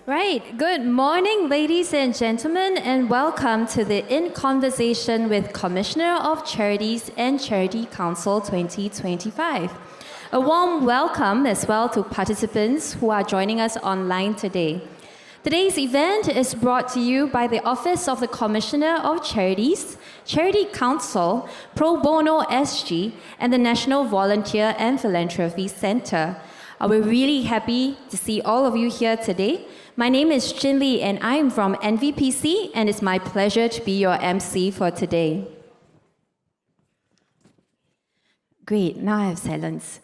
Right. Good morning, ladies and gentlemen, and welcome to the In Conversation with Commissioner of Charities and Charity Council 2025. A warm welcome as well to participants who are joining us online today. Today's event is brought to you by the Office of the Commissioner of Charities, Charity Council, Pro Bono SG, and the National Volunteer and Philanthropy Centre. We're really happy to see all of you here today. My name is Chin Lee and I'm from NVPC, and it's my pleasure to be your MC for today. Great, now I have silence.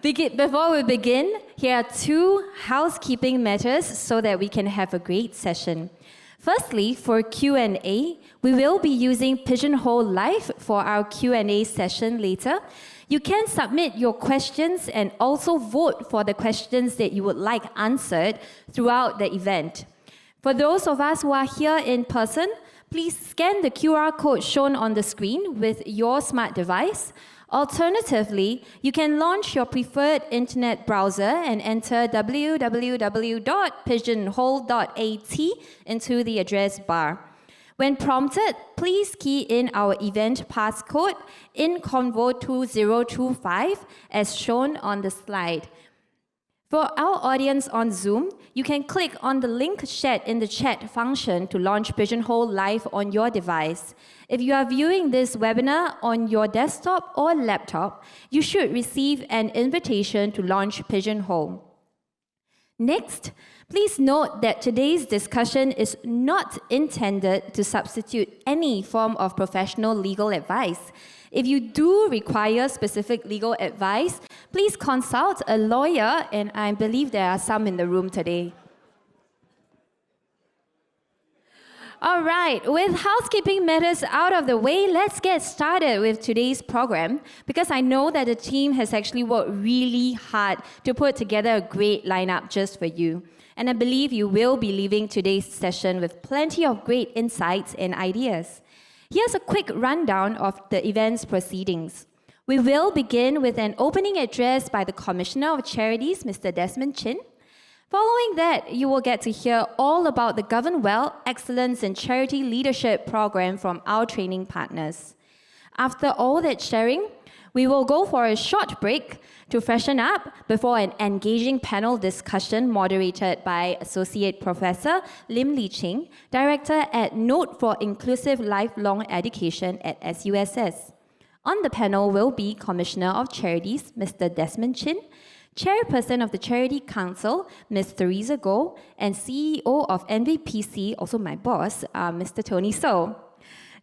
Before we begin, here are two housekeeping matters so that we can have a great session. Firstly, for Q&A, we will be using Pigeonhole Live for our Q&A session later. You can submit your questions and also vote for the questions that you would like answered throughout the event. For those of us who are here in person, please scan the QR code shown on the screen with your smart device. Alternatively, you can launch your preferred internet browser and enter www.pigeonhole.at into the address bar. When prompted, please key in our event passcode INCONVO2025 as shown on the slide. For our audience on Zoom, you can click on the link shared in the chat function to launch Pigeonhole Live on your device. If you are viewing this webinar on your desktop or laptop, you should receive an invitation to launch Pigeonhole. Next, please note that today's discussion is not intended to substitute any form of professional legal advice. If you do require specific legal advice, please consult a lawyer, and I believe there are some in the room today. All right, with housekeeping matters out of the way, let's get started with today's program, because I know that the team has actually worked really hard to put together a great lineup just for you. And I believe you will be leaving today's session with plenty of great insights and ideas. Here's a quick rundown of the event's proceedings. We will begin with an opening address by the Commissioner of Charities, Mr. Desmond Chin. Following that, you will get to hear all about the GovernWell Excellence in Charity Leadership program from our training partners. After all that sharing, we will go for a short break to freshen up before an engaging panel discussion moderated by Associate Professor Lim Lee Ching, Director at Note for Inclusive Lifelong Education at SUSS. On the panel will be Commissioner of Charities, Mr. Desmond Chin, Chairperson of the Charity Council, Ms. Theresa Goh, and CEO of NVPC, also my boss, Mr. Tony Soh.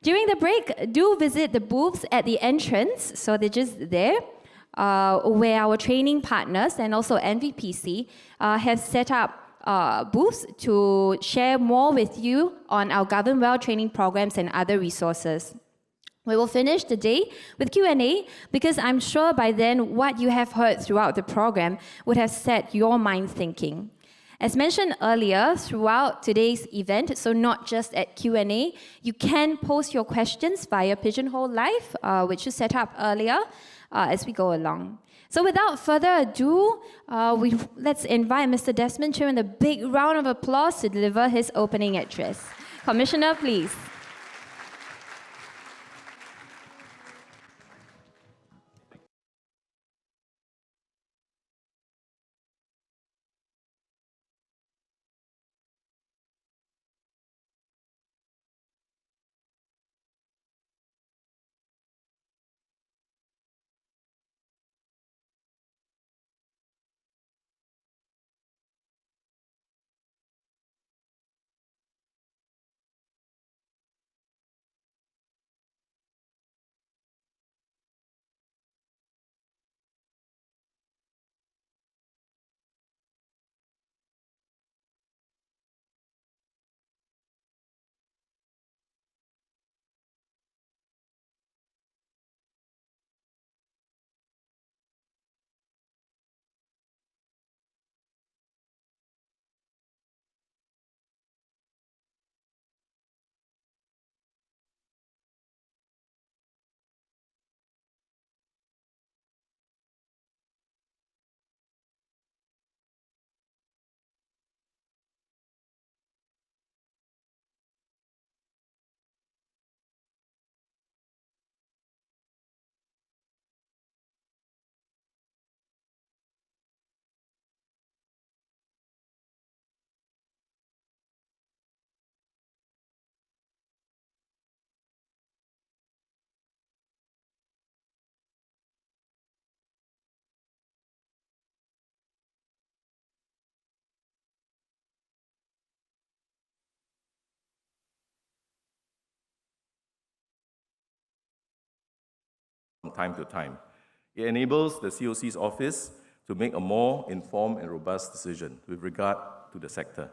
During the break, do visit the booths at the entrance, so they're just there, where our training partners and also NVPC have set up booths to share more with you on our GovernWell training programs and other resources. We will finish the day with Q&A because I'm sure by then what you have heard throughout the program would have set your mind thinking. As mentioned earlier, throughout today's event, so not just at Q&A, you can post your questions via Pigeonhole Live, which is set up earlier as we go along. So without further ado, let's invite Mr. Desmond Chin with a big round of applause to deliver his opening address. Commissioner, please. from time to time. It enables the COC's office to make a more informed and robust decision with regard to the sector.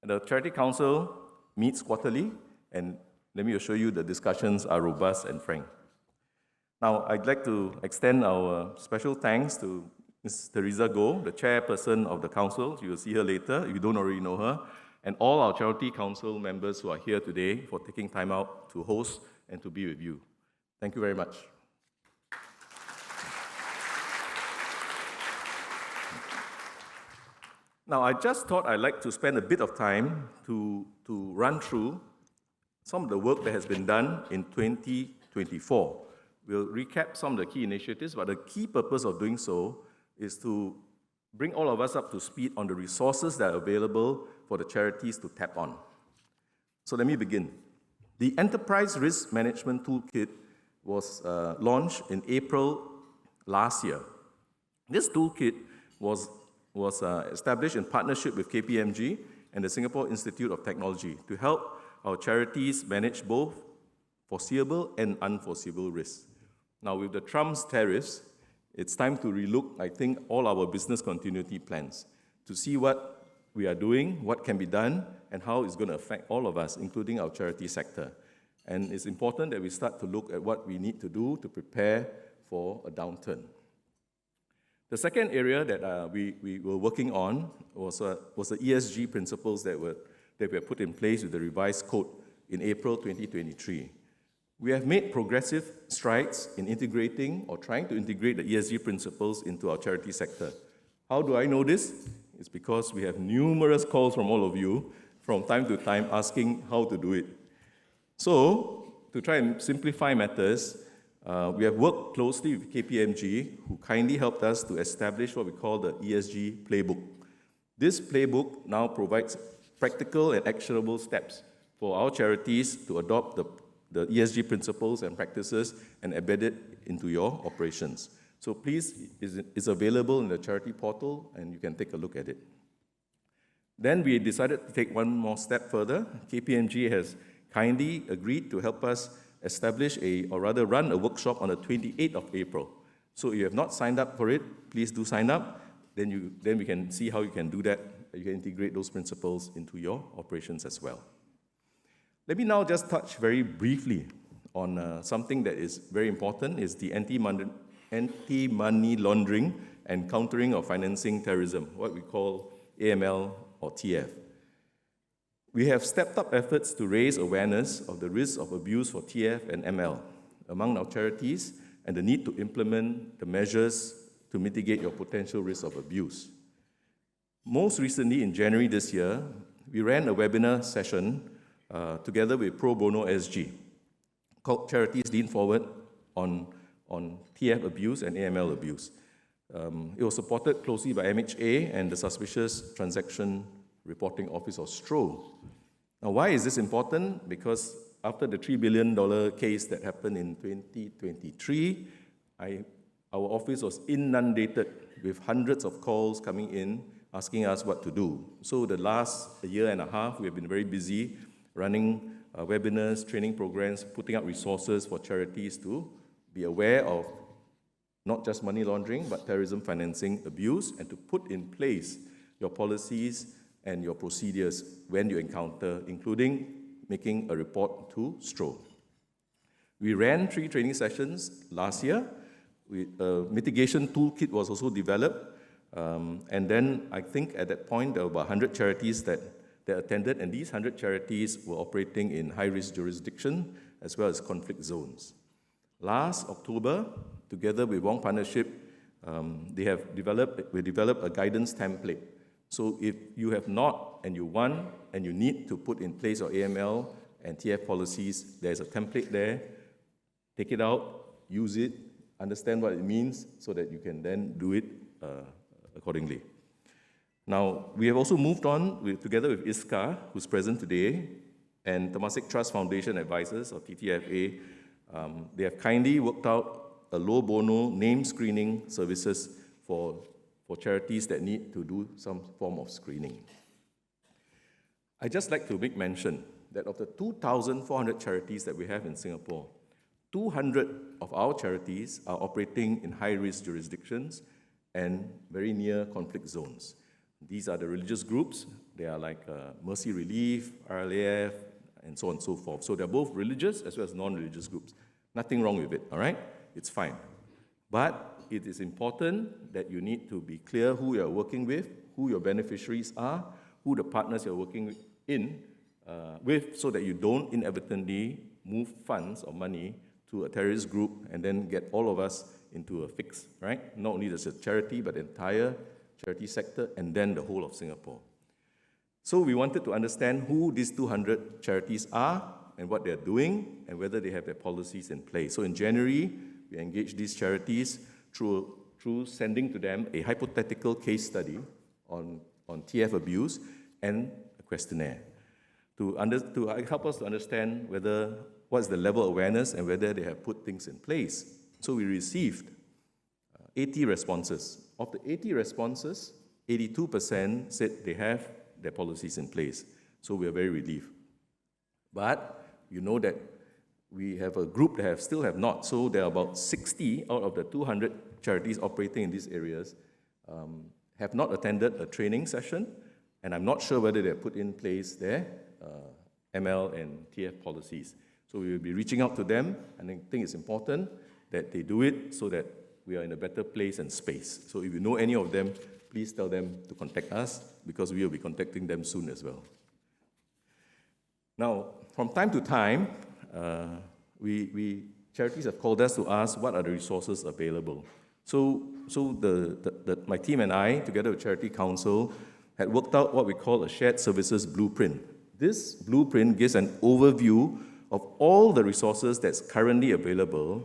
And the Charity Council meets quarterly, and let me assure you the discussions are robust and frank. Now, I'd like to extend our special thanks to Ms. Theresa Goh, the chairperson of the council. You will see her later if you don't already know her, and all our Charity Council members who are here today for taking time out to host and to be with you. Thank you very much. Now, I just thought I'd like to spend a bit of time to run through some of the work that has been done in 2024. We'll recap some of the key initiatives, but the key purpose of doing so is to bring all of us up to speed on the resources that are available for the charities to tap on. So let me begin. The Enterprise Risk Management Toolkit was launched in April last year. This toolkit was established in partnership with KPMG and the Singapore Institute of Technology to help our charities manage both foreseeable and unforeseeable risks. Now, with the Trump's tariffs, it's time to relook, I think, all our business continuity plans to see what we are doing, what can be done, and how it's going to affect all of us, including our charity sector. And it's important that we start to look at what we need to do to prepare for a downturn. The second area that we were working on was the ESG principles that were put in place with the revised code in April 2023. We have made progressive strides in integrating or trying to integrate the ESG principles into our charity sector. How do I know this? It's because we have numerous calls from all of you from time to time asking how to do it. So, to try and simplify matters, we have worked closely with KPMG, who kindly helped us to establish what we call the ESG playbook. This playbook now provides practical and actionable steps for our charities to adopt the ESG principles and practices and embed it into your operations. So please, it's available in the charity portal and you can take a look at it. Then we decided to take one more step further. KPMG has kindly agreed to help us establish run a workshop on the 28th of April. So if you have not signed up for it, please do sign up. Then we can see how you can do that. You can integrate those principles into your operations as well. Let me now just touch very briefly on something that is very important, is the anti-money laundering and countering of financing terrorism, what we call AML or TF. We have stepped up efforts to raise awareness of the risk of abuse for TF and ML among our charities and the need to implement the measures to mitigate your potential risk of abuse. Most recently, in January this year, we ran a webinar session together with Pro Bono SG, called Charities Lean Forward on TF abuse and AML abuse. It was supported closely by MHA and the Suspicious Transaction Reporting Office, or STRO. Now, why is this important? Because after the $3 billion case that happened in 2023, our office was inundated with hundreds of calls coming in asking us what to do. So the last year and a half, we have been very busy running webinars, training programs, putting out resources for charities to be aware of not just money laundering, but terrorism financing abuse, and to put in place your policies and your procedures when you encounter, including making a report to STRO. We ran 3 training sessions last year. A mitigation toolkit was also developed. And then I think at that point, there were about 100 charities that attended, and these 100 charities were operating in high-risk jurisdiction as well as conflict zones. Last October, together with Wong Partnership, we developed a guidance template. So if you have not, and you want, and you need to put in place your AML and TF policies, there's a template there. Take it out, use it, understand what it means, so that you can then do it accordingly. Now, we have also moved on together with ISCA, who's present today, and Temasek Trust Foundation Advisors, or TTFA. They have kindly worked out a low Bono name screening services for charities that need to do some form of screening. I'd just like to make mention that of the 2,400 charities that we have in Singapore, 200 of our charities are operating in high-risk jurisdictions and very near conflict zones. These are the religious groups. They are like Mercy Relief, RLAF, and so on and so forth. So they're both religious as well as non-religious groups. Nothing wrong with it, all right? It's fine. But it is important that you need to be clear who you're working with, who your beneficiaries are, who the partners you're working with, so that you don't inadvertently move funds or money to a terrorist group and then get all of us into a fix, right? Not only just a charity, but the entire charity sector and then the whole of Singapore. So we wanted to understand who these 200 charities are and what they're doing and whether they have their policies in place. So in January, we engaged these charities through sending to them a hypothetical case study on TF abuse and a questionnaire to help us to understand what's the level of awareness and whether they have put things in place. So we received 80 responses. Of the 80 responses, 82% said they have their policies in place. So we are very relieved. But you know that we have a group that still have not. So there are about 60 out of the 200 charities operating in these areas have not attended a training session, and I'm not sure whether they have put in place their ML and TF policies. So we will be reaching out to them, and I think it's important that they do it so that we are in a better place and space. So if you know any of them, please tell them to contact us, because we will be contacting them soon as well. Now, from time to time, charities have called us to ask what are the resources available. So my team and I, together with Charity Council, had worked out what we call a shared services blueprint. This blueprint gives an overview of all the resources that's currently available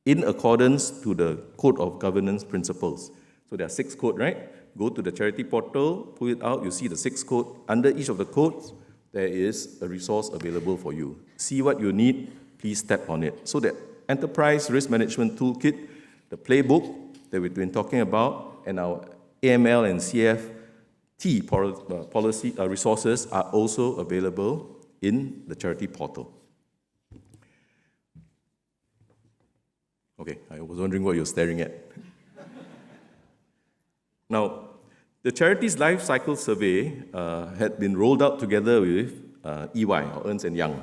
in accordance to the Code of Governance Principles. So there are 6 codes, right? Go to the charity portal, pull it out, you see the 6 codes. Under each of the codes, there is a resource available for you. See what you need, please tap on it. So the Enterprise Risk Management Toolkit, the playbook that we've been talking about, and our AML and CFT policy resources are also available in the charity portal. Okay, I was wondering what you're staring at. Now, the Charities Life Cycle Survey had been rolled out together with EY, or Ernst & Young.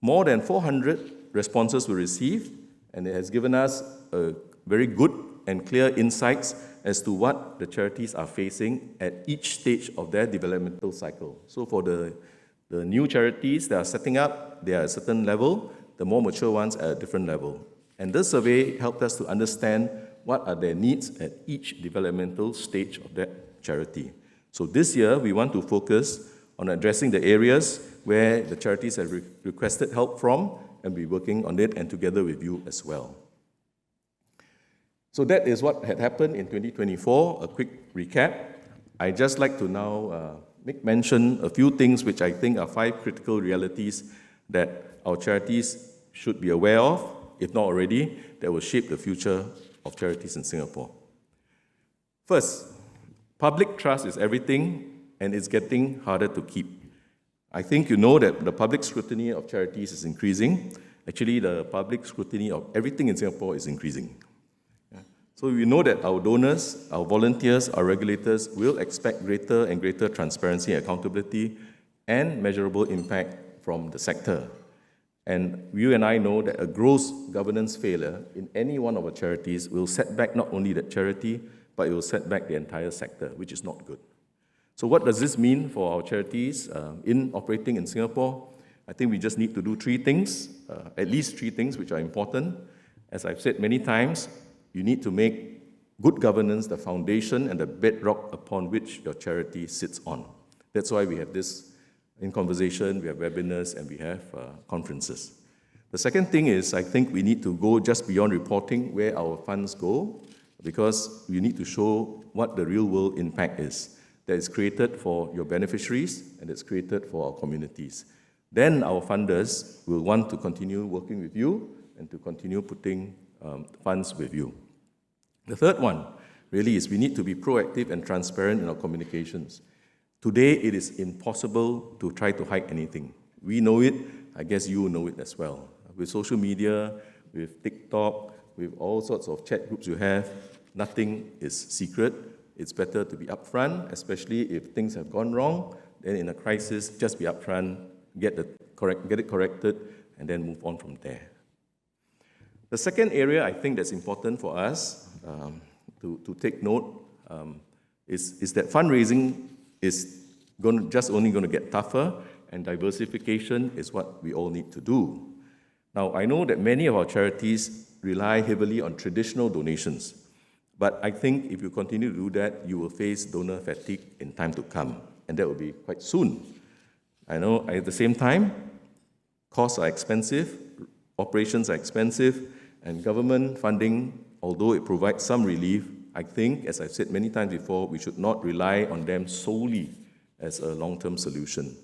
More than 400 responses were received, and it has given us a very good and clear insights as to what the charities are facing at each stage of their developmental cycle. So for the new charities that are setting up, they are at a certain level, the more mature ones are at a different level. And this survey helped us to understand what are their needs at each developmental stage of that charity. So this year, we want to focus on addressing the areas where the charities have requested help from, and be working on it and together with you as well. So that is what had happened in 2024, a quick recap. I'd just like to now make mention a few things which I think are 5 critical realities that our charities should be aware of, if not already, that will shape the future of charities in Singapore. First, public trust is everything, and it's getting harder to keep. I think you know that the public scrutiny of charities is increasing. Actually, the public scrutiny of everything in Singapore is increasing. So we know that our donors, our volunteers, our regulators will expect greater and greater transparency and accountability and measurable impact from the sector. And you and I know that a gross governance failure in any one of our charities will set back not only that charity, but it will set back the entire sector, which is not good. So what does this mean for our charities in operating in Singapore? I think we just need to do 3 things, at least 3 things which are important. As I've said many times, you need to make good governance the foundation and the bedrock upon which your charity sits on. That's why we have this in conversation, we have webinars, and we have conferences. The second thing is, I think we need to go just beyond reporting where our funds go, because we need to show what the real world impact is that is created for your beneficiaries and that's created for our communities. Then our funders will want to continue working with you and to continue putting funds with you. The third one really is we need to be proactive and transparent in our communications. Today, it is impossible to try to hide anything. We know it, I guess you know it as well. With social media, with TikTok, with all sorts of chat groups you have, nothing is secret. It's better to be upfront, especially if things have gone wrong. Then in a crisis, just be upfront, get it corrected, and then move on from there. The second area I think that's important for us to take note is that fundraising is only going to get tougher, and diversification is what we all need to do. Now, I know that many of our charities rely heavily on traditional donations, but I think if you continue to do that, you will face donor fatigue in time to come, and that will be quite soon. I know at the same time, costs are expensive, operations are expensive, and government funding, although it provides some relief, I think, as I've said many times before, we should not rely on them solely as a long-term solution.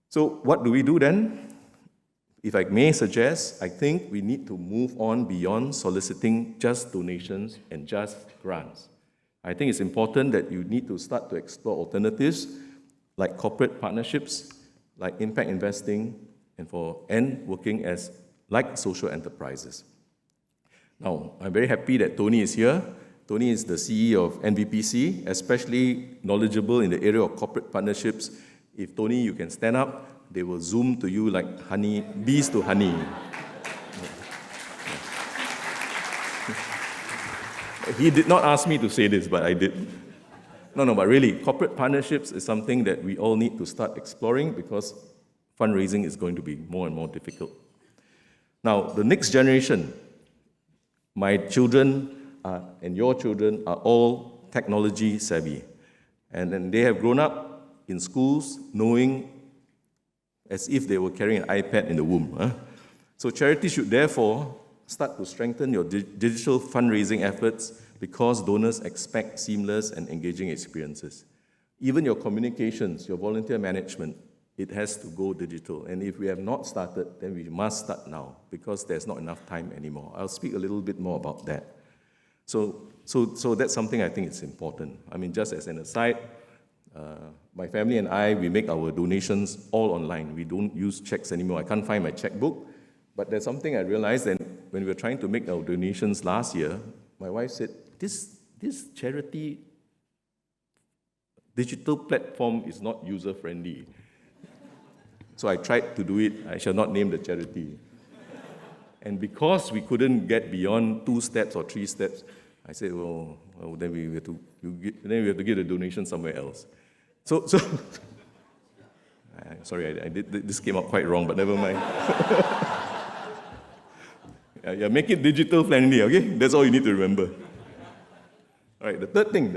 So what do we do then? If I may suggest, I think we need to move on beyond soliciting just donations and just grants. I think it's important that you need to start to explore alternatives like corporate partnerships, like impact investing, and working as like social enterprises. Now, I'm very happy that Tony is here. Tony is the CEO of NVPC, especially knowledgeable in the area of corporate partnerships. If Tony, you can stand up, they will zoom to you like honey, bees to honey. He did not ask me to say this, but I did. No, but really, corporate partnerships is something that we all need to start exploring because fundraising is going to be more and more difficult. Now, the next generation, my children and your children are all technology savvy. And they have grown up in schools knowing as if they were carrying an iPad in the womb. So charities should therefore start to strengthen your digital fundraising efforts because donors expect seamless and engaging experiences. Even your communications, your volunteer management, it has to go digital. And if we have not started, then we must start now because there's not enough time anymore. I'll speak a little bit more about that. So that's something I think is important. I mean, just as an aside, my family and I, we make our donations all online. We don't use checks anymore. I can't find my checkbook. But there's something I realized that when we were trying to make our donations last year, my wife said, this charity digital platform is not user-friendly. So I tried to do it. I shall not name the charity. And because we couldn't get beyond 2 steps or 3 steps, I said, well then we have to give the donation somewhere else. So sorry, I did this came out quite wrong, but never mind. Yeah, make it digital friendly, okay? That's all you need to remember. All right, the third thing,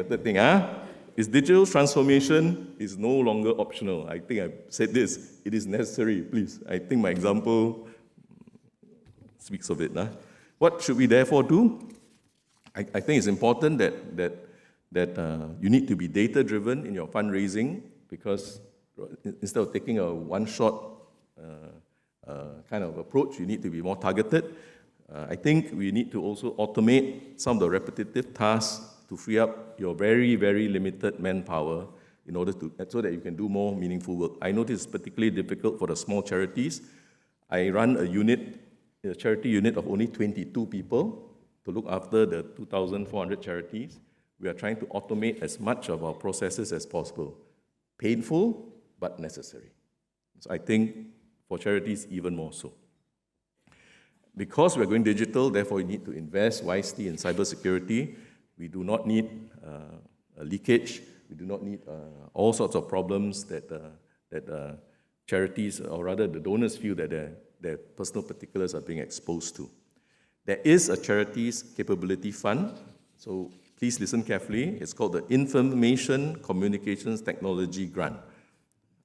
is digital transformation is no longer optional. I think I've said this. It is necessary, please. I think my example speaks of it. What should we therefore do? I think it's important that you need to be data-driven in your fundraising because instead of taking a one-shot kind of approach, you need to be more targeted. I think we need to also automate some of the repetitive tasks to free up your very, very limited manpower in order so that you can do more meaningful work. I know this is particularly difficult for the small charities. I run a charity unit of only 22 people to look after the 2,400 charities. We are trying to automate as much of our processes as possible. Painful, but necessary. So I think for charities, even more so. Because we're going digital, therefore we need to invest wisely in cybersecurity. We do not need a leakage. We do not need all sorts of problems that charities, or rather the donors, feel that their personal particulars are being exposed to. There is a Charities Capability Fund, so please listen carefully. It's called the Information Communications Technology Grant,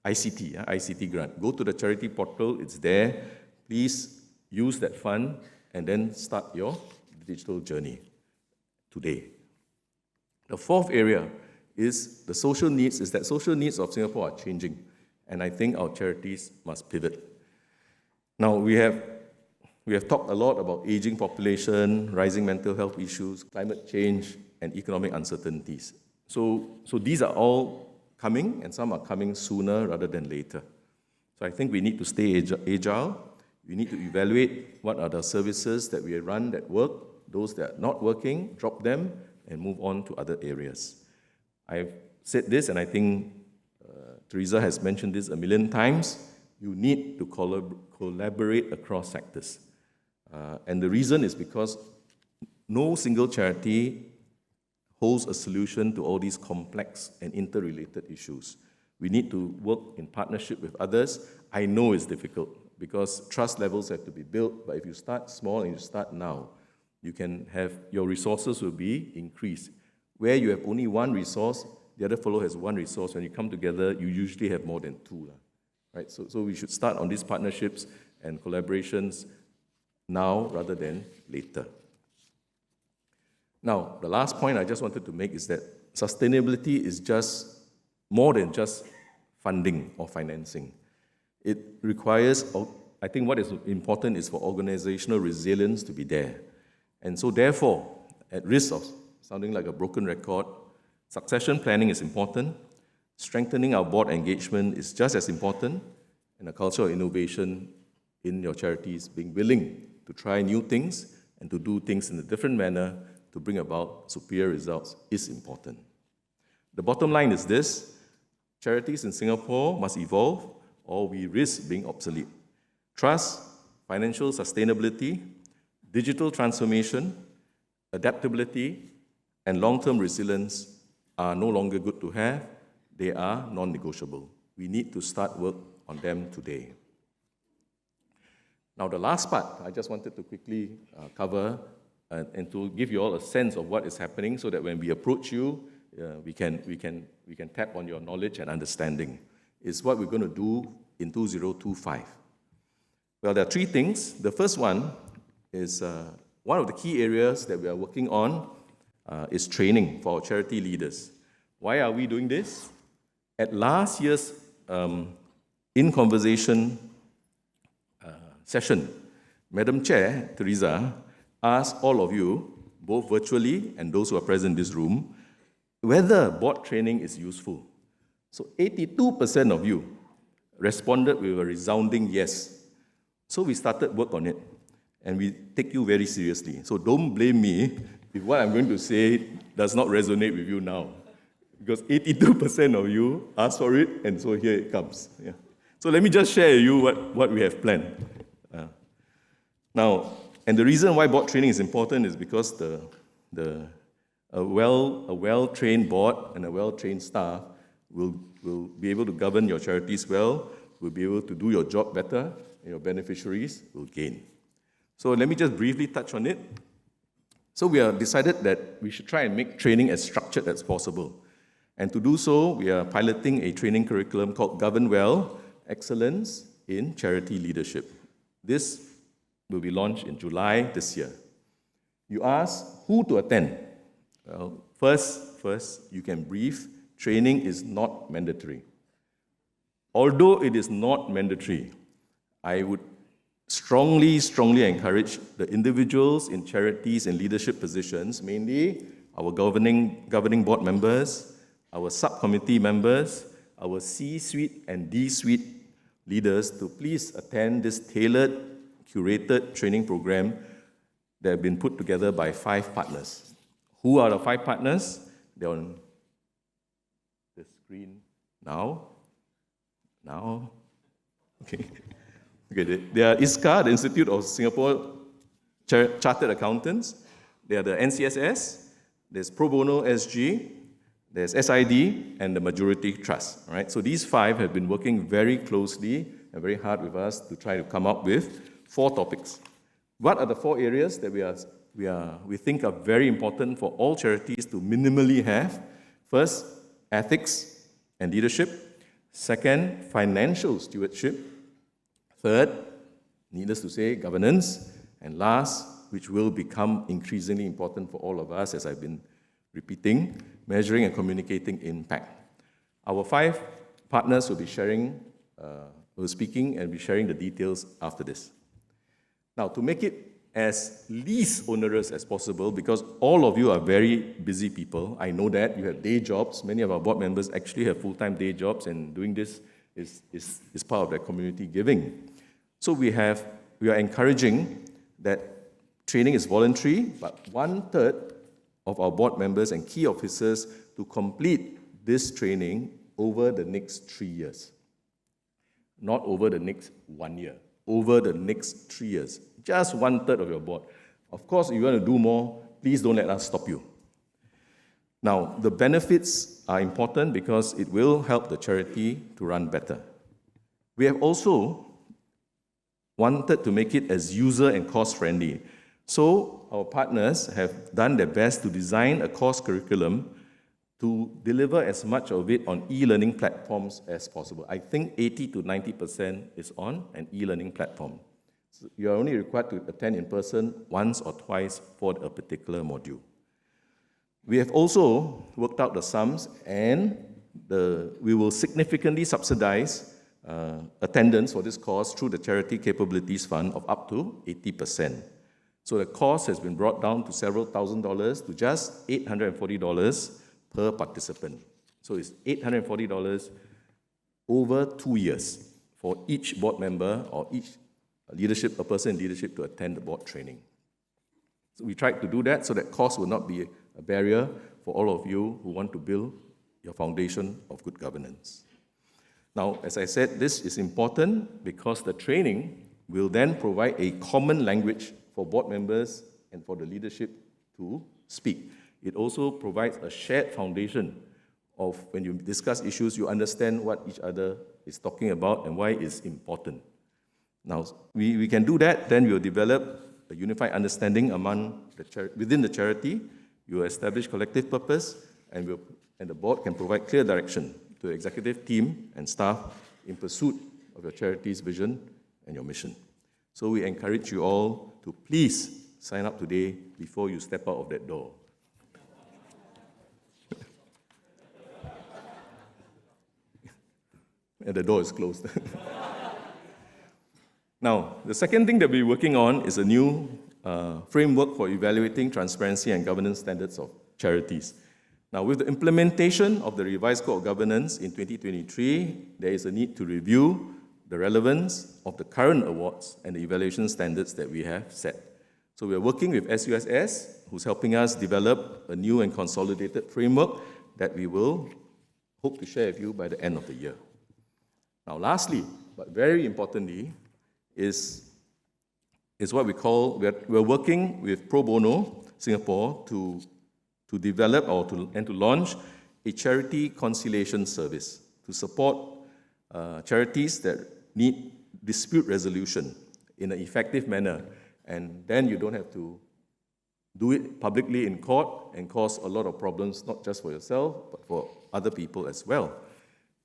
ICT grant. Go to the charity portal, it's there. Please use that fund and then start your digital journey today. The fourth area is the social needs, that social needs of Singapore are changing, and I think our charities must pivot. Now, we have talked a lot about aging population, rising mental health issues, climate change, and economic uncertainties. So these are all coming, and some are coming sooner rather than later. So I think we need to stay agile. We need to evaluate what are the services that we run that work, those that are not working, drop them, and move on to other areas. I've said this, and I think Theresa has mentioned this a million times. You need to collaborate across sectors. And the reason is because no single charity holds a solution to all these complex and interrelated issues. We need to work in partnership with others. I know it's difficult because trust levels have to be built, but if you start small and you start now, you can have, your resources will be increased. Where you have only one resource, the other fellow has one resource. When you come together, you usually have more than two. Right? So we should start on these partnerships and collaborations now rather than later. Now, the last point I just wanted to make is that sustainability is just more than just funding or financing. It requires, I think what is important is for organizational resilience to be there. And so therefore, at risk of sounding like a broken record, succession planning is important, strengthening our board engagement is just as important, and a culture of innovation in your charities, being willing to try new things and to do things in a different manner to bring about superior results is important. The bottom line is this: charities in Singapore must evolve or we risk being obsolete. Trust, financial sustainability, digital transformation, adaptability, and long-term resilience are no longer good to have, they are non-negotiable. We need to start work on them today. Now, the last part, I just wanted to quickly cover and to give you all a sense of what is happening so that when we approach you, we can tap on your knowledge and understanding, is what we're going to do in 2025. Well, there are three things. The first one is one of the key areas that we are working on is training for our charity leaders. Why are we doing this? At last year's In Conversation session, Madam Chair, Theresa, asked all of you, both virtually and those who are present in this room, whether board training is useful. So 82% of you responded with a resounding yes. So we started work on it, and we take you very seriously. So don't blame me if what I'm going to say does not resonate with you now, because 82% of you asked for it, and so here it comes. Yeah. So let me just share with you what we have planned. Now, and the reason why board training is important is because a well-trained board and a well-trained staff will be able to govern your charities well, will be able to do your job better, and your beneficiaries will gain. So let me just briefly touch on it. So we have decided that we should try and make training as structured as possible. And to do so, we are piloting a training curriculum called GovernWell, Excellence in Charity Leadership. This will be launched in July this year. You ask who to attend. Well, first, you can brief. Training is not mandatory. Although it is not mandatory, I would strongly encourage the individuals in charities and leadership positions, mainly our governing board members, our subcommittee members, our C-suite and D-suite leaders to please attend this tailored, curated training program that have been put together by 5 partners. Who are the 5 partners? They're on the screen now. Okay. They are ISCA, the Institute of Singapore Chartered Accountants. They are the NCSS, there's Pro Bono SG, there's SID, and the Majority Trust. All right? So these 5 have been working very closely and very hard with us to try to come up with 4 topics. What are the 4 areas that we think are very important for all charities to minimally have? First, ethics and leadership. Second, financial stewardship. Third, needless to say, governance. And last, which will become increasingly important for all of us, as I've been repeating, measuring and communicating impact. Our 5 partners will be speaking and be sharing the details after this. Now, to make it as least onerous as possible, because all of you are very busy people, I know that, you have day jobs, many of our board members actually have full-time day jobs, and doing this is part of their community giving. So we have we are encouraging that training is voluntary, but 1/3 of our board members and key officers to complete this training over the next 3 years. Not over the next 1 year, over the next 3 years. Just 1/3 of your board. Of course, if you want to do more, please don't let us stop you. Now, the benefits are important because it will help the charity to run better. We have also wanted to make it as user and cost-friendly. So our partners have done their best to design a course curriculum to deliver as much of it on e-learning platforms as possible. I think 80 to 90% is on an e-learning platform. So you are only required to attend in person once or twice for a particular module. We have also worked out the sums, and we will significantly subsidize attendance for this course through the Charity Capabilities Fund of up to 80%. So the cost has been brought down to several $1,000s to just $840 per participant. So it's $840 over 2 years for each board member or each a person in leadership to attend the board training. So we tried to do that so that cost will not be a barrier for all of you who want to build your foundation of good governance. Now, as I said, this is important because the training will then provide a common language for board members and for the leadership to speak. It also provides a shared foundation of when you discuss issues, you understand what each other is talking about and why it's important. Now, we can do that, then we'll develop a unified understanding within the charity. You will establish collective purpose, and the board can provide clear direction to the executive team and staff in pursuit of your charity's vision and your mission. So we encourage you all to please sign up today before you step out of that door. And the door is closed. Now, the second thing that we're working on is a new framework for evaluating transparency and governance standards of charities. Now, with the implementation of the revised Code of Governance in 2023, there is a need to review the relevance of the current awards and the evaluation standards that we have set. So we are working with SUSS, who's helping us develop a new and consolidated framework that we will hope to share with you by the end of the year. Now, lastly, but very importantly, is what we call, we're working with Pro Bono Singapore to develop and to launch a charity conciliation service to support charities that need dispute resolution in an effective manner. And then you don't have to do it publicly in court and cause a lot of problems, not just for yourself, but for other people as well.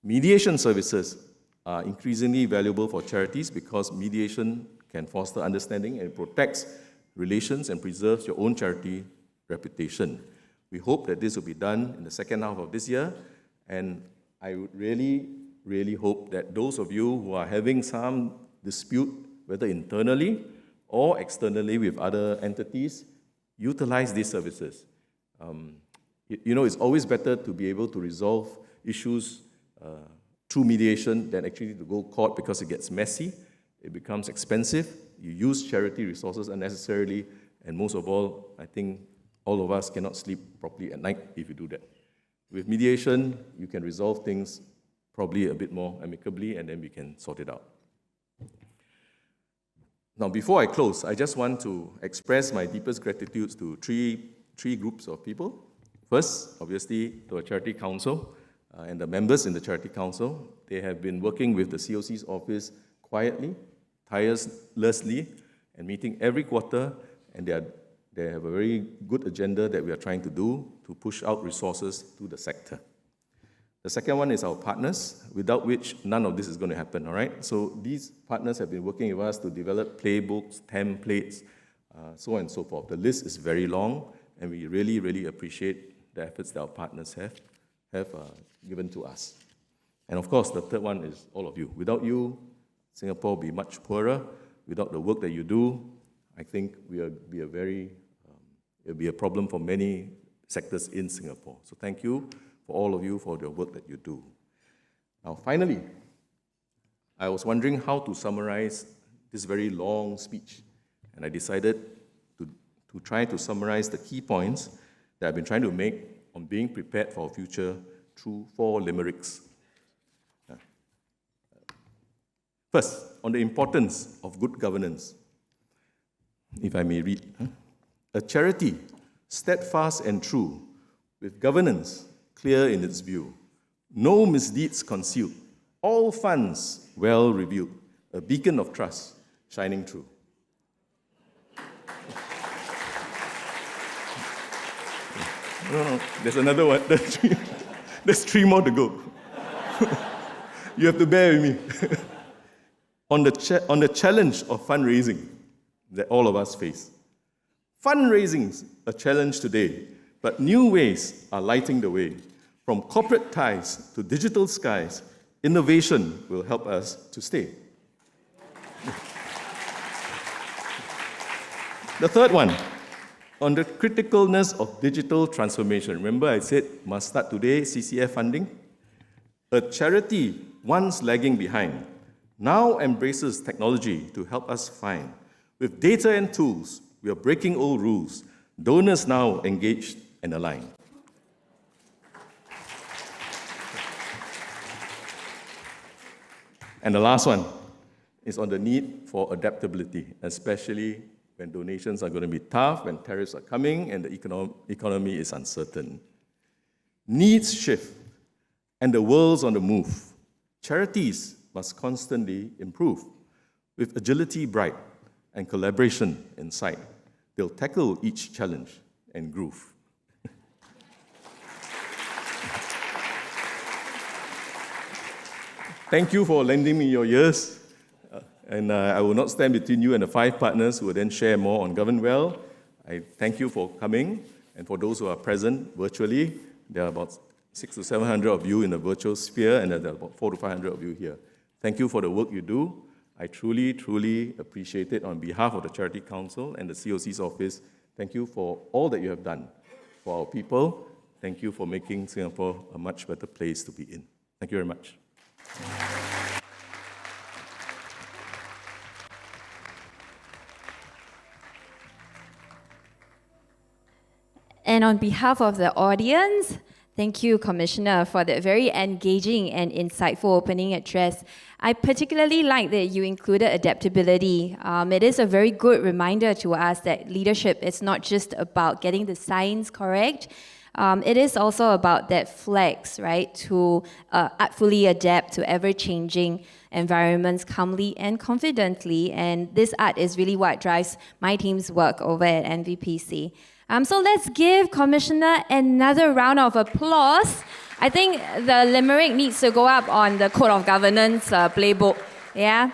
Mediation services are increasingly valuable for charities because mediation can foster understanding and protects relations and preserves your own charity reputation. We hope that this will be done in the second half of this year, and I would really, really hope that those of you who are having some dispute, whether internally or externally with other entities, utilize these services. It's always better to be able to resolve issues through mediation than actually to go court because it gets messy, it becomes expensive, you use charity resources unnecessarily, and most of all, I think all of us cannot sleep properly at night if you do that. With mediation, you can resolve things probably a bit more amicably, and then we can sort it out. Now, before I close, I just want to express my deepest gratitude to three groups of people. First, obviously, to our Charity Council, and the members in the Charity Council. They have been working with the COC's office quietly, tirelessly, and meeting every quarter, and they have a very good agenda that we are trying to do to push out resources to the sector. The second one is our partners, without which none of this is going to happen, all right? So these partners have been working with us to develop playbooks, templates, so on and so forth. The list is very long, and we really, really appreciate the efforts that our partners have given to us. And of course, the third one is all of you. Without you, Singapore will be much poorer. Without the work that you do, I think it'll be a problem for many sectors in Singapore. So thank you for all of you for the work that you do. Now, finally, I was wondering how to summarize this very long speech, and I decided to try to summarize the key points that I've been trying to make on being prepared for our future through 4 limericks. First, on the importance of good governance. If I may read. A charity, steadfast and true, with governance clear in its view, no misdeeds concealed, all funds well reviewed, a beacon of trust shining through. No, there's another one. There's 3 more to go. You have to bear with me. On the challenge of fundraising that all of us face. Fundraising's a challenge today, but new ways are lighting the way. From corporate ties to digital skies, innovation will help us to stay. The third one, on the criticalness of digital transformation. Remember I said must start today, CCF funding? A charity once lagging behind now embraces technology to help us find. With data and tools, we are breaking old rules. Donors now engaged and aligned. And the last one is on the need for adaptability, especially when donations are going to be tough, when tariffs are coming, and the economy is uncertain. Needs shift, and the world's on the move. Charities must constantly improve. With agility bright and collaboration in sight, they'll tackle each challenge and groove. Thank you for lending me your ears. And I will not stand between you and the 5 partners who will then share more on GovernWell. I thank you for coming. And for those who are present virtually, there are about 600 to 700 of you in the virtual sphere, and there are about 400 to 500 of you here. Thank you for the work you do. I truly, truly appreciate it on behalf of the Charity Council and the COC's office. Thank you for all that you have done for our people. Thank you for making Singapore a much better place to be in. Thank you very much. And on behalf of the audience, thank you, Commissioner, for that very engaging and insightful opening address. I particularly like that you included adaptability. It is a very good reminder to us that leadership is not just about getting the science correct. It is also about that flex, right, to artfully adapt to ever-changing environments calmly and confidently. And this art is really what drives my team's work over at NVPC. So let's give Commissioner another round of applause. I think the limerick needs to go up on the Code of Governance playbook. Yeah.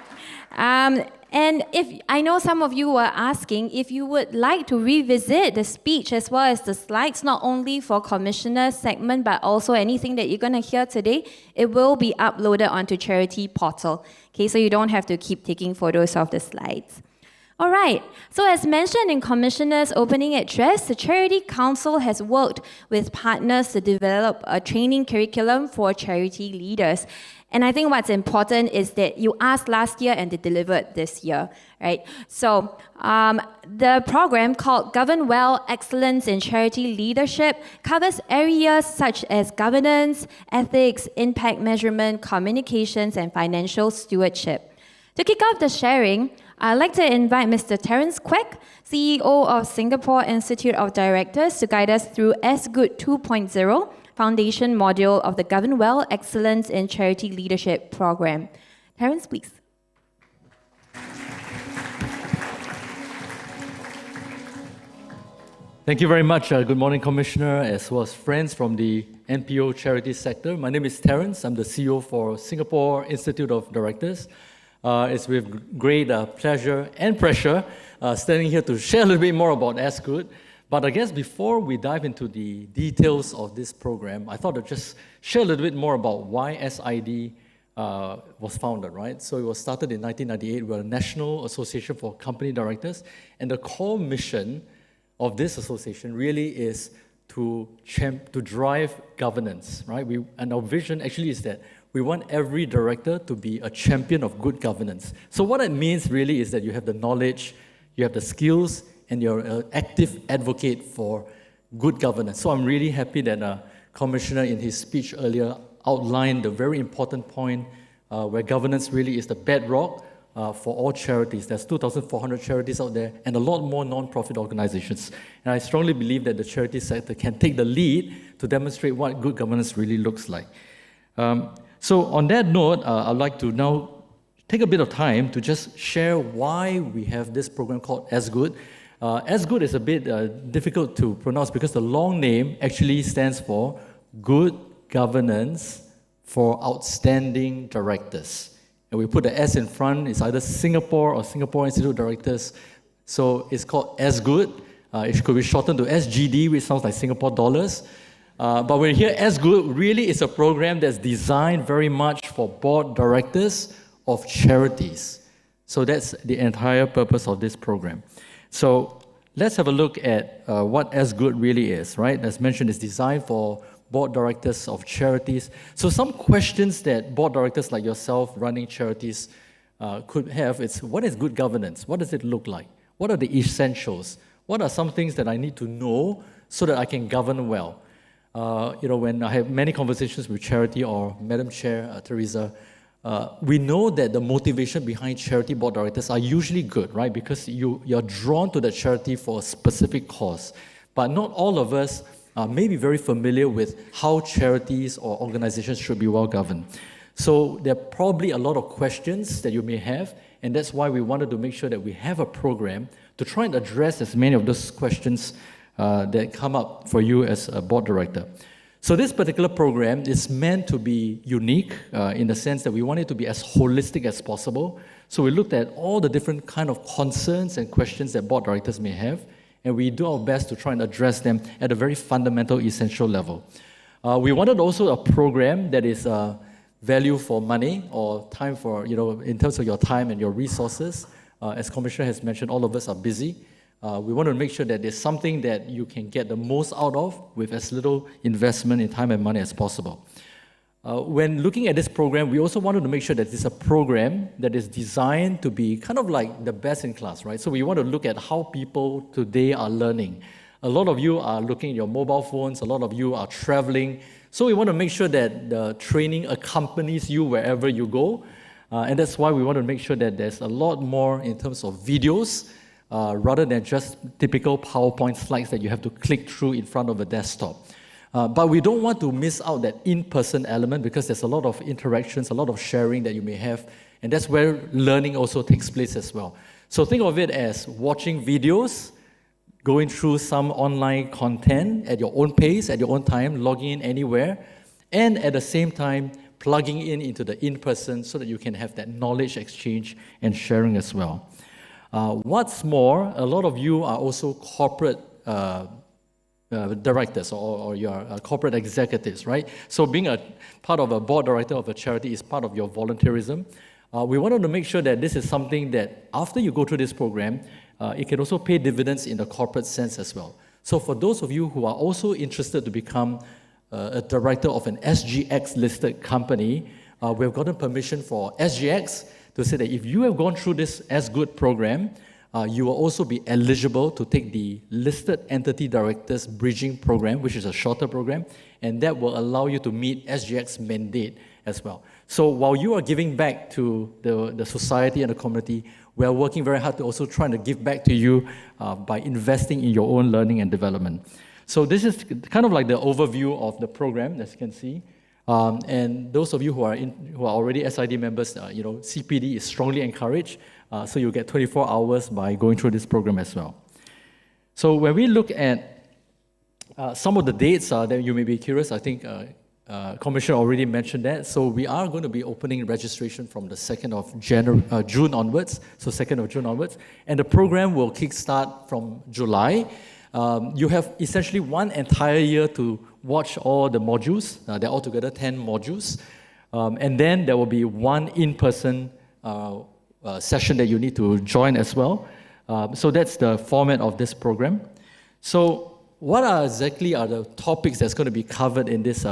And if I know some of you were asking if you would like to revisit the speech as well as the slides, not only for Commissioner's segment, but also anything that you're going to hear today, it will be uploaded onto Charity Portal. Okay, so you don't have to keep taking photos of the slides. All right, so as mentioned in Commissioner's opening address, the Charity Council has worked with partners to develop a training curriculum for charity leaders. And I think what's important is that you asked last year and they delivered this year, right? So the program called GovernWell Excellence in Charity Leadership covers areas such as governance, ethics, impact measurement, communications, and financial stewardship. To kick off the sharing, I'd like to invite Mr. Terence Kwek, CEO of Singapore Institute of Directors, to guide us through S-Good 2.0, Foundation Module of the GovernWell Excellence in Charity Leadership Program. Terence, please. Thank you very much. Good morning, Commissioner, as well as friends from the NPO charity sector. My name is Terence. I'm the CEO for Singapore Institute of Directors. It's with great pleasure and pressure standing here to share a little bit more about S-Good. But I guess before we dive into the details of this program, I thought I'd just share a little bit more about why SID was founded, right? So it was started in 1998. We're a National Association for Company Directors. And the core mission of this association really is to drive governance, right? And our vision actually is that we want every director to be a champion of good governance. So what it means really is that you have the knowledge, you have the skills, and you're an active advocate for good governance. So I'm really happy that Commissioner in his speech earlier outlined the very important point where governance really is the bedrock for all charities. There's 2,400 charities out there and a lot more non-profit organizations. And I strongly believe that the charity sector can take the lead to demonstrate what good governance really looks like. So on that note, I'd like to now take a bit of time to just share why we have this program called As Good. As Good is a bit difficult to pronounce because the long name actually stands for Good Governance for Outstanding Directors. And we put the S in front, it's either Singapore or Singapore Institute of Directors. So it's called As Good. It could be shortened to SGD, which sounds like Singapore dollars. But when you hear As Good, really it's a program that's designed very much for board directors of charities. So that's the entire purpose of this program. So let's have a look at what As Good really is, right? As mentioned, it's designed for board directors of charities. So some questions that board directors like yourself running charities could have is, what is good governance? What does it look like? What are the essentials? What are some things that I need to know so that I can govern well? When I have many conversations with charity or Madam Chair, Theresa, we know that the motivation behind charity board directors are usually good, right? Because you're drawn to the charity for a specific cause. But not all of us may be very familiar with how charities or organizations should be well governed. So there are probably a lot of questions that you may have, and that's why we wanted to make sure that we have a program to try and address as many of those questions that come up for you as a board director. So this particular program is meant to be unique in the sense that we want it to be as holistic as possible. So we looked at all the different kind of concerns and questions that board directors may have, and we do our best to try and address them at a very fundamental, essential level. We wanted also a program that is value for money or time for, in terms of your time and your resources. As Commissioner has mentioned, all of us are busy. We want to make sure that there's something that you can get the most out of with as little investment in time and money as possible. When looking at this program, we also wanted to make sure that it's a program that is designed to be kind of like the best in class, right? So we want to look at how people today are learning. A lot of you are looking at your mobile phones, a lot of you are traveling. So we want to make sure that the training accompanies you wherever you go. And that's why we want to make sure that there's a lot more in terms of videos, rather than just typical PowerPoint slides that you have to click through in front of a desktop. But we don't want to miss out that in-person element because there's a lot of interactions, a lot of sharing that you may have, and that's where learning also takes place as well. So think of it as watching videos, going through some online content at your own pace, at your own time, logging in anywhere, and at the same time, plugging into the in-person so that you can have that knowledge exchange and sharing as well. What's more, a lot of you are also corporate directors or you're corporate executives, right? So being a part of a board director of a charity is part of your volunteerism. We wanted to make sure that this is something that after you go through this program, it can also pay dividends in the corporate sense as well. So for those of you who are also interested to become a director of an SGX listed company, we've gotten permission for SGX to say that if you have gone through this As Good program, you will also be eligible to take the Listed Entity Directors Bridging Program, which is a shorter program, and that will allow you to meet SGX mandate as well. So while you are giving back to the society and the community, we are working very hard to also trying to give back to you by investing in your own learning and development. So this is kind of like the overview of the program, as you can see. And those of you who are already SID members, CPD is strongly encouraged. So you get 24 hours by going through this program as well. So when we look at some of the dates that you may be curious, I think Commissioner already mentioned that. So we are going to be opening registration from the 2nd of June onwards, so 2nd of June onwards. And the program will kickstart from July. You have essentially one entire year to watch all the modules. There are altogether 10 modules. And then there will be one in-person session that you need to join as well. So that's the format of this program. So what exactly are the topics that's going to be covered in this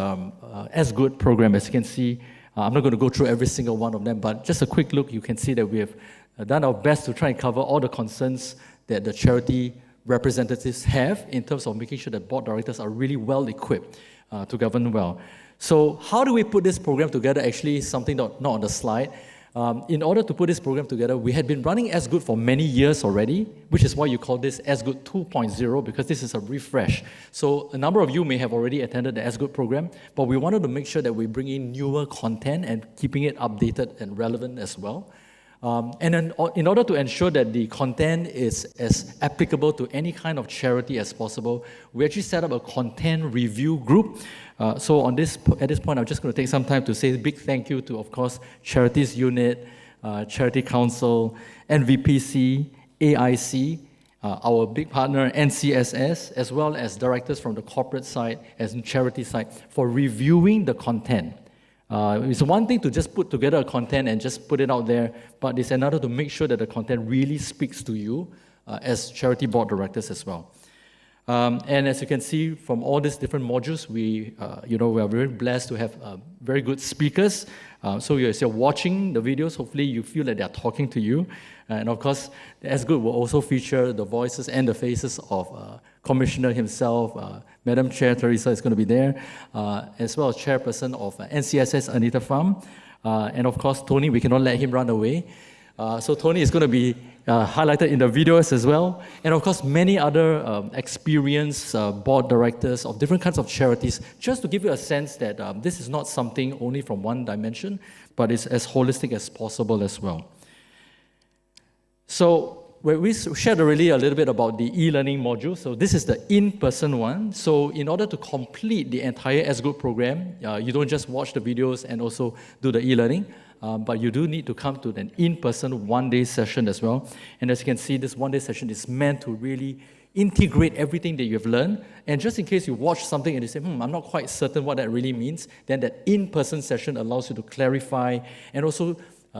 As Good program? As you can see, I'm not going to go through every single one of them, but just a quick look, you can see that we have done our best to try and cover all the concerns that the charity representatives have in terms of making sure that board directors are really well equipped to govern well. So how do we put this program together? Actually, something not on the slide. In order to put this program together, we had been running As Good for many years already, which is why you call this As Good 2.0, because this is a refresh. So a number of you may have already attended the As Good program, but we wanted to make sure that we bring in newer content and keeping it updated and relevant as well. And then in order to ensure that the content is as applicable to any kind of charity as possible, we actually set up a content review group. So at this point, I'm just going to take some time to say a big thank you to, of course, Charities Unit, Charity Council, NVPC, AIC, our big partner NCSS, as well as directors from the corporate side and charity side for reviewing the content. It's one thing to just put together a content and just put it out there, but it's another to make sure that the content really speaks to you as charity board directors as well. And as you can see from all these different modules, we are very blessed to have very good speakers. So as you're watching the videos, hopefully you feel that they're talking to you. And of course, As Good will also feature the voices and the faces of Commissioner himself. Madam Chair Theresa is going to be there, as well as Chairperson of NCSS, Anita Pham. And of course, Tony, we cannot let him run away. So Tony is going to be highlighted in the videos as well. And of course, many other experienced board directors of different kinds of charities, just to give you a sense that this is not something only from one dimension, but it's as holistic as possible as well. So we shared already a little bit about the e-learning module. So this is the in-person one. So in order to complete the entire As Good program, you don't just watch the videos and also do the e-learning, but you do need to come to an in-person one-day session as well. And as you can see, this one-day session is meant to really integrate everything that you've learned. And just in case you watch something and you say, I'm not quite certain what that really means, then that in-person session allows you to clarify and also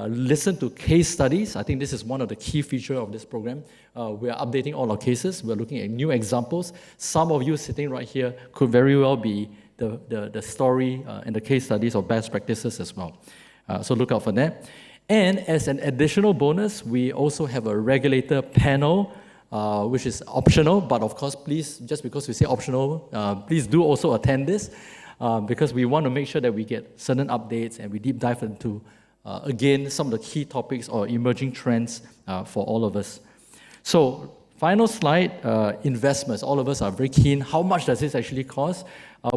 listen to case studies. I think this is one of the key features of this program. We are updating all our cases. We're looking at new examples. Some of you sitting right here could very well be the story and the case studies or best practices as well. So look out for that. And as an additional bonus, we also have a regulator panel, which is optional. But of course, please, just because we say optional, please do also attend this because we want to make sure that we get certain updates and we deep dive into again, some of the key topics or emerging trends for all of us. So, final slide, investments. All of us are very keen. How much does this actually cost?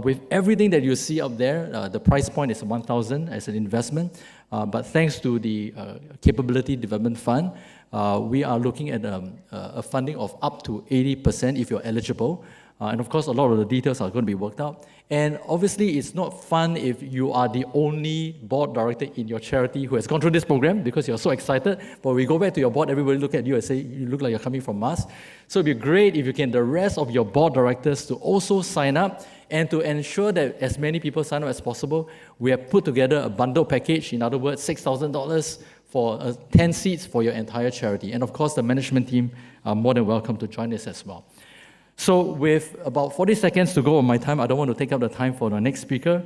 With everything that you see up there, the price point is $1,000 as an investment. But thanks to the Capability Development Fund, we are looking at a funding of up to 80% if you're eligible. And of course, a lot of the details are going to be worked out. And obviously, it's not fun if you are the only board director in your charity who has gone through this program because you're so excited. But we go back to your board, everybody look at you and say, you look like you're coming from Mars. So it'd be great if you can, the rest of your board directors to also sign up. And to ensure that as many people sign up as possible, we have put together a bundle package. In other words, $6,000 for 10 seats for your entire charity. And of course, the management team are more than welcome to join us as well. So with about 40 seconds to go on my time, I don't want to take up the time for the next speaker.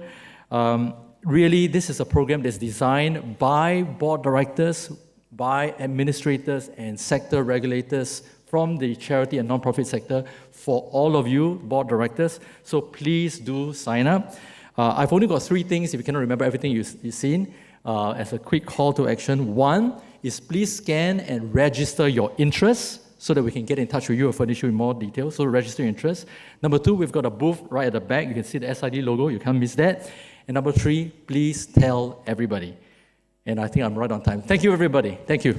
Really, this is a program that's designed by board directors, by administrators and sector regulators from the charity and non-profit sector for all of you board directors. So please do sign up. I've only got 3 things, if you cannot remember everything you've seen, as a quick call to action. 1 is please scan and register your interests, so that we can get in touch with you and furnish you with more details. So register your interest. Number 2, we've got a booth right at the back. You can see the SID logo. You can't miss that. And number 3, please tell everybody. And I think I'm right on time. Thank you, everybody. Thank you.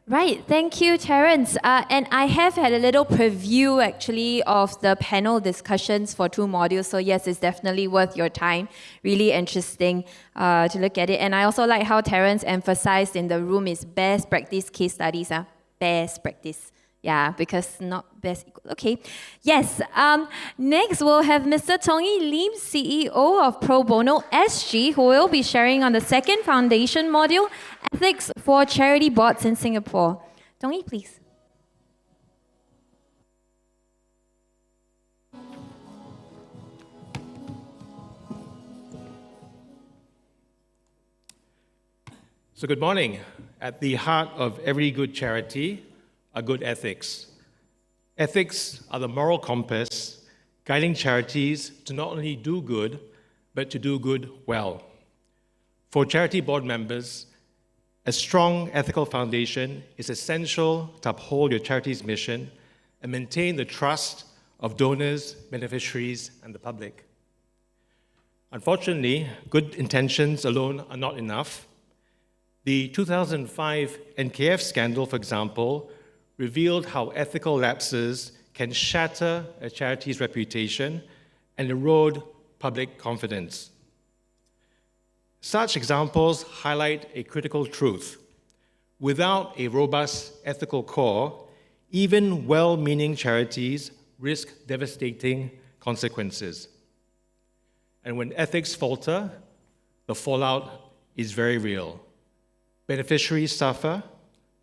Right, thank you, Terence. And I have had a little preview actually of the panel discussions for 2 modules. So yes, it's definitely worth your time. Really interesting to look at it. And I also like how Terence emphasized in the room is best practice case studies. Best practice. Yeah, because not best equal. Okay. Yes. Next, we'll have Mr. Tony Lim, CEO of Pro Bono SG, who will be sharing on the second foundation module, Ethics for Charity Boards in Singapore. Tony, please. So good morning. At the heart of every good charity are good ethics. Ethics are the moral compass guiding charities to not only do good, but to do good well. For charity board members, a strong ethical foundation is essential to uphold your charity's mission and maintain the trust of donors, beneficiaries, and the public. Unfortunately, good intentions alone are not enough. The 2005 NKF scandal, for example, revealed how ethical lapses can shatter a charity's reputation and erode public confidence. Such examples highlight a critical truth. Without a robust ethical core, even well-meaning charities risk devastating consequences. And when ethics falter, the fallout is very real. Beneficiaries suffer,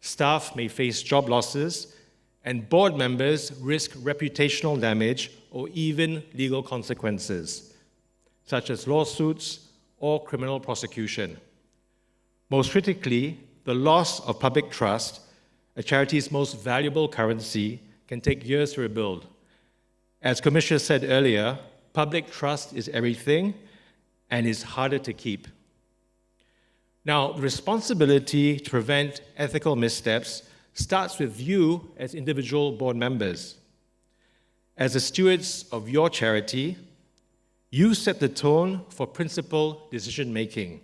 staff may face job losses, and board members risk reputational damage or even legal consequences, such as lawsuits or criminal prosecution. Most critically, the loss of public trust, a charity's most valuable currency, can take years to rebuild. As Commissioner said earlier, public trust is everything and is harder to keep. Now, the responsibility to prevent ethical missteps starts with you as individual board members. As the stewards of your charity, you set the tone for principled decision-making.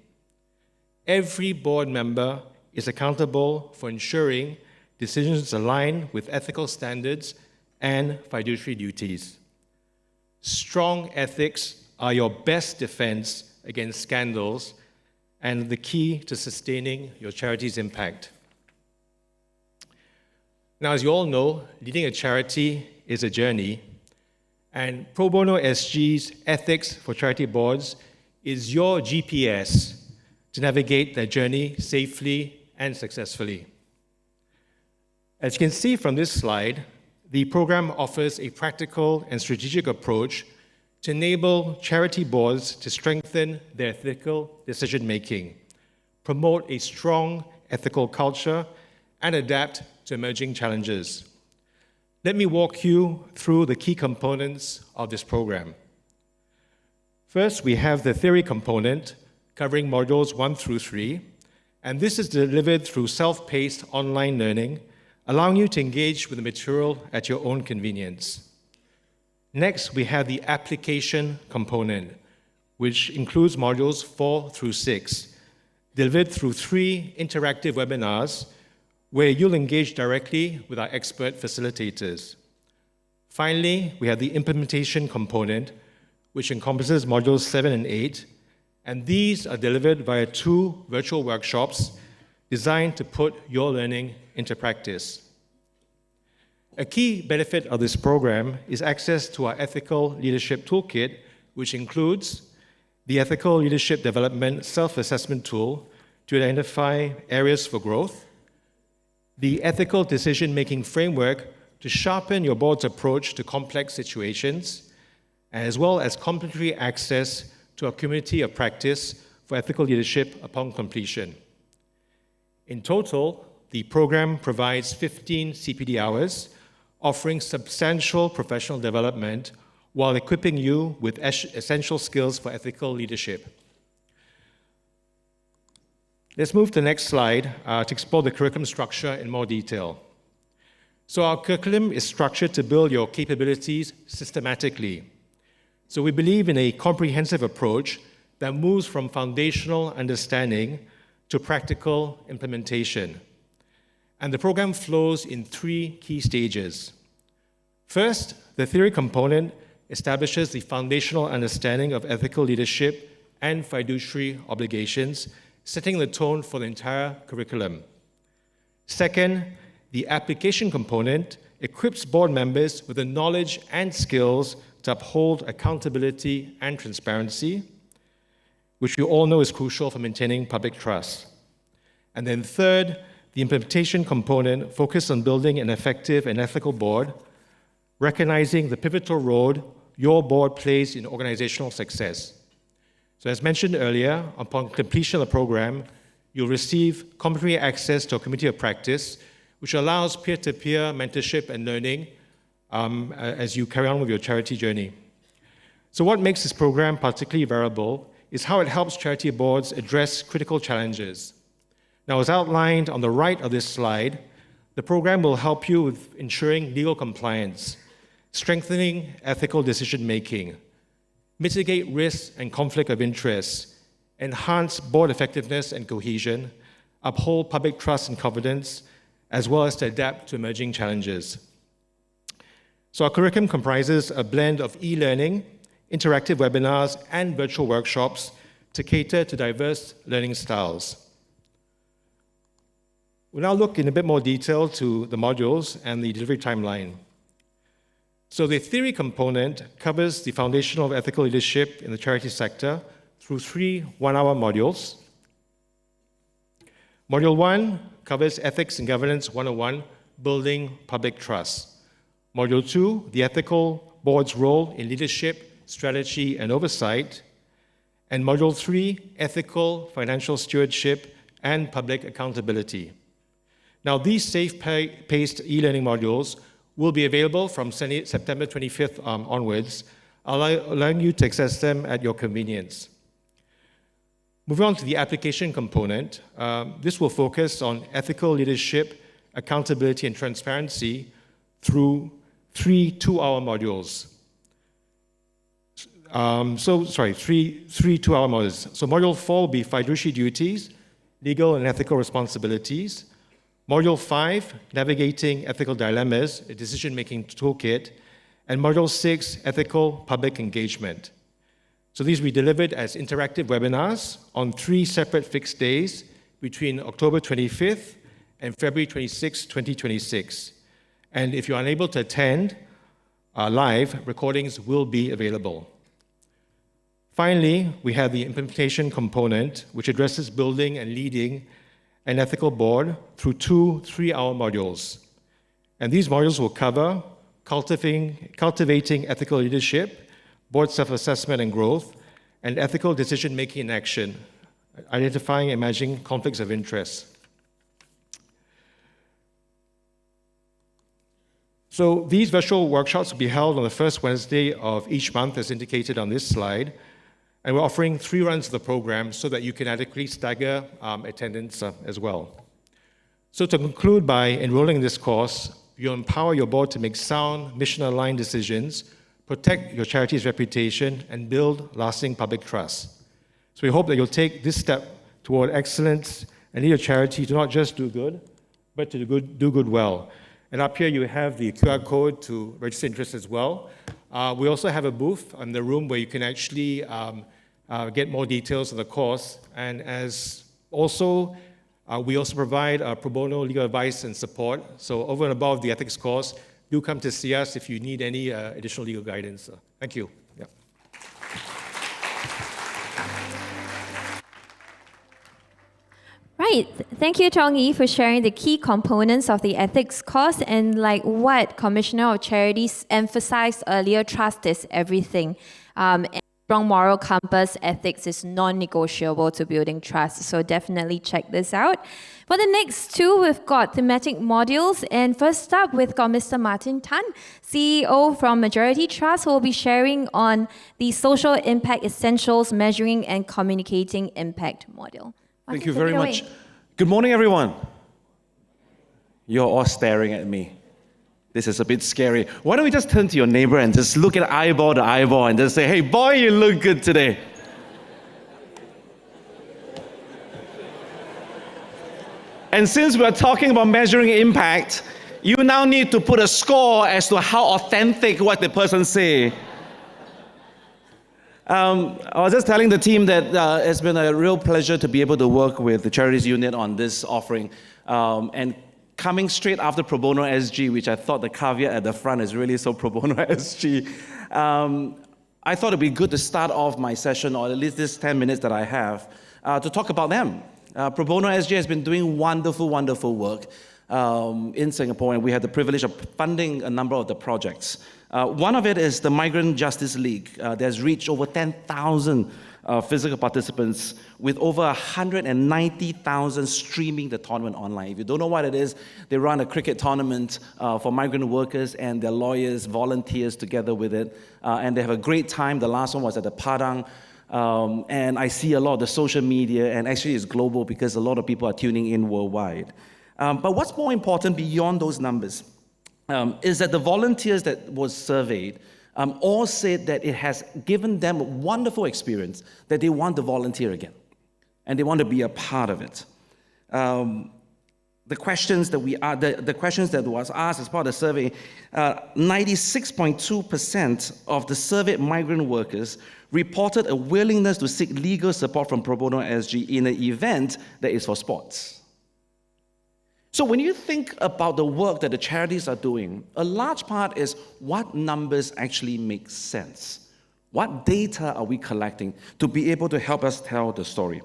Every board member is accountable for ensuring decisions align with ethical standards and fiduciary duties. Strong ethics are your best defense against scandals and the key to sustaining your charity's impact. Now, as you all know, leading a charity is a journey, and Pro Bono SG's Ethics for Charity Boards is your GPS to navigate that journey safely and successfully. As you can see from this slide, the program offers a practical and strategic approach to enable charity boards to strengthen their ethical decision-making, promote a strong ethical culture, and adapt to emerging challenges. Let me walk you through the key components of this program. First, we have the theory component covering modules 1 through 3, and this is delivered through self-paced online learning, allowing you to engage with the material at your own convenience. Next, we have the application component, which includes modules 4 through 6, delivered through 3 interactive webinars where you'll engage directly with our expert facilitators. Finally, we have the implementation component, which encompasses modules 7 and 8, and these are delivered via 2 virtual workshops designed to put your learning into practice. A key benefit of this program is access to our Ethical Leadership Toolkit, which includes the Ethical Leadership Development Self-Assessment Tool to identify areas for growth, the Ethical Decision-Making Framework to sharpen your board's approach to complex situations, as well as complimentary access to a community of practice for ethical leadership upon completion. In total, the program provides 15 CPD hours, offering substantial professional development while equipping you with essential skills for ethical leadership. Let's move to the next slide to explore the curriculum structure in more detail. So our curriculum is structured to build your capabilities systematically. So we believe in a comprehensive approach that moves from foundational understanding to practical implementation. And the program flows in 3 key stages. First, the theory component establishes the foundational understanding of ethical leadership and fiduciary obligations, setting the tone for the entire curriculum. Second, the application component equips board members with the knowledge and skills to uphold accountability and transparency, which we all know is crucial for maintaining public trust. And then third, the implementation component focuses on building an effective and ethical board, recognizing the pivotal role your board plays in organizational success. So as mentioned earlier, upon completion of the program, you'll receive complimentary access to a community of practice, which allows peer-to-peer mentorship and learning as you carry on with your charity journey. So what makes this program particularly valuable is how it helps charity boards address critical challenges. Now, as outlined on the right of this slide, the program will help you with ensuring legal compliance, strengthening ethical decision-making, mitigate risk and conflict of interest, enhance board effectiveness and cohesion, uphold public trust and confidence, as well as to adapt to emerging challenges. So our curriculum comprises a blend of e-learning, interactive webinars, and virtual workshops to cater to diverse learning styles. We'll now look in a bit more detail to the modules and the delivery timeline. So the theory component covers the foundation of ethical leadership in the charity sector through 3 one-hour modules. Module 1 covers Ethics and Governance 101, Building Public Trust. Module 2, the ethical board's role in leadership, strategy, and oversight. And Module 3, Ethical Financial Stewardship and Public Accountability. Now, these safe-paced e-learning modules will be available from September 25th onwards, allowing you to access them at your convenience. Moving on to the application component, this will focus on ethical leadership, accountability, and transparency through 3 two-hour modules. Three two-hour modules. So Module 4 will be fiduciary duties, legal and ethical responsibilities. Module 5, navigating ethical dilemmas, a decision-making toolkit. And Module 6, ethical public engagement. So these will be delivered as interactive webinars on 3 separate fixed days between October 25th and February 26, 2026. And if you're unable to attend live, recordings will be available. Finally, we have the implementation component, which addresses building and leading an ethical board through 2 3-hour modules. And these modules will cover cultivating ethical leadership, board self-assessment and growth, and ethical decision-making in action, identifying and managing conflicts of interest. So these virtual workshops will be held on the first Wednesday of each month, as indicated on this slide. And we're offering 3 runs of the program so that you can adequately stagger attendance as well. So to conclude, by enrolling in this course, you'll empower your board to make sound, mission-aligned decisions, protect your charity's reputation, and build lasting public trust. So we hope that you'll take this step toward excellence and lead your charity to not just do good, but to do good well. And up here you have the QR code to register interest as well. We also have a booth in the room where you can actually get more details of the course. And as also, we also provide pro bono legal advice and support. So over and above the ethics course, do come to see us if you need any additional legal guidance. Thank you. Yeah. Right. Thank you, Tony, for sharing the key components of the ethics course and like what Commissioner of Charities emphasized earlier, trust is everything. And strong moral compass, ethics is non-negotiable to building trust. So definitely check this out. For the next 2, we've got thematic modules. And first up, we've got Mr. Martin Tan, CEO from Majority Trust, who will be sharing on the social impact essentials, measuring and communicating impact module. Thank you very much. Good morning, everyone. You're all staring at me. This is a bit scary. Why don't we just turn to your neighbor and just look at eyeball to eyeball and just say, hey, boy, you look good today. And since we're talking about measuring impact, you now need to put a score as to how authentic what the person say. I was just telling the team that it's been a real pleasure to be able to work with the Charities Unit on this offering. And coming straight after Pro Bono SG, which I thought the caveat at the front is really so Pro Bono SG, I thought it'd be good to start off my session, or at least this 10 minutes that I have, to talk about them. Pro Bono SG has been doing wonderful, wonderful work. in Singapore, and we had the privilege of funding a number of the projects. One of it is the Migrant Justice League. That's reached over 10,000 physical participants with over 190,000 streaming the tournament online. If you don't know what it is, they run a cricket tournament for migrant workers and their lawyers, volunteers together with it, and they have a great time. The last one was at the Padang, and I see a lot of the social media, and actually it's global because a lot of people are tuning in worldwide. But what's more important beyond those numbers is that the volunteers that was surveyed all said that it has given them a wonderful experience, that they want to volunteer again, and they want to be a part of it. The questions that was asked as part of the survey, 96.2% of the surveyed migrant workers reported a willingness to seek legal support from Pro Bono SG in an event that is for sports. So when you think about the work that the charities are doing, a large part is what numbers actually make sense. What data are we collecting to be able to help us tell the story?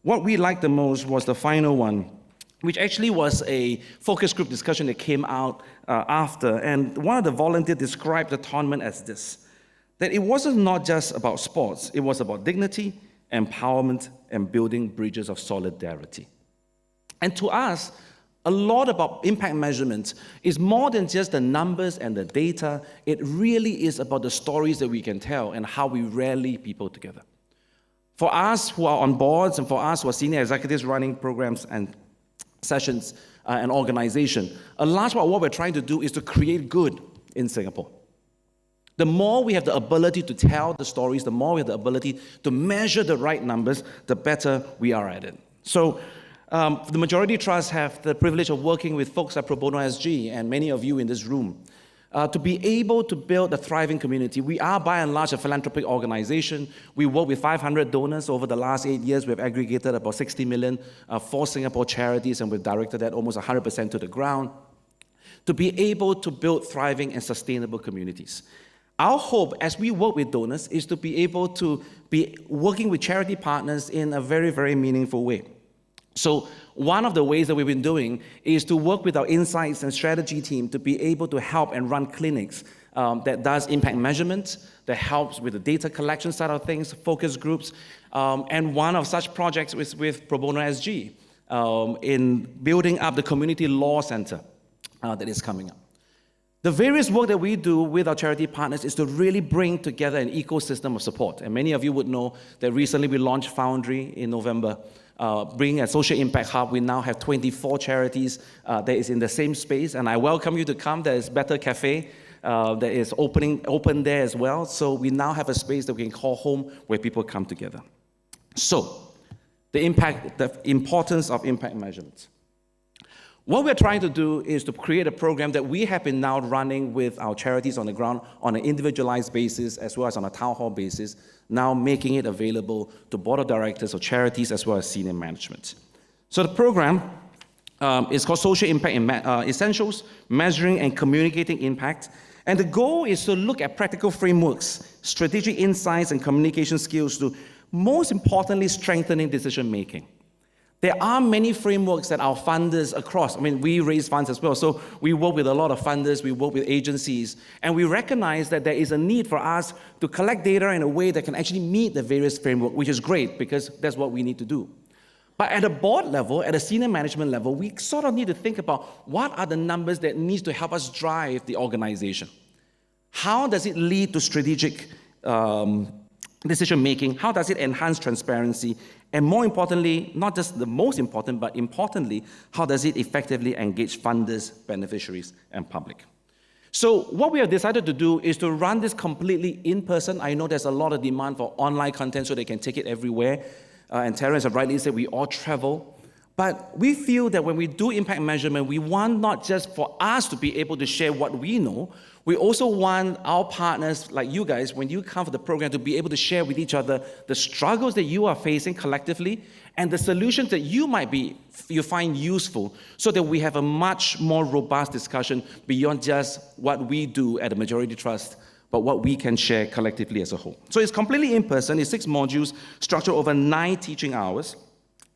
What we liked the most was the final one, which actually was a focus group discussion that came out after. And one of the volunteers described the tournament as this, that it wasn't not just about sports, it was about dignity, empowerment, and building bridges of solidarity. And to us, a lot about impact measurement is more than just the numbers and the data. It really is about the stories that we can tell and how we rally people together. For us who are on boards and for us who are senior executives running programs and sessions and organization, a large part of what we're trying to do is to create good in Singapore. The more we have the ability to tell the stories, the more we have the ability to measure the right numbers, the better we are at it. So the Majority Trust have the privilege of working with folks like Pro Bono SG and many of you in this room to be able to build a thriving community. We are by and large a philanthropic organization. We work with 500 donors over the last 8 years. We've aggregated about 60 million for Singapore charities, and we've directed that almost 100% to the ground to be able to build thriving and sustainable communities. Our hope as we work with donors is to be able to be working with charity partners in a very, very meaningful way. So one of the ways that we've been doing is to work with our insights and strategy team to be able to help and run clinics that does impact measurement, that helps with the data collection side of things, focus groups, and one of such projects is with Pro Bono SG in building up the community law center that is coming up. The various work that we do with our charity partners is to really bring together an ecosystem of support. And many of you would know that recently we launched Foundry in November, bringing a social impact hub. We now have 24 charities that is in the same space, and I welcome you to come. There is Better Cafe that is open there as well. So we now have a space that we can call home where people come together. So the importance of impact measurement. What we're trying to do is to create a program that we have been now running with our charities on the ground on an individualized basis as well as on a town hall basis, now making it available to board of directors of charities as well as senior management. So the program is called Social Impact Essentials, Measuring and Communicating Impact. And the goal is to look at practical frameworks, strategic insights and communication skills to, most importantly, strengthening decision making. There are many frameworks that our funders across, we raise funds as well, so we work with a lot of funders, we work with agencies, and we recognize that there is a need for us to collect data in a way that can actually meet the various frameworks, which is great because that's what we need to do. But at a board level, at a senior management level, we sort of need to think about what are the numbers that need to help us drive the organization. How does it lead to strategic decision making? How does it enhance transparency? And more importantly, not just the most important, but importantly, how does it effectively engage funders, beneficiaries, and public? So what we have decided to do is to run this completely in person. I know there's a lot of demand for online content so they can take it everywhere. And Terence has rightly said we all travel. But we feel that when we do impact measurement, we want not just for us to be able to share what we know, we also want our partners, like you guys, when you come for the program, to be able to share with each other the struggles that you are facing collectively and the solutions that you find useful so that we have a much more robust discussion beyond just what we do at the Majority Trust, but what we can share collectively as a whole. So it's completely in person. It's 6 modules structured over 9 teaching hours.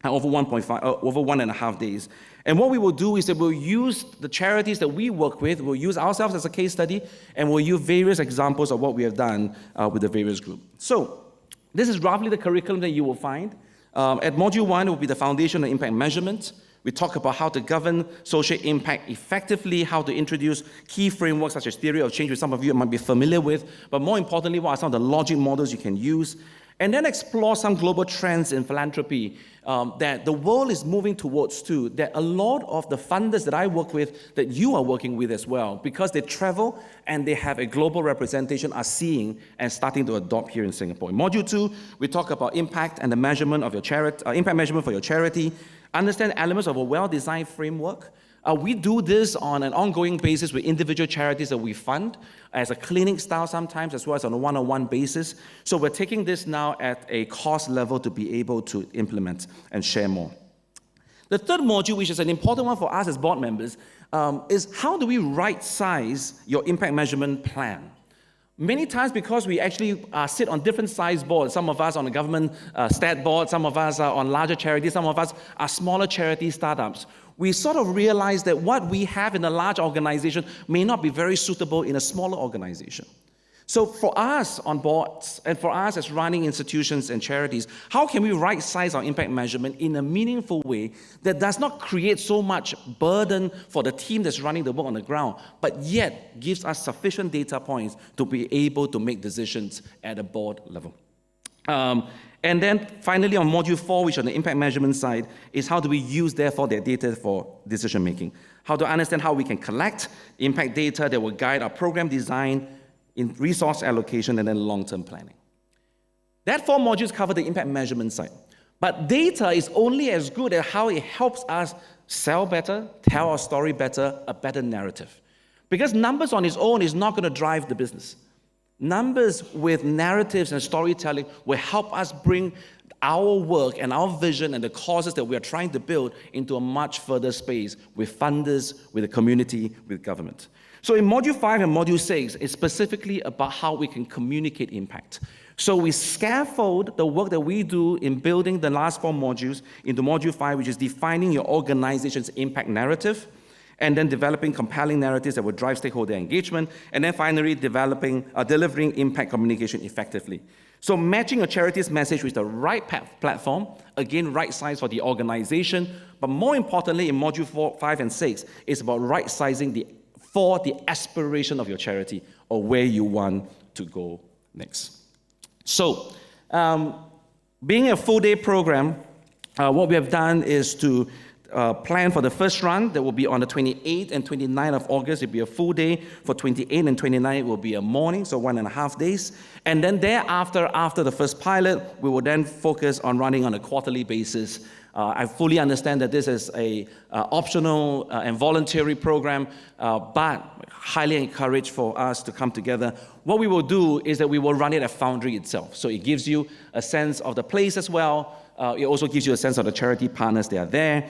over 1.5 days. And what we will do is that we'll use the charities that we work with, we'll use ourselves as a case study, and we'll use various examples of what we have done with the various groups. So this is roughly the curriculum that you will find. At Module 1, it will be the foundation of impact measurement. We talk about how to govern social impact effectively, how to introduce key frameworks such as theory of change, which some of you might be familiar with, but more importantly, what are some of the logic models you can use, and then explore some global trends in philanthropy that the world is moving towards too, that a lot of the funders that I work with, that you are working with as well, because they travel and they have a global representation, are seeing and starting to adopt here in Singapore. In Module 2, we talk about impact and the measurement of your charity, impact measurement for your charity, understand elements of a well-designed framework. We do this on an ongoing basis with individual charities that we fund as a clinic style sometimes, as well as on a one-on-one basis. So we're taking this now at a cost level to be able to implement and share more. The third module, which is an important one for us as board members, is how do we right-size your impact measurement plan? Many times, because we actually sit on different size boards, some of us on the government stat board, some of us are on larger charities, some of us are smaller charity startups, we sort of realize that what we have in a large organization may not be very suitable in a smaller organization. So for us on boards, and for us as running institutions and charities, how can we right-size our impact measurement in a meaningful way that does not create so much burden for the team that's running the work on the ground, but yet gives us sufficient data points to be able to make decisions at a board level? And then finally on Module 4, which on the impact measurement side, is how do we use, therefore, their data for decision making? How to understand how we can collect impact data that will guide our program design, in resource allocation, and then long-term planning. That 4 modules cover the impact measurement side. But data is only as good as how it helps us sell better, tell our story better, a better narrative. Because numbers on its own is not going to drive the business. Numbers with narratives and storytelling will help us bring our work and our vision and the causes that we are trying to build into a much further space with funders, with the community, with government. So in Module 5 and Module 6, it's specifically about how we can communicate impact. So we scaffold the work that we do in building the last 4 modules into Module 5, which is defining your organization's impact narrative, and then developing compelling narratives that will drive stakeholder engagement, and then finally delivering impact communication effectively. So matching a charity's message with the right platform, again, right size for the organization, but more importantly, in Module 4, 5, and 6, it's about right-sizing for the aspiration of your charity or where you want to go next. So, being a full-day program, what we have done is to plan for the first run that will be on the 28th and 29th of August. It will be a full day. For 28th and 29th, it will be a morning, so 1.5 days. And then thereafter, after the first pilot, we will then focus on running on a quarterly basis. I fully understand that this is a optional and voluntary program, but highly encouraged for us to come together. What we will do is that we will run it at Foundry itself. So it gives you a sense of the place as well. It also gives you a sense of the charity partners that are there.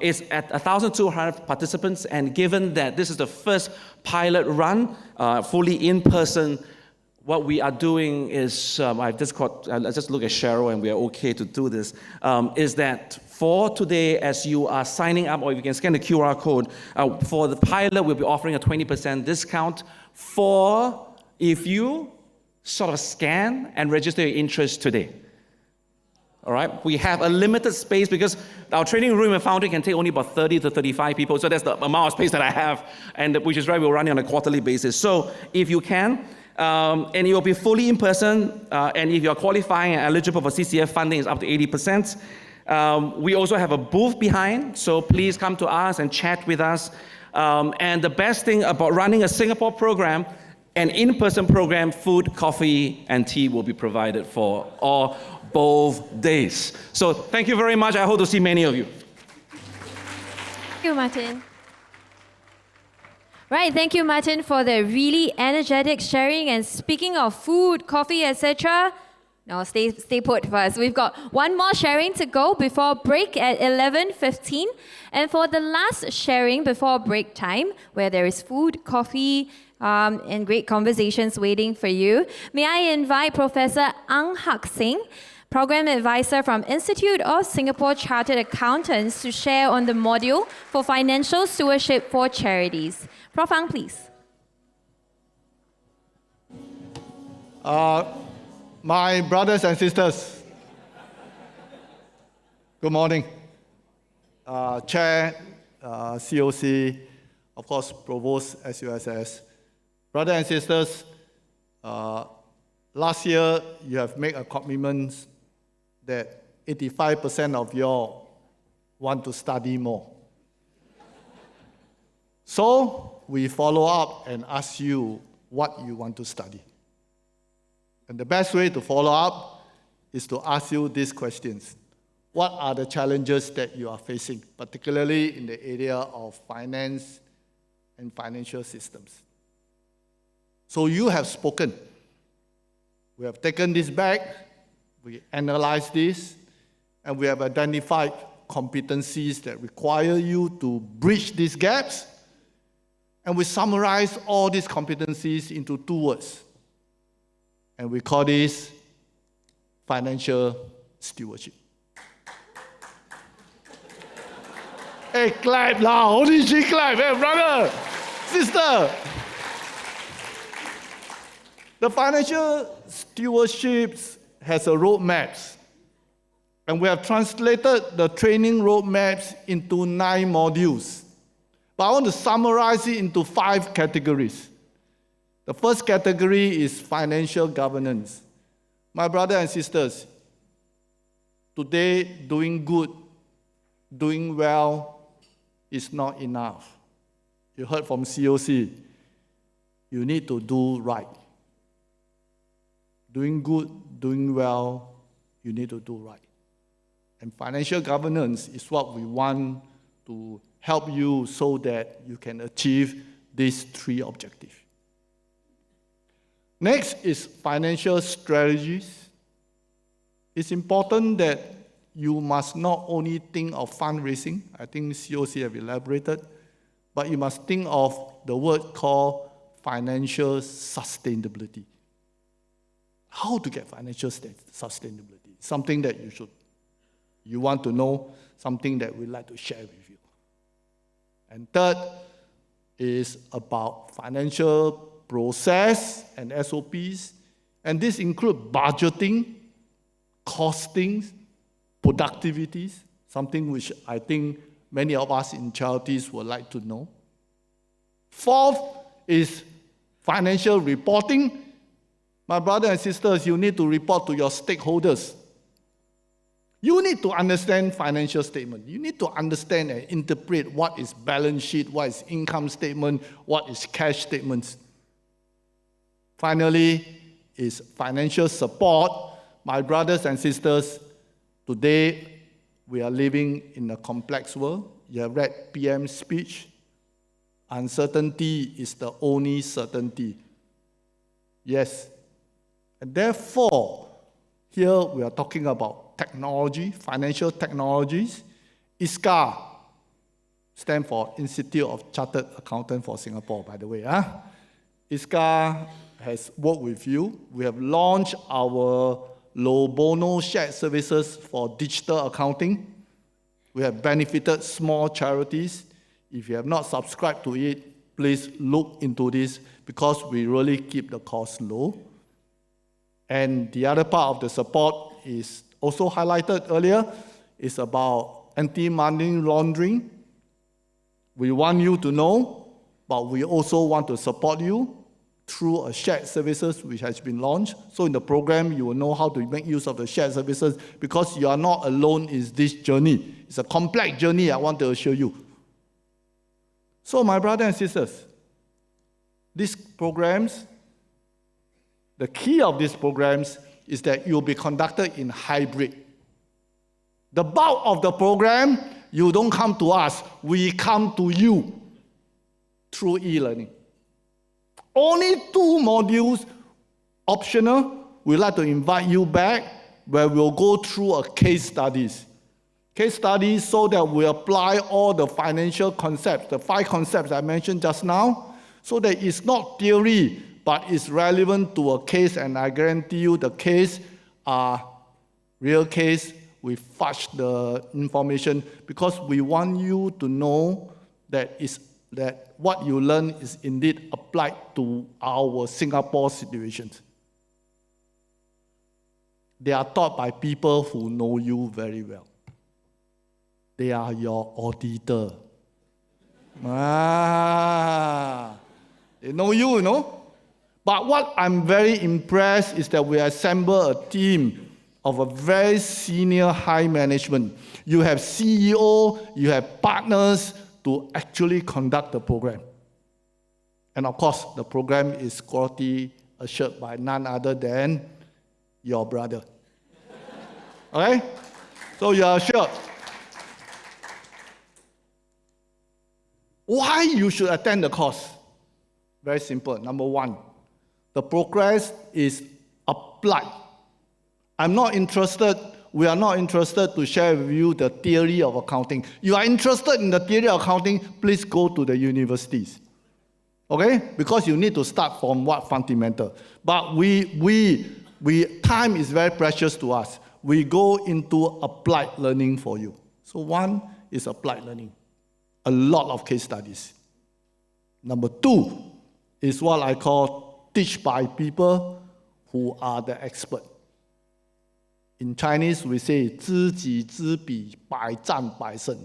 It's at 1,200 participants, and given that this is the first pilot run, fully in person, what we are doing is, let's just look at Cheryl and we are okay to do this, is that for today, as you are signing up, or if you can scan the QR code, for the pilot, we'll be offering a 20% discount for if you sort of scan and register your interest today. All right, we have a limited space because our training room and Foundry can take only about 30 to 35 people, so that's the amount of space that I have, and which is why we're running on a quarterly basis. So if you can, and it will be fully in person, and if you're qualifying and eligible for CCF funding, it's up to 80%. We also have a booth behind, so please come to us and chat with us. And the best thing about running a Singapore program, an in-person program, food, coffee, and tea will be provided for all both days. So thank you very much. I hope to see many of you. Thank you, Martin. Right, thank you, Martin, for the really energetic sharing. And speaking of food, coffee, etc., no, stay put first. We've got one more sharing to go before break at 11:15. And for the last sharing before break time, where there is food, coffee, and great conversations waiting for you, may I invite Professor Ang Hak Singh, Program Advisor from Institute of Singapore Chartered Accountants, to share on the module for Financial Stewardship for Charities. Prof. Ang, please. My brothers and sisters, good morning. Chair, COC, of course, Provost, SUSS. Brothers and sisters, last year you have made a commitment that 85% of you all want to study more. So we follow up and ask you what you want to study. And the best way to follow up is to ask you these questions. What are the challenges that you are facing, particularly in the area of finance and financial systems? So you have spoken. We have taken this back, we analyzed this, and we have identified competencies that require you to bridge these gaps. And we summarize all these competencies into 2 words. And we call this financial stewardship. Hey, clap now. Only she clap. Hey, brother, sister. The financial stewardship has a roadmap. And we have translated the training roadmaps into 9 modules. But I want to summarize it into 5 categories. The first category is financial governance. My brothers and sisters, today doing good, doing well is not enough. You heard from COC, you need to do right. Doing good, doing well, you need to do right. And financial governance is what we want to help you so that you can achieve these 3 objectives. Next is financial strategies. It's important that you must not only think of fundraising, I think COC have elaborated, but you must think of the word called financial sustainability. How to get financial sustainability? Something that you want to know, something that we'd like to share with you. And third is about financial process and SOPs, and this includes budgeting, costing, productivities, something which I think many of us in charities would like to know. Fourth is financial reporting. My brothers and sisters, you need to report to your stakeholders. You need to understand financial statement. You need to understand and interpret what is balance sheet, what is income statement, what is cash statements. Finally, is financial support. My brothers and sisters, today we are living in a complex world. You have read PM's speech. Uncertainty is the only certainty. Yes. And therefore, here we are talking about technology, financial technologies. ISCA stands for Institute of Chartered Accountants for Singapore, by the way. ISCA has worked with you. We have launched our Bono shared services for digital accounting. We have benefited small charities. If you have not subscribed to it, please look into this because we really keep the cost low. And the other part of the support is also highlighted earlier, is about anti-money laundering. We want you to know, but we also want to support you through a shared services which has been launched. So in the program, you will know how to make use of the shared services because you are not alone in this journey. It's a complex journey, I want to assure you. So my brothers and sisters, these programs, the key of these programs is that you'll be conducted in hybrid. The bulk of the program, you don't come to us, we come to you through e-learning. Only 2 modules optional. We'd like to invite you back where we'll go through a case studies. Case studies so that we apply all the financial concepts, the 5 concepts I mentioned just now, so that it's not theory, but it's relevant to a case, and I guarantee you the case are Real case, we fudge the information because we want you to know that what you learn is indeed applied to our Singapore situations. They are taught by people who know you very well. They are your auditor. They know you, you know. But what I'm very impressed is that we assemble a team of a very senior high management. You have CEO, you have partners to actually conduct the program. And of course, the program is quality assured by none other than your brother. Okay? So you are assured. Why you should attend the course? Very simple. Number one, the progress is applied. We are not interested to share with you the theory of accounting. You are interested in the theory of accounting, please go to the universities. Okay? Because you need to start from what fundamental. But time is very precious to us. We go into applied learning for you. So one is applied learning. A lot of case studies. Number two is what I call teach by people who are the expert. In Chinese, we say 知己知彼，百战百胜.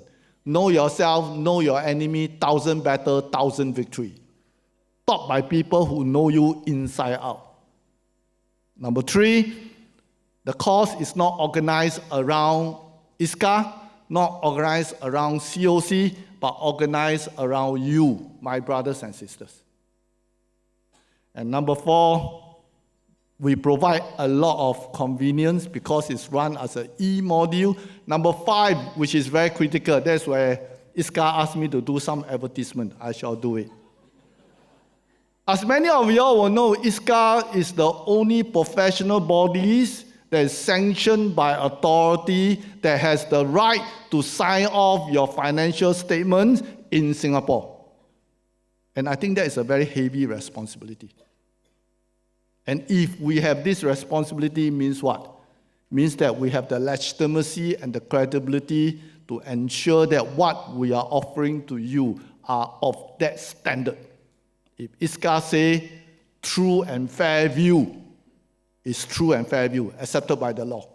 Know yourself, know your enemy, 1,000 battle, 1,000 victory. Taught by people who know you inside out. Number three, the course is not organized around ISCA, not organized around COC, but organized around you, my brothers and sisters. And number four, we provide a lot of convenience because it's run as an e-module. Number five, which is very critical, that's where ISCA asked me to do some advertisement. I shall do it. As many of you all will know, ISCA is the only professional bodies that is sanctioned by authority that has the right to sign off your financial statements in Singapore. And I think that is a very heavy responsibility. And if we have this responsibility, means what? Means that we have the legitimacy and the credibility to ensure that what we are offering to you are of that standard. If ISCA say true and fair view, is true and fair view, accepted by the law.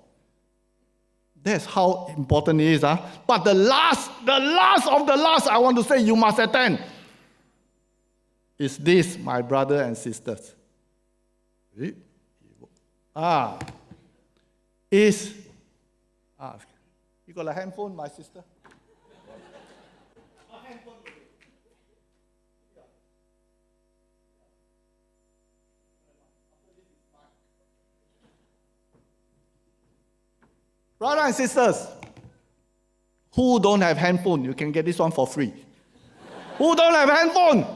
That's how important it is. But the last of the last I want to say you must attend is this, my brother and sisters. You got a handphone, my sister? Brothers and sisters, who don't have handphone, you can get this one for free. Who don't have handphone?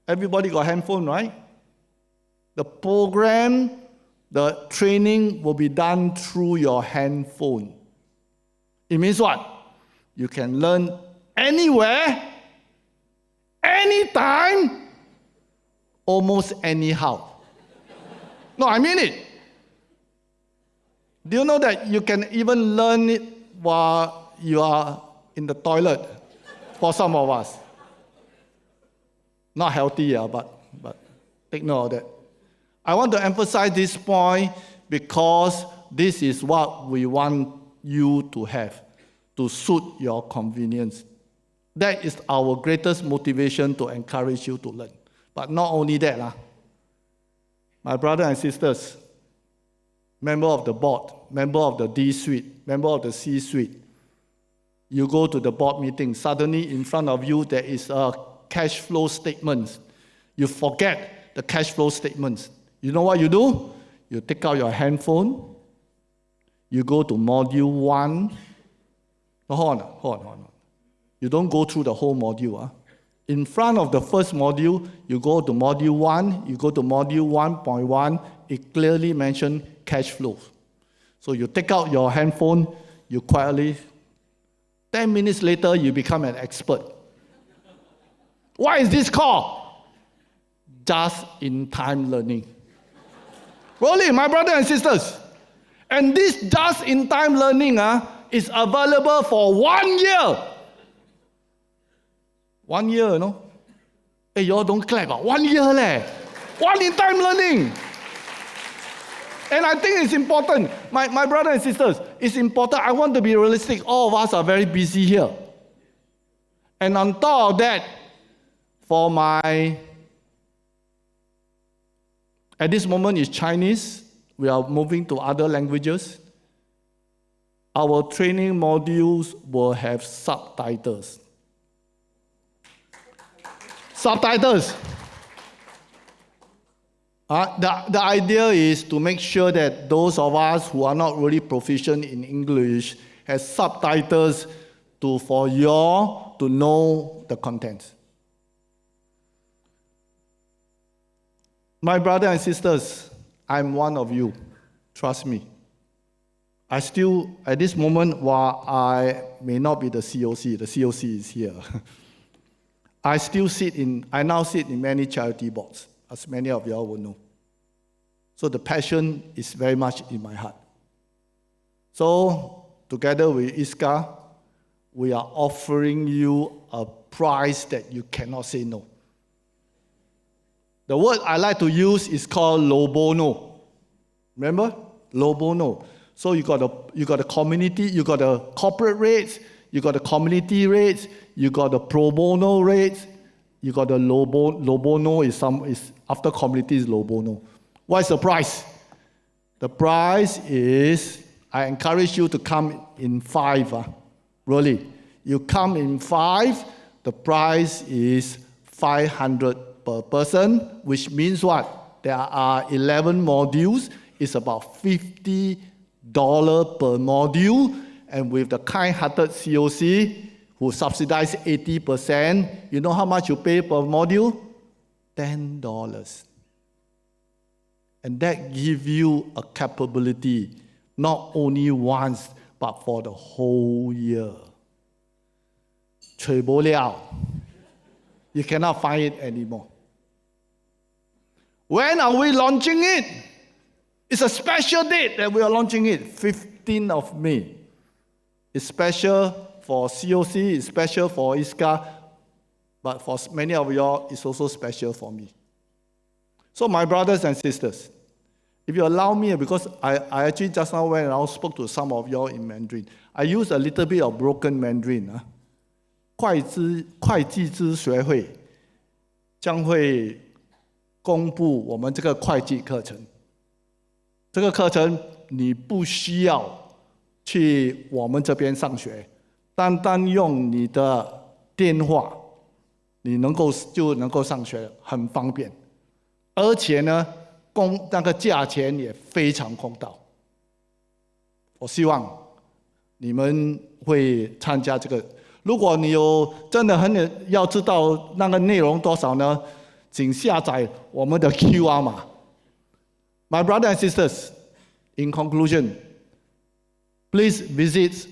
Everybody got handphone, right? The program, the training will be done through your handphone. It means what? You can learn anywhere, anytime, almost anyhow. No, I mean it. Do you know that you can even learn it while you are in the toilet? For some of us. Not healthy, but take note of that. I want to emphasize this point because this is what we want you to have, to suit your convenience. That is our greatest motivation to encourage you to learn. But not only that, my brothers and sisters, member of the board, member of the D-suite, member of the C-suite, you go to the board meeting, suddenly in front of you there is a cash flow statement. You forget the cash flow statements. You know what you do? You take out your handphone, you go to module 1. No, hold on. You don't go through the whole module. In front of the first module, you go to module 1, you go to module 1.1, it clearly mentions cash flow. So you take out your handphone, you quietly, 10 minutes later, you become an expert. What is this called? Just-in-time learning. Really, my brothers and sisters. And this just-in-time learning is available for 1 year. 1 year, you know? Hey, y'all don't clap. 1 year leh. One-in-time learning. And I think it's important. My brothers and sisters, it's important. I want to be realistic. All of us are very busy here. And on top of that, at this moment is Chinese. We are moving to other languages. Our training modules will have subtitles. Subtitles. The idea is to make sure that those of us who are not really proficient in English have subtitles for you all to know the content. My brothers and sisters, I'm one of you. Trust me. I still, at this moment, while I may not be the COC is here. I now sit in many charity boards, as many of y'all will know. So the passion is very much in my heart. So together with ISCA, we are offering you a prize that you cannot say no. The word I like to use is called Bono. Remember? Bono. So you got the community, you got the corporate rates, you got the community rates, you got the pro bono rates, you got the Bono is after community is Bono. What's the price? The price is, I encourage you to come in 5. Really. You come in 5, the price is 500 per person, which means what? There are 11 modules. It's about $50 per module. And with the kind-hearted COC, who subsidize 80%, you know how much you pay per module? $10. And that gives you a capability, not only once, but for the whole year. 吹不了. You cannot find it anymore. When are we launching it? It's a special date that we are launching it, 15th of May. It's special for COC, it's special for ISCA, but for many of y'all, it's also special for me. So my brothers and sisters, if you allow me, because I actually just now went and spoke to some of y'all in Mandarin. I used a little bit of broken Mandarin. 会计之学会将会公布我们这个会计课程。这个课程你不需要去我们这边上学，单单用你的电话，你就能够上学，很方便。而且呢，那个价钱也非常公道。我希望你们会参加这个。如果你真的要知道那个内容多少呢，请下载我们的 QR 码。My brothers and sisters, in conclusion, please visit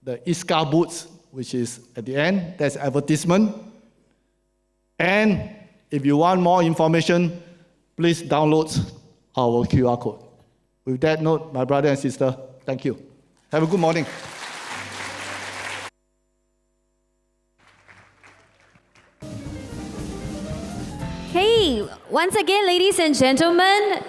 the ISCA booths, which is at the end. That's advertisement. And if you want more information, please download our QR code. With that note, my brother and sister, thank you. Have a good morning. Hey, once again, ladies and gentlemen,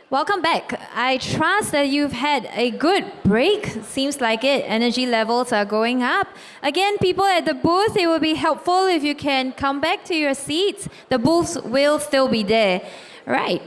welcome back. I trust that you've had a good break. Seems like it. Energy levels are going up. Again, people at the booth, it will be helpful if you can come back to your seats. The booths will still be there. Right.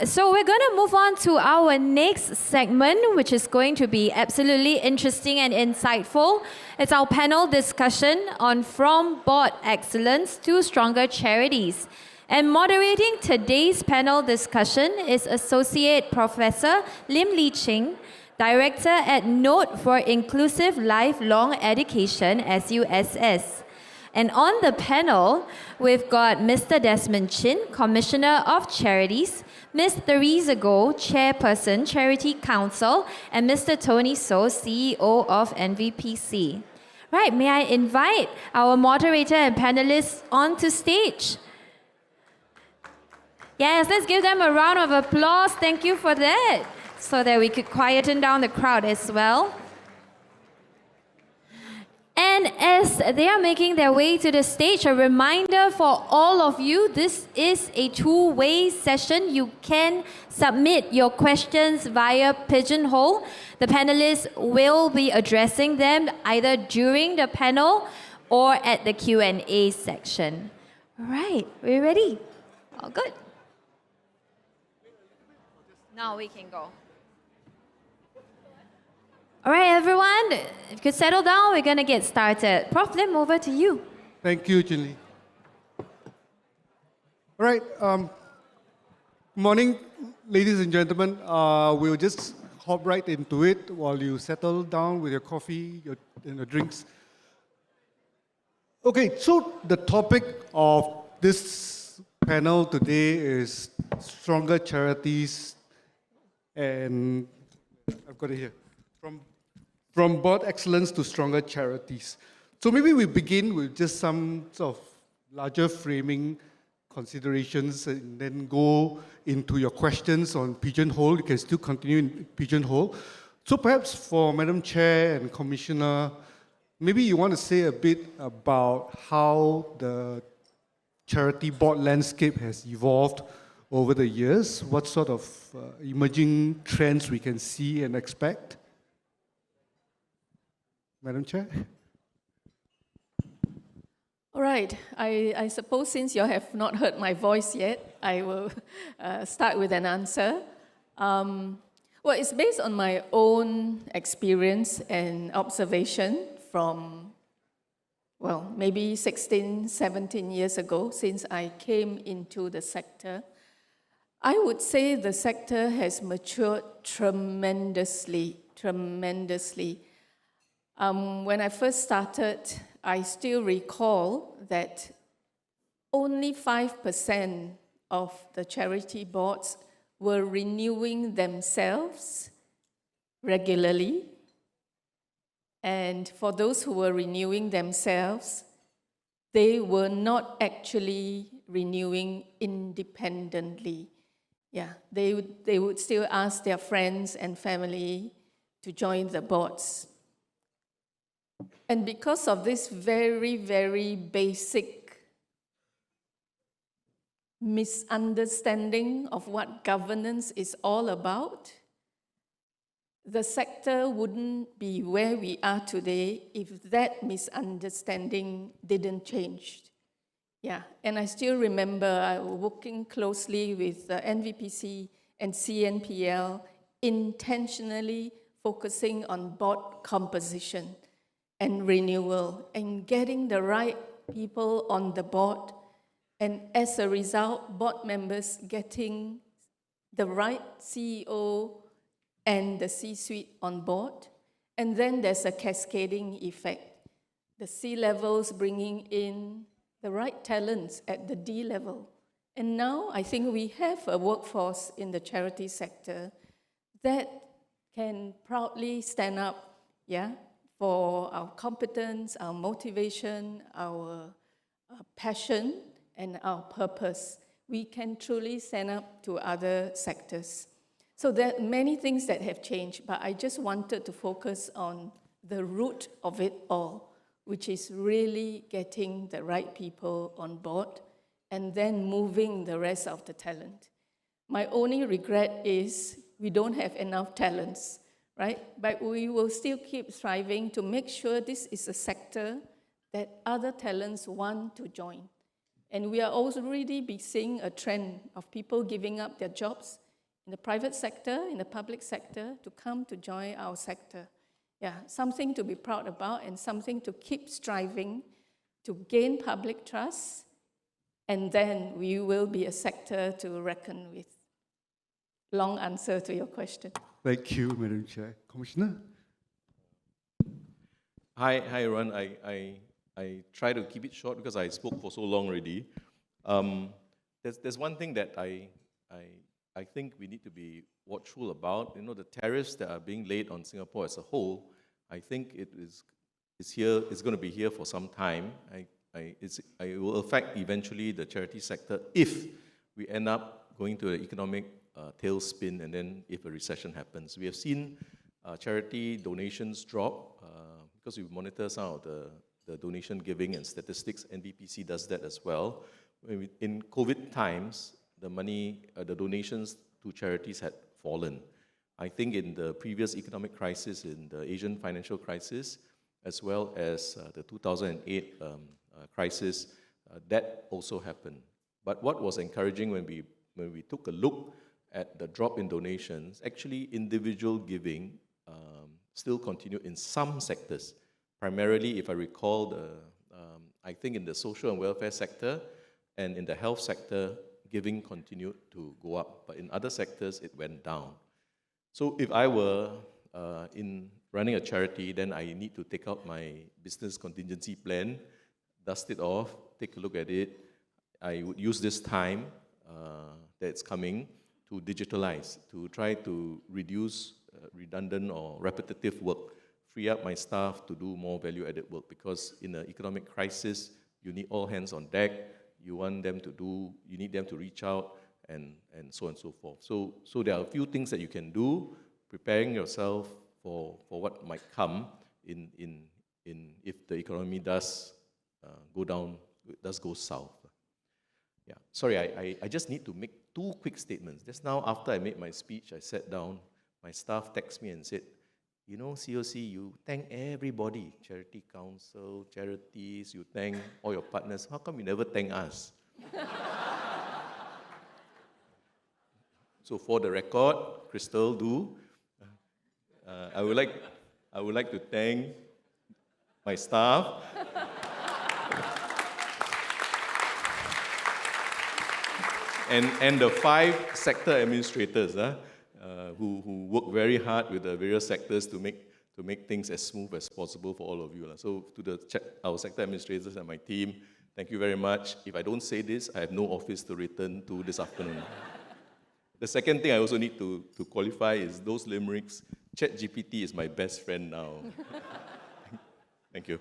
So we're going to move on to our next segment, which is going to be absolutely interesting and insightful. It's our panel discussion on From Board Excellence to Stronger Charities. And moderating today's panel discussion is Associate Professor Lim Lee Ching, Director at Note for Inclusive Lifelong Education, SUSS. And on the panel, we've got Mr. Desmond Chin, Commissioner of Charities, Ms. Theresa Goh, Chairperson, Charity Council, and Mr. Tony Soh, CEO of NVPC. Right, may I invite our moderator and panelists onto stage? Yes, let's give them a round of applause. Thank you for that. so that we could quieten down the crowd as well. And as they are making their way to the stage, a reminder for all of you, this is a two-way session. You can submit your questions via Pigeonhole. The panelists will be addressing them either during the panel or at the Q&A section. All right, we're ready? All good. Now we can go. All right, everyone, if you could settle down, we're going to get started. Prof Lim, over to you. Thank you, Chin Lee. All right, good morning, ladies and gentlemen. We'll just hop right into it while you settle down with your coffee and your drinks. Okay, so the topic of this panel today is stronger charities, and I've got it here, from board excellence to stronger charities. So maybe we begin with just some sort of larger framing considerations and then go into your questions on Pigeonhole. You can still continue in Pigeonhole. So perhaps for Madam Chair and Commissioner, maybe you want to say a bit about how the charity board landscape has evolved over the years, what sort of emerging trends we can see and expect. Madam Chair? All right, I suppose since you have not heard my voice yet, I will start with an answer. Well, it's based on my own experience and observation from, well, maybe 16, 17 years ago since I came into the sector. I would say the sector has matured tremendously. When I first started, I still recall that only 5% of the charity boards were renewing themselves regularly. And for those who were renewing themselves, they were not actually renewing independently. Yeah, they would still ask their friends and family to join the boards. And because of this very, very basic misunderstanding of what governance is all about, the sector wouldn't be where we are today if that misunderstanding didn't change. Yeah, and I still remember working closely with the NVPC and CNPL, intentionally focusing on board composition and renewal, and getting the right people on the board, and as a result, board members getting the right CEO and the C-suite on board, and then there's a cascading effect. The C-levels bringing in the right talents at the D level. And now I think we have a workforce in the charity sector that can proudly stand up, yeah, for our competence, our motivation, our passion, and our purpose. We can truly stand up to other sectors. So there are many things that have changed, but I just wanted to focus on the root of it all, which is really getting the right people on board and then moving the rest of the talent. My only regret is we don't have enough talents, right? But we will still keep striving to make sure this is a sector that other talents want to join. And we are already seeing a trend of people giving up their jobs in the private sector, in the public sector, to come to join our sector. Yeah, something to be proud about and something to keep striving to gain public trust, and then we will be a sector to reckon with. Long answer to your question. Thank you, Madam Chair. Commissioner? Hi, everyone. I try to keep it short because I spoke for so long already. There's one thing that I think we need to be watchful about. You know, the tariffs that are being laid on Singapore as a whole, I think it's going to be here for some time. It will affect eventually the charity sector if we end up going to an economic tailspin, and then if a recession happens. We have seen charity donations drop because we monitor some of the donation giving and statistics. NBPC does that as well. In COVID times, the donations to charities had fallen. I think in the previous economic crisis, in the Asian financial crisis, as well as the 2008 crisis, that also happened. But what was encouraging when we took a look at the drop in donations, actually individual giving still continued in some sectors. Primarily, if I recall, I think in the social and welfare sector and in the health sector, giving continued to go up. But in other sectors, it went down. So if I were in running a charity, then I need to take out my business contingency plan, dust it off, take a look at it. I would use this time that's coming to digitalize, to try to reduce redundant or repetitive work, free up my staff to do more value-added work, because in an economic crisis, you need all hands on deck. You need them to reach out, and so on and so forth. So there are a few things that you can do, preparing yourself for what might come if the economy does go down, does go south. Yeah, sorry, I just need to make two quick statements. Just now, after I made my speech, I sat down, my staff texted me and said, you know, COC, you thank everybody, Charity Council, Charities, you thank all your partners. How come you never thank us? So for the record, Crystal, do. I would like to thank my staff. And the 5 sector administrators who work very hard with the various sectors to make things as smooth as possible for all of you. So to our sector administrators and my team, thank you very much. If I don't say this, I have no office to return to this afternoon. The second thing I also need to qualify is those limericks. ChatGPT is my best friend now. Thank you.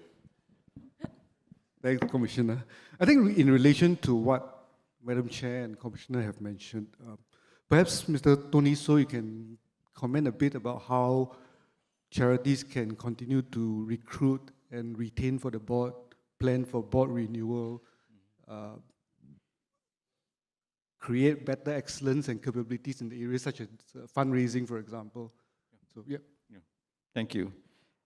Thanks, Commissioner. I think in relation to what Madam Chair and Commissioner have mentioned, perhaps Mr. Tony Soh, you can comment a bit about how charities can continue to recruit and retain for the board, plan for board renewal, create better excellence and capabilities in the areas such as fundraising, for example. So, yeah. Thank you.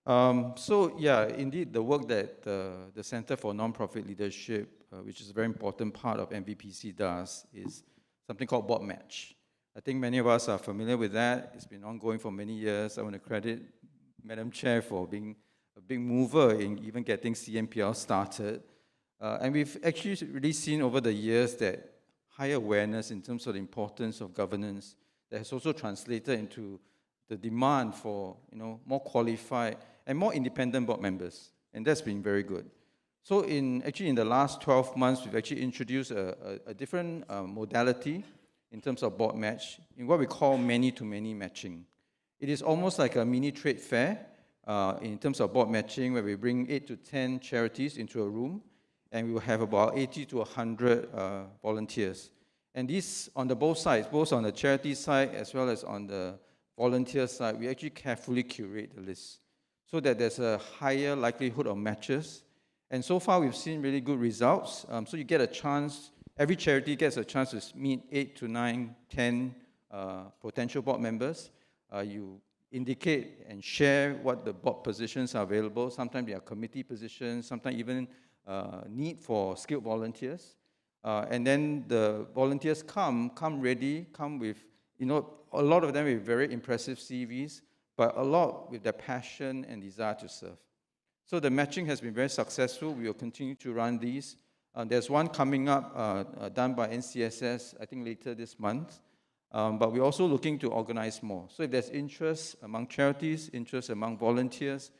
Indeed, the work that the Centre for Non-Profit Leadership, which is a very important part of NVPC, does is something called Board Match. I think many of us are familiar with that. It's been ongoing for many years. I want to credit Madam Chair for being a big mover in even getting CNPL started. And we've actually really seen over the years that higher awareness in terms of the importance of governance that has also translated into the demand for more qualified and more independent board members. And that's been very good. So in the last 12 months, we've actually introduced a different modality in terms of board match, in what we call many-to-many matching. It is almost like a mini trade fair in terms of board matching, where we bring 8 to 10 charities into a room, and we will have about 80 to 100 volunteers. And these, on both sides, both on the charity side as well as on the volunteer side, we actually carefully curate the list so that there's a higher likelihood of matches. And so far, we've seen really good results. So you get a chance, every charity gets a chance to meet 8 to 9, 10 potential board members. You indicate and share what the board positions are available. Sometimes they are committee positions, sometimes even need for skilled volunteers. And then the volunteers come ready, come with, a lot of them with very impressive CVs, but a lot with their passion and desire to serve. So the matching has been very successful. We will continue to run these. There's one coming up done by NCSS, I think later this month. But we're also looking to organize more. So if there's interest among charities, interest among volunteers,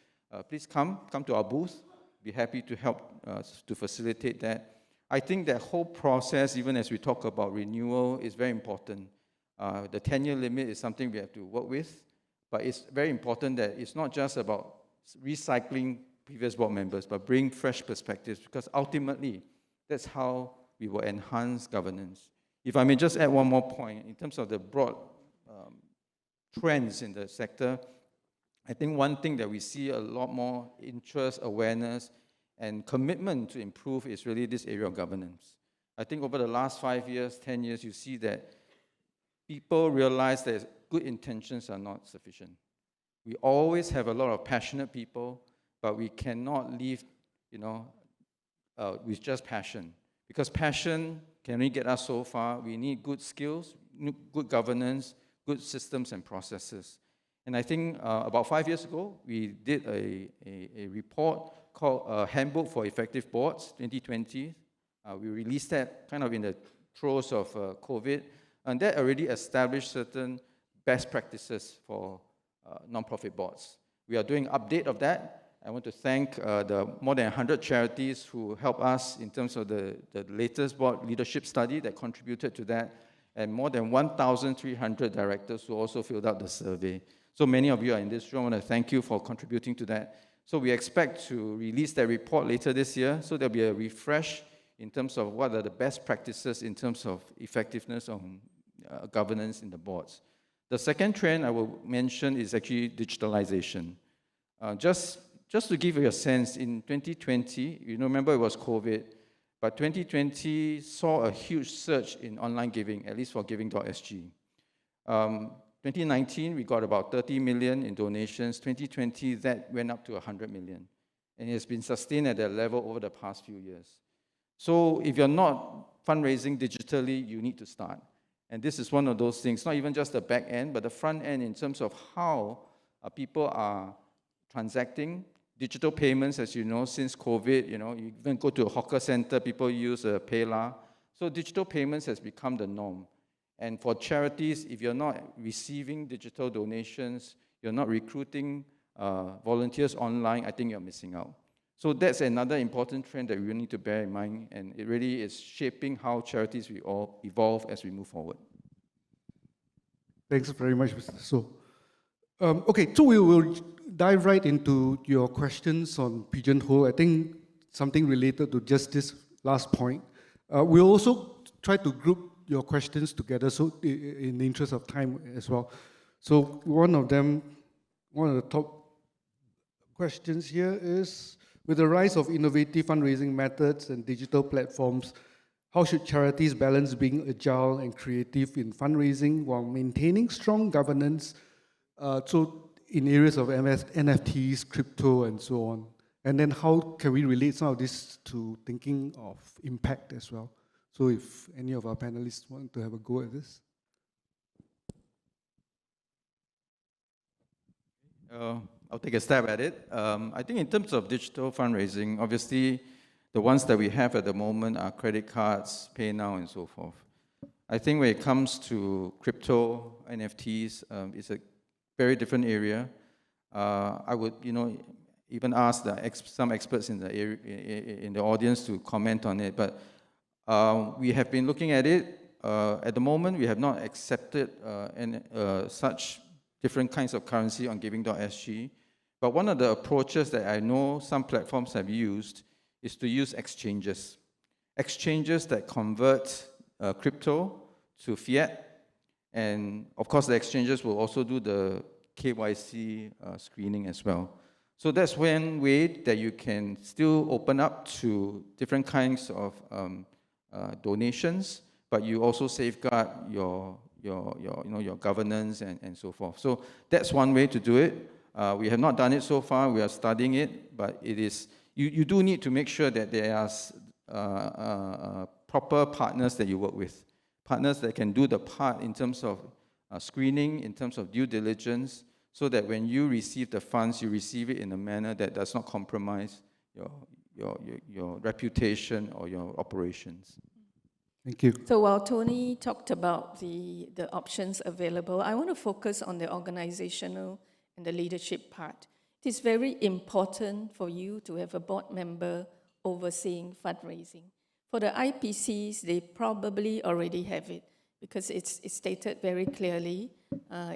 please come to our booth. Be happy to help to facilitate that. I think that whole process, even as we talk about renewal, is very important. The 10-year limit is something we have to work with, but it's very important that it's not just about recycling previous board members, but bring fresh perspectives, because ultimately, that's how we will enhance governance. If I may just add one more point, in terms of the broad trends in the sector, I think one thing that we see a lot more interest, awareness, and commitment to improve is really this area of governance. I think over the last 5 years, 10 years, you see that people realize that good intentions are not sufficient. We always have a lot of passionate people, but we cannot live, with just passion. Because passion can only get us so far. We need good skills, good governance, good systems and processes. And I think about 5 years ago, we did a report called Handbook for Effective Boards 2020. We released that kind of in the throes of COVID, and that already established certain best practices for non-profit boards. We are doing an update of that. I want to thank the more than 100 charities who helped us in terms of the latest board leadership study that contributed to that, and more than 1,300 directors who also filled out the survey. So many of you are in this room. I want to thank you for contributing to that. So we expect to release that report later this year, so there'll be a refresh in terms of what are the best practices in terms of effectiveness on governance in the boards. The second trend I will mention is actually digitalization. Just to give you a sense, in 2020, you remember it was COVID, but 2020 saw a huge surge in online giving, at least for giving.sg. 2019, we got about 30 million in donations. 2020, that went up to 100 million. And it has been sustained at that level over the past few years. So if you're not fundraising digitally, you need to start. And this is one of those things, not even just the back end, but the front end in terms of how people are transacting. Digital payments, as you know, since COVID, you even go to a hawker center, people use a PayLah. So digital payments has become the norm. And for charities, if you're not receiving digital donations, you're not recruiting volunteers online, I think you're missing out. So that's another important trend that we need to bear in mind, and it really is shaping how charities will all evolve as we move forward. Thanks very much, Mr. Soh. Okay, so we will dive right into your questions on pigeonhole. I think something related to just this last point. We'll also try to group your questions together, so in the interest of time as well. So one of the top questions here is, with the rise of innovative fundraising methods and digital platforms, how should charities balance being agile and creative in fundraising while maintaining strong governance, so in areas of NFTs, crypto, and so on? And then how can we relate some of this to thinking of impact as well? So if any of our panelists want to have a go at this. I'll take a stab at it. I think in terms of digital fundraising, obviously, the ones that we have at the moment are credit cards, PayNow, and so forth. I think when it comes to crypto, NFTs, it's a very different area. I would, even ask some experts in the audience to comment on it. But we have been looking at it. At the moment, we have not accepted such different kinds of currency on giving.sg. But one of the approaches that I know some platforms have used is to use exchanges. Exchanges that convert crypto to fiat. And of course, the exchanges will also do the KYC screening as well. So that's one way that you can still open up to different kinds of donations, but you also safeguard your governance and so forth. So that's one way to do it. We have not done it so far. We are studying it, but it is. You do need to make sure that there are proper partners that you work with, partners that can do the part in terms of screening, in terms of due diligence, so that when you receive the funds, you receive it in a manner that does not compromise your reputation or your operations. Thank you. So while Tony talked about the options available, I want to focus on the organizational and the leadership part. It is very important for you to have a board member overseeing fundraising. For the IPCs, they probably already have it because it's stated very clearly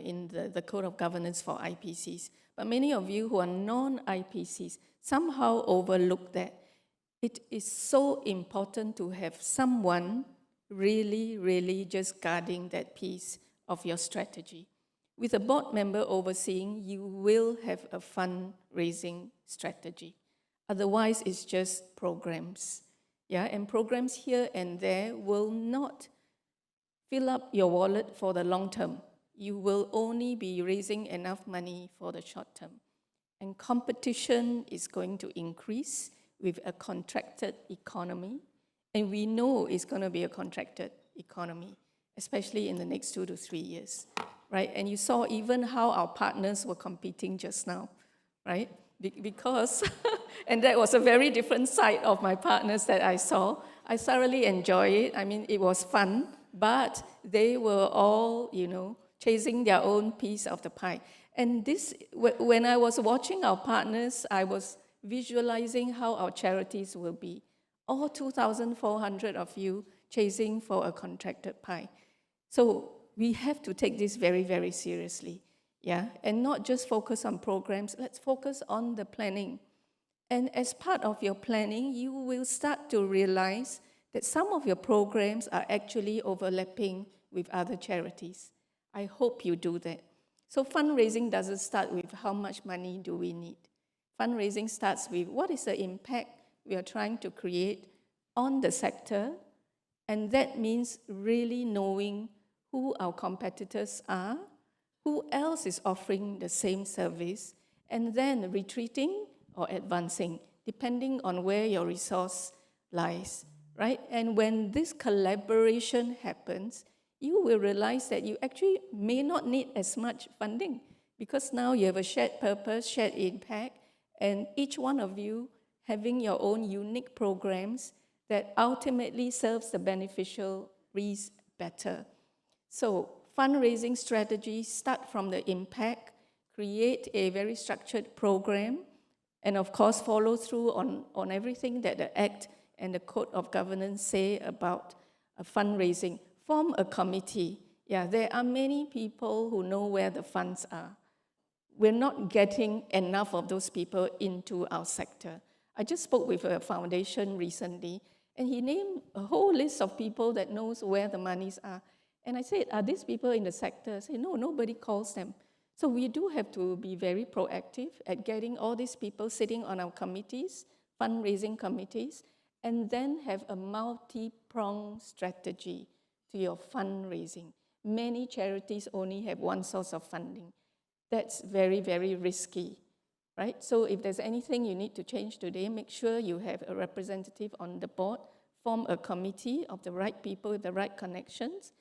in the Code of Governance for IPCs. But many of you who are non-IPCs somehow overlook that. It is so important to have someone really, really just guarding that piece of your strategy. With a board member overseeing, you will have a fundraising strategy. Otherwise, it's just programs. Yeah, and programs here and there will not fill up your wallet for the long term. You will only be raising enough money for the short term. And competition is going to increase with a contracted economy. And we know it's going to be a contracted economy, especially in the next 2 to 3 years, right? And you saw even how our partners were competing just now, right? Because, and that was a very different side of my partners that I saw. I thoroughly enjoyed it. I mean, it was fun, but they were all, chasing their own piece of the pie. And this, when I was watching our partners, I was visualizing how our charities will be. All 2,400 of you chasing for a contracted pie. So we have to take this very, very seriously, yeah? And not just focus on programs, let's focus on the planning. And as part of your planning, you will start to realize that some of your programs are actually overlapping with other charities. I hope you do that. So fundraising doesn't start with how much money do we need. Fundraising starts with what is the impact we are trying to create on the sector, and that means really knowing who our competitors are, who else is offering the same service, and then retreating or advancing, depending on where your resource lies, right? And when this collaboration happens, you will realize that you actually may not need as much funding because now you have a shared purpose, shared impact, and each one of you having your own unique programs that ultimately serves the beneficiaries better. So fundraising strategies start from the impact, create a very structured program, and of course follow through on everything that the Act and the Code of Governance say about fundraising. Form a committee. Yeah, there are many people who know where the funds are. We're not getting enough of those people into our sector. I just spoke with a foundation recently, and he named a whole list of people that knows where the monies are. And I said, are these people in the sector? I said, no, nobody calls them. So we do have to be very proactive at getting all these people sitting on our committees, fundraising committees, and then have a multi-pronged strategy to your fundraising. Many charities only have one source of funding. That's very, very risky, right? So if there's anything you need to change today, make sure you have a representative on the board, form a committee of the right people with the right connections,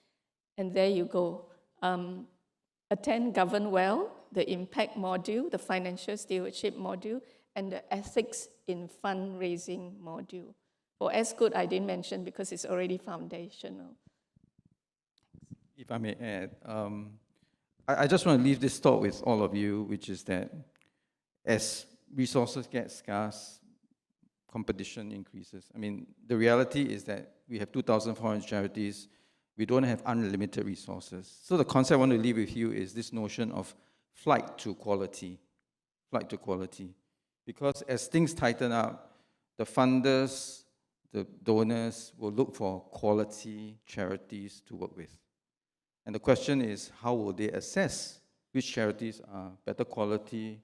and there you go. Attend GovernWell, the impact module, the financial stewardship module, and the ethics in fundraising module. For S-Good, I didn't mention because it's already foundational. If I may add, I just want to leave this thought with all of you, which is that as resources get scarce, competition increases. I mean, the reality is that we have 2,400 charities. We don't have unlimited resources. So the concept I want to leave with you is this notion of flight to quality. Flight to quality. Because as things tighten up, the funders, the donors will look for quality charities to work with. And the question is, how will they assess which charities are better quality,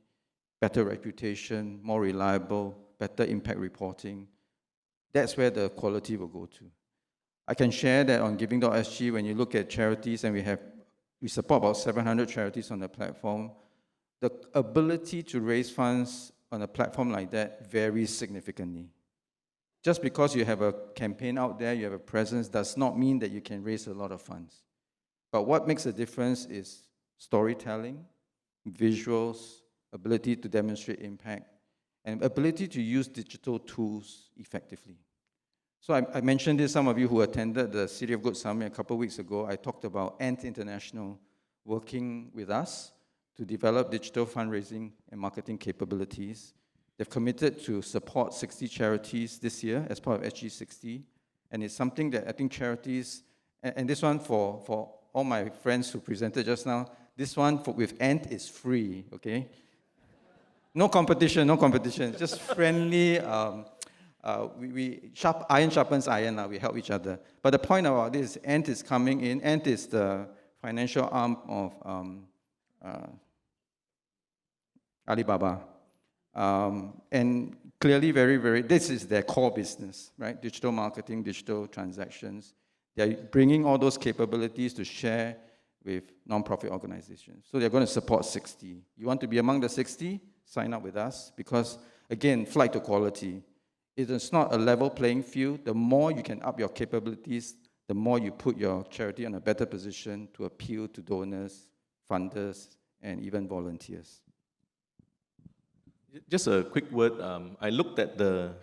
better reputation, more reliable, better impact reporting? That's where the quality will go to. I can share that on giving.sg, when you look at charities, and we support about 700 charities on the platform, the ability to raise funds on a platform like that varies significantly. Just because you have a campaign out there, you have a presence, does not mean that you can raise a lot of funds. But what makes a difference is storytelling, visuals, ability to demonstrate impact, and ability to use digital tools effectively. So I mentioned this, some of you who attended the City of Good Summit a couple of weeks ago, I talked about Ant International working with us to develop digital fundraising and marketing capabilities. They've committed to support 60 charities this year as part of SG60, and it's something that I think charities, and this one for all my friends who presented just now, this one with Ant is free, okay? No competition, just friendly iron sharpens iron, we help each other. But the point about this, Ant is coming in. Ant is the financial arm of Alibaba. And clearly this is their core business, right? Digital marketing, digital transactions. They're bringing all those capabilities to share with non-profit organizations. So they're going to support 60. You want to be among the 60? Sign up with us, because again, flight to quality. It is not a level playing field. The more you can up your capabilities, the more you put your charity in a better position to appeal to donors, funders, and even volunteers. Just a quick word. I looked at the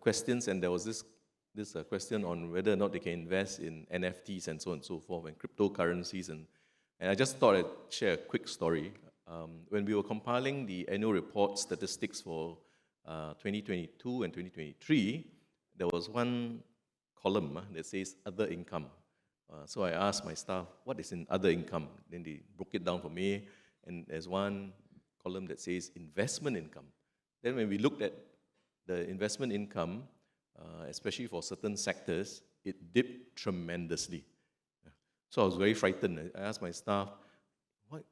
questions, and there was this question on whether or not they can invest in NFTs and so on and so forth, and cryptocurrencies. And I just thought I'd share a quick story. When we were compiling the annual report statistics for 2022 and 2023, there was one column that says other income. So I asked my staff, what is in other income? Then they broke it down for me, and there's one column that says investment income. Then when we looked at the investment income, especially for certain sectors, it dipped tremendously. So I was very frightened. I asked my staff,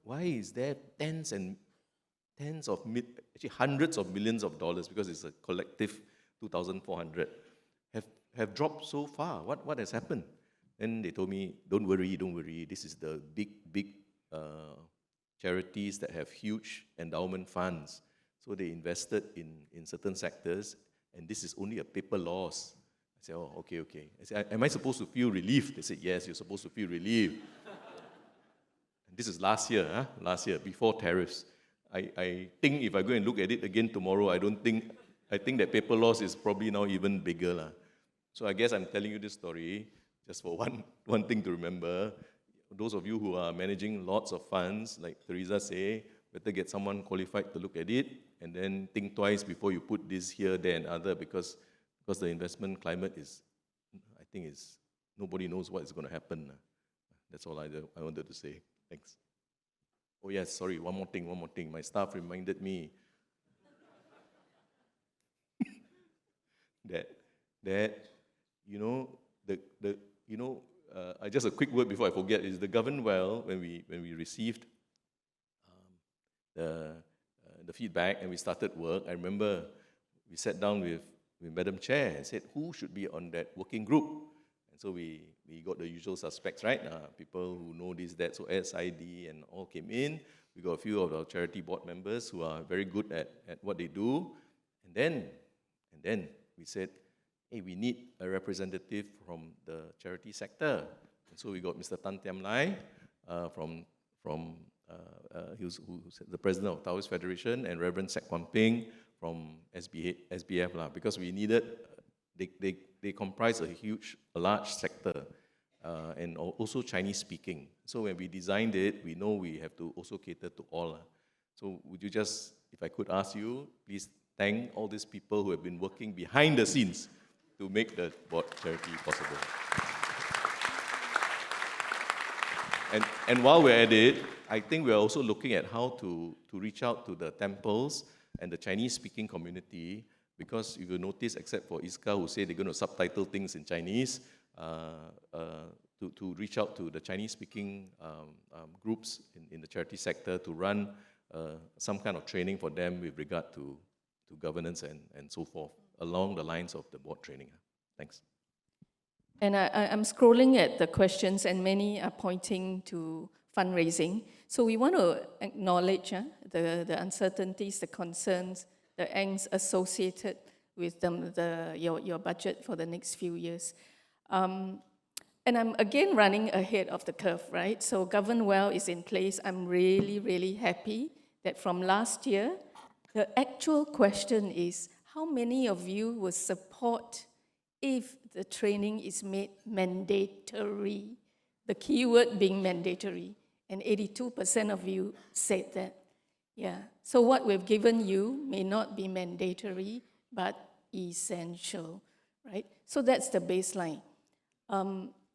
why is there actually hundreds of millions of dollars, because it's a collective 2,400, have dropped so far? What has happened? Then they told me, don't worry, this is the big charities that have huge endowment funds. So they invested in certain sectors, and this is only a paper loss. I said, oh, okay. I said, am I supposed to feel relief? They said, yes, you're supposed to feel relief. And this is last year, before tariffs. I think if I go and look at it again tomorrow, I think that paper loss is probably now even bigger. So I guess I'm telling you this story just for one thing to remember. Those of you who are managing lots of funds, like Theresa say, better get someone qualified to look at it, and then think twice before you put this here, there, and other, because the investment climate nobody knows what is going to happen. That's all I wanted to say. Thanks. Oh yes, sorry, one more thing. My staff reminded me that just a quick word before I forget is the GovernWell, when we received the feedback and we started work. I remember we sat down with Madam Chair and said, who should be on that working group? And so we got the usual suspects, right? People who know this, that, so SID and all came in. We got a few of our charity board members who are very good at what they do. And then we said, hey, we need a representative from the charity sector. And so we got Mr. Tan Tiam Lai who's the president of Taoist Federation, and Reverend Sek Kwam Ping from SBF, because we needed, they comprise a large sector, and also Chinese speaking. So when we designed it, we know we have to also cater to all. So would you just, if I could ask you, please thank all these people who have been working behind the scenes to make the board charity possible. And while we're at it, I think we're also looking at how to reach out to the temples and the Chinese-speaking community, because if you notice, except for ISKA, who say they're going to subtitle things in Chinese, to reach out to the Chinese-speaking groups in the charity sector to run some kind of training for them with regard to governance and so forth, along the lines of the board training. Thanks. And I'm scrolling at the questions, and many are pointing to fundraising. So we want to acknowledge the uncertainties, the concerns, the angst associated with your budget for the next few years. And I'm again running ahead of the curve, right? So GovernWell is in place. I'm really, really happy that from last year, the actual question is, how many of you will support if the training is made mandatory? The key word being mandatory. And 82% of you said that. Yeah. So what we've given you may not be mandatory, but essential, right? So that's the baseline.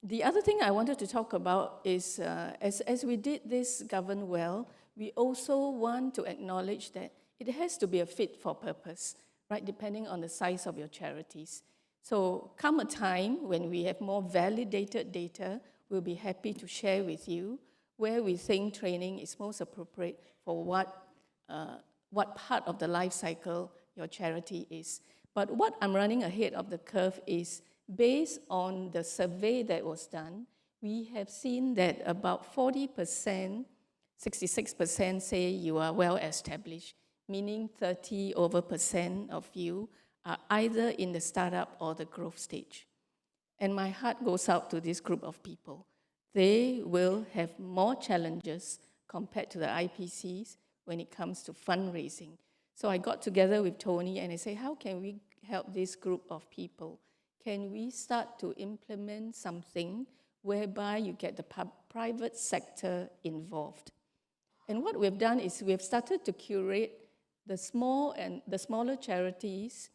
The other thing I wanted to talk about is, as we did this GovernWell, we also want to acknowledge that it has to be a fit for purpose, right, depending on the size of your charities. So come a time when we have more validated data, we'll be happy to share with you where we think training is most appropriate for what part of the life cycle your charity is. But what I'm running ahead of the curve is based on the survey that was done, we have seen that about 40%, 66% say you are well established, meaning 30% of you are either in the startup or the growth stage. And my heart goes out to this group of people. They will have more challenges compared to the IPCs when it comes to fundraising. So I got together with Tony and I said, how can we help this group of people? Can we start to implement something whereby you get the private sector involved? And what we've done is we've started to curate the smaller charities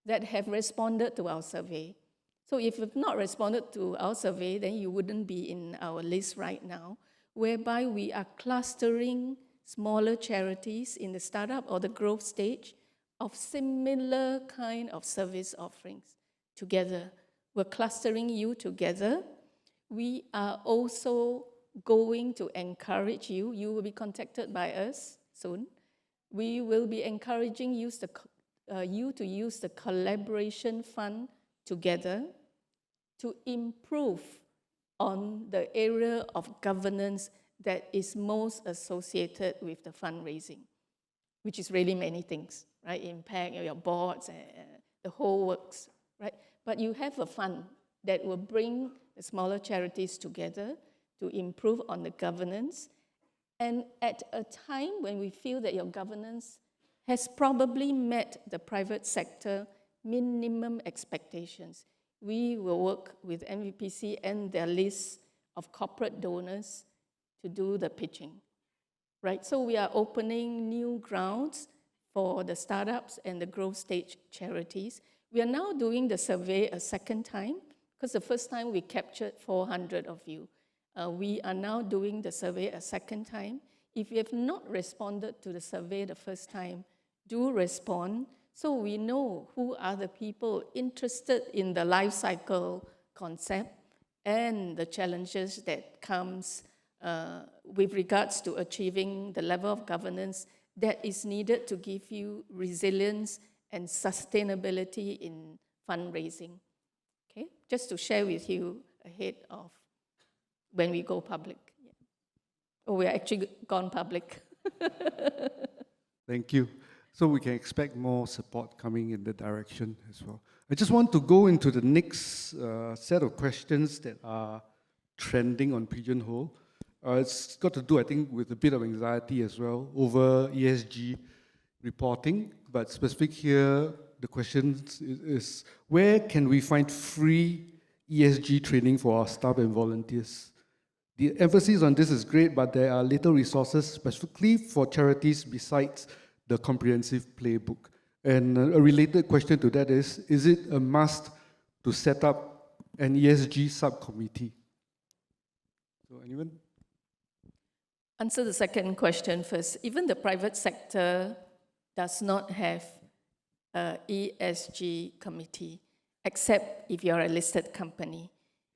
that have responded to our survey. So if you've not responded to our survey, then you wouldn't be in our list right now, whereby we are clustering smaller charities in the startup or the growth stage of similar kind of service offerings together. We're clustering you together. We are also going to encourage you. You will be contacted by us soon. We will be encouraging you to use the collaboration fund together to improve on the area of governance that is most associated with the fundraising, which is really many things, right? Impact, your boards, the whole works, right? But you have a fund that will bring the smaller charities together to improve on the governance. And at a time when we feel that your governance has probably met the private sector minimum expectations, we will work with MVPC and their list of corporate donors to do the pitching, right? So we are opening new grounds for the startups and the growth stage charities. We are now doing the survey a second time, because the first time we captured 400 of you. We are now doing the survey a second time. If you have not responded to the survey the first time, do respond so we know who are the people interested in the life cycle concept and the challenges that comes with regards to achieving the level of governance that is needed to give you resilience and sustainability in fundraising. Okay, just to share with you ahead of when we go public. Yeah. Oh, we're actually gone public. Thank you. So we can expect more support coming in the direction as well. I just want to go into the next set of questions that are trending on Pigeonhole. It's got to do, I think, with a bit of anxiety as well over ESG reporting, but specific here, the question is where can we find free ESG training for our staff and volunteers? The emphasis on this is great, but there are little resources specifically for charities besides the comprehensive playbook. And a related question to that is it a must to set up an ESG subcommittee? So anyone? Answer the second question first. Even the private sector does not have an ESG committee, except if you're a listed company.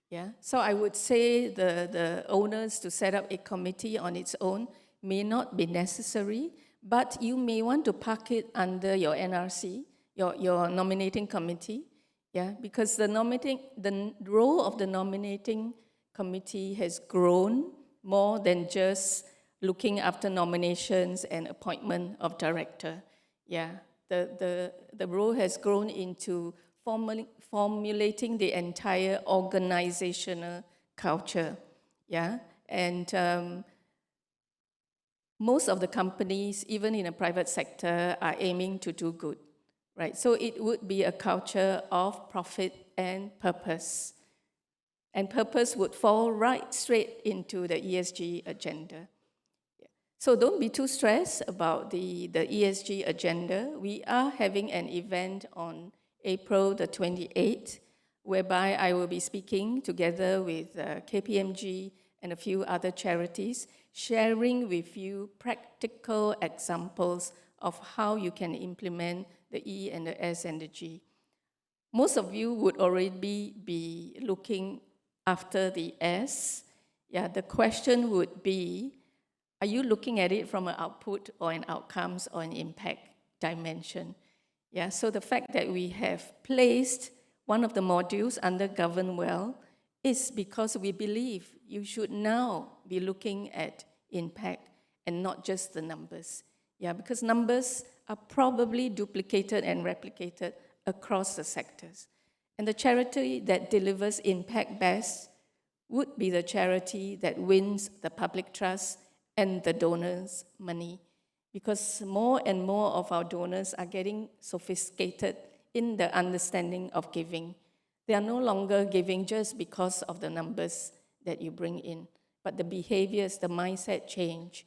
Yeah? So I would say the owners to set up a committee on its own may not be necessary, but you may want to park it under your NRC, your nominating committee, yeah, because the role of the nominating committee has grown more than just looking after nominations and appointment of director. Yeah, the role has grown into formulating the entire organizational culture. Yeah, and most of the companies, even in the private sector, are aiming to do good, right? So it would be a culture of profit and purpose. And purpose would fall right straight into the ESG agenda. So don't be too stressed about the ESG agenda. We are having an event on April the 28th, whereby I will be speaking together with KPMG and a few other charities, sharing with you practical examples of how you can implement the E and the S and the G. Most of you would already be looking after the S. Yeah, the question would be, are you looking at it from an output or an outcomes or an impact dimension? Yeah, so the fact that we have placed one of the modules under GovernWell is because we believe you should now be looking at impact and not just the numbers. Yeah, because numbers are probably duplicated and replicated across the sectors. And the charity that delivers impact best would be the charity that wins the public trust and the donors' money. Because more and more of our donors are getting sophisticated in the understanding of giving. They are no longer giving just because of the numbers that you bring in, but the behaviors, the mindset change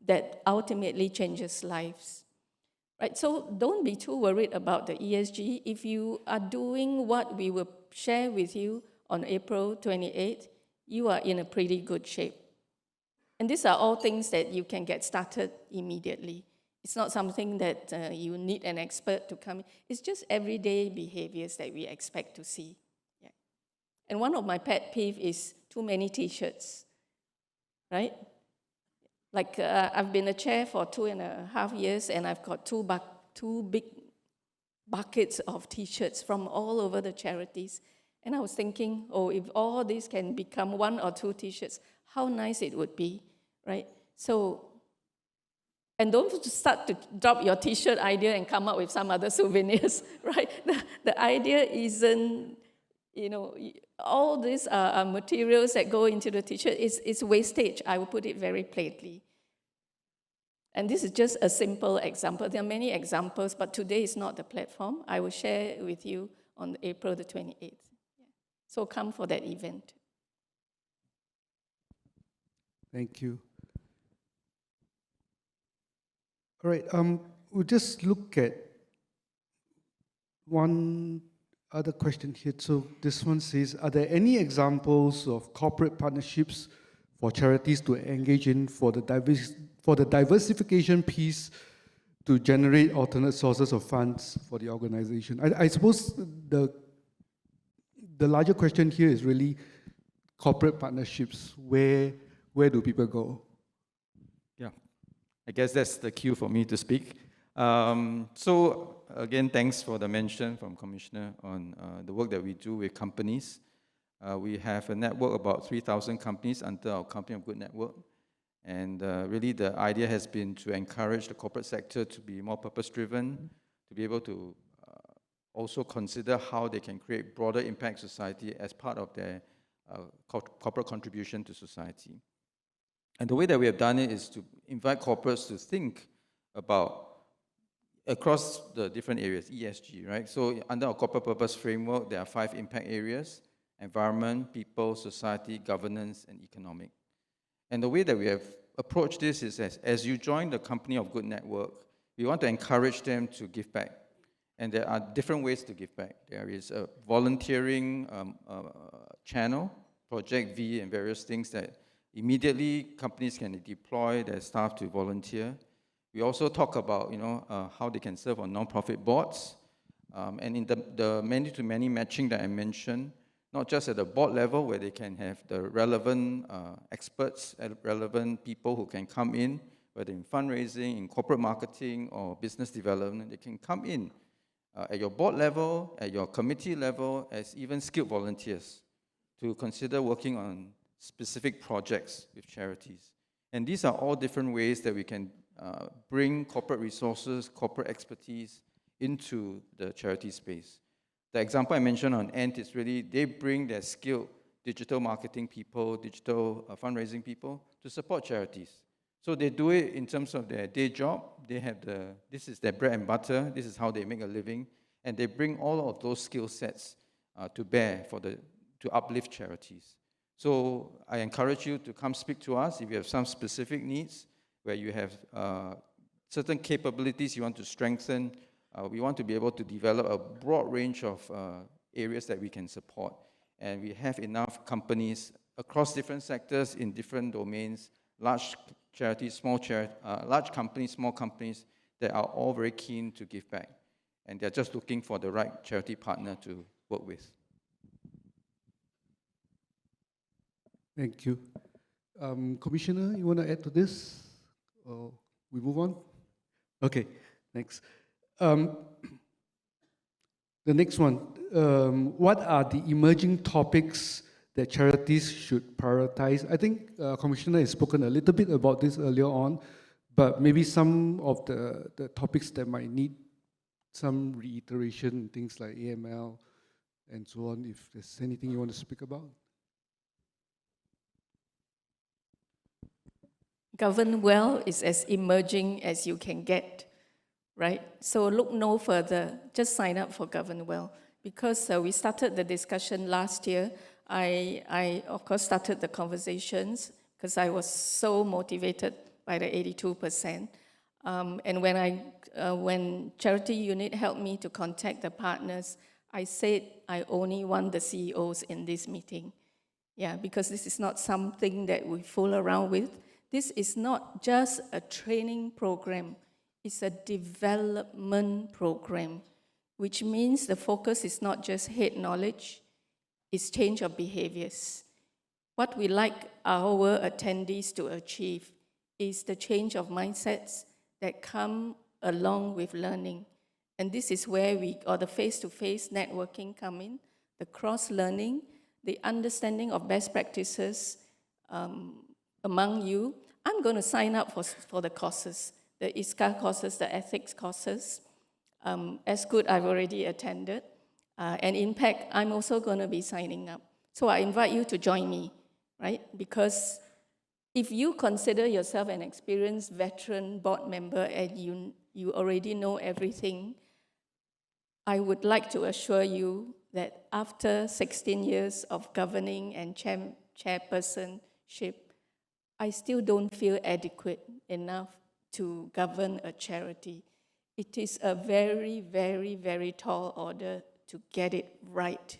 that ultimately changes lives. Right, so don't be too worried about the ESG. If you are doing what we will share with you on April 28th, you are in a pretty good shape. And these are all things that you can get started immediately. It's not something that you need an expert to come in. It's just everyday behaviors that we expect to see. Yeah. And one of my pet peeves is too many T-shirts, right? Like I've been a chair for 2.5 years, and I've got two big buckets of T-shirts from all over the charities. And I was thinking, oh, if all these can become 1 or 2 T-shirts, how nice it would be, right? So, and don't start to drop your T-shirt idea and come up with some other souvenirs, right? The idea isn't, you know, all these are materials that go into the T-shirt. It's wastage. I will put it very plainly. And this is just a simple example. There are many examples, but today is not the platform. I will share with you on April the 28th. So come for that event. Thank you. All right, we'll just look at one other question here. So this one says, are there any examples of corporate partnerships for charities to engage in for the diversification piece to generate alternate sources of funds for the organization? I suppose the larger question here is really corporate partnerships. Where do people go? Yeah, I guess that's the cue for me to speak. So again, thanks for the mention from Commissioner on the work that we do with companies. We have a network of about 3,000 companies under our Company of Good network. And really the idea has been to encourage the corporate sector to be more purpose-driven, to be able to also consider how they can create broader impact society as part of their corporate contribution to society. And the way that we have done it is to invite corporates to think about across the different areas, ESG, right? So under our corporate purpose framework, there are 5 impact areas: environment, people, society, governance, and economic. And the way that we have approached this is as you join the Company of Good network, we want to encourage them to give back. And there are different ways to give back. There is a volunteering channel, Project V, and various things that immediately companies can deploy their staff to volunteer. We also talk about, how they can serve on non-profit boards. And in the many-to-many matching that I mentioned, not just at the board level where they can have the relevant experts, relevant people who can come in, whether in fundraising, in corporate marketing, or business development, they can come in at your board level, at your committee level, as even skilled volunteers to consider working on specific projects with charities. And these are all different ways that we can bring corporate resources, corporate expertise into the charity space. The example I mentioned on ANT is really, they bring their skilled digital marketing people, digital fundraising people to support charities. So they do it in terms of their day job. They have this is their bread and butter. This is how they make a living. And they bring all of those skill sets to bear to uplift charities. So I encourage you to come speak to us if you have some specific needs, where you have certain capabilities you want to strengthen. We want to be able to develop a broad range of areas that we can support. And we have enough companies across different sectors in different domains, large charities, large companies, small companies, that are all very keen to give back. And they're just looking for the right charity partner to work with. Thank you. Commissioner, you want to add to this? Or we move on? Okay, next. The next one. What are the emerging topics that charities should prioritize? I think Commissioner has spoken a little bit about this earlier on, but maybe some of the topics that might need some reiteration, things like AML and so on, if there's anything you want to speak about. GovernWell is as emerging as you can get, right? So look no further, just sign up for GovernWell. Because we started the discussion last year, I of course started the conversations because I was so motivated by the 82%. And when Charity Unit helped me to contact the partners, I said I only want the CEOs in this meeting. Yeah, because this is not something that we fool around with. This is not just a training program, it's a development program, which means the focus is not just head knowledge, it's change of behaviors. What we like our attendees to achieve is the change of mindsets that come along with learning. And this is where the face-to-face networking come in, the cross-learning, the understanding of best practices among you. I'm going to sign up for the courses, the ISCA courses, the ethics courses. As good, I've already attended. And in fact, I'm also going to be signing up. So I invite you to join me, right? Because if you consider yourself an experienced veteran board member and you already know everything, I would like to assure you that after 16 years of governing and chairpersonship, I still don't feel adequate enough to govern a charity. It is a very, very, very tall order to get it right.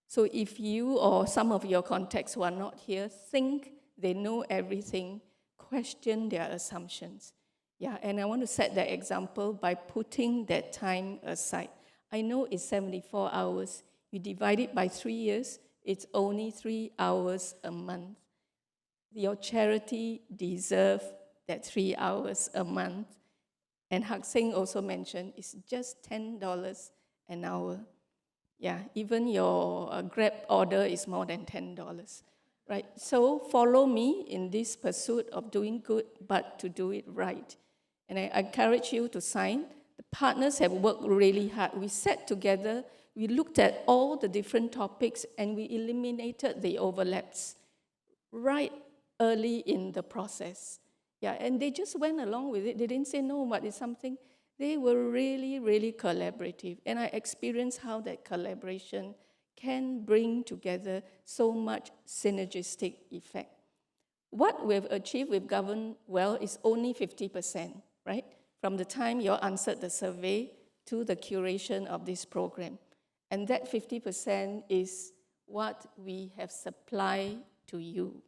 So if you or some of your contacts who are not here think they know everything, question their assumptions. Yeah, and I want to set that example by putting that time aside. I know it's 74 hours. You divide it by 3 years, it's only 3 hours a month. Your charity deserves that 3 hours a month. And Hak Seng also mentioned it's just $10 an hour. Yeah, even your Grab order is more than $10, right? So follow me in this pursuit of doing good, but to do it right. And I encourage you to sign. The partners have worked really hard. We sat together, we looked at all the different topics, and we eliminated the overlaps right early in the process. Yeah, and they just went along with it. They didn't say no, but it's something. They were really, really collaborative. And I experienced how that collaboration can bring together so much synergistic effect. What we've achieved with GovernWell is only 50%, right? From the time you answered the survey to the curation of this program. And that 50% is what we have supplied to you.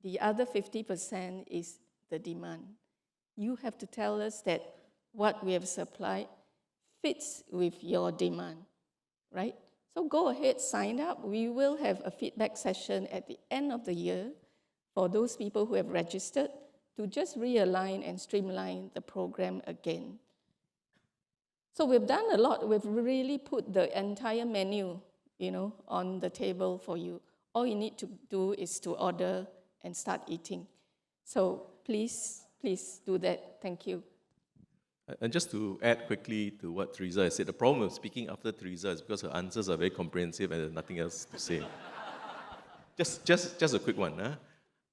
The other 50% is the demand. You have to tell us that what we have supplied fits with your demand, right? So go ahead, sign up. We will have a feedback session at the end of the year for those people who have registered to just realign and streamline the program again. So we've done a lot. We've really put the entire menu, on the table for you. All you need to do is to order and start eating. So please do that. Thank you. And just to add quickly to what Theresa has said, the problem with speaking after Theresa is because her answers are very comprehensive and there's nothing else to say. just a quick one. Huh?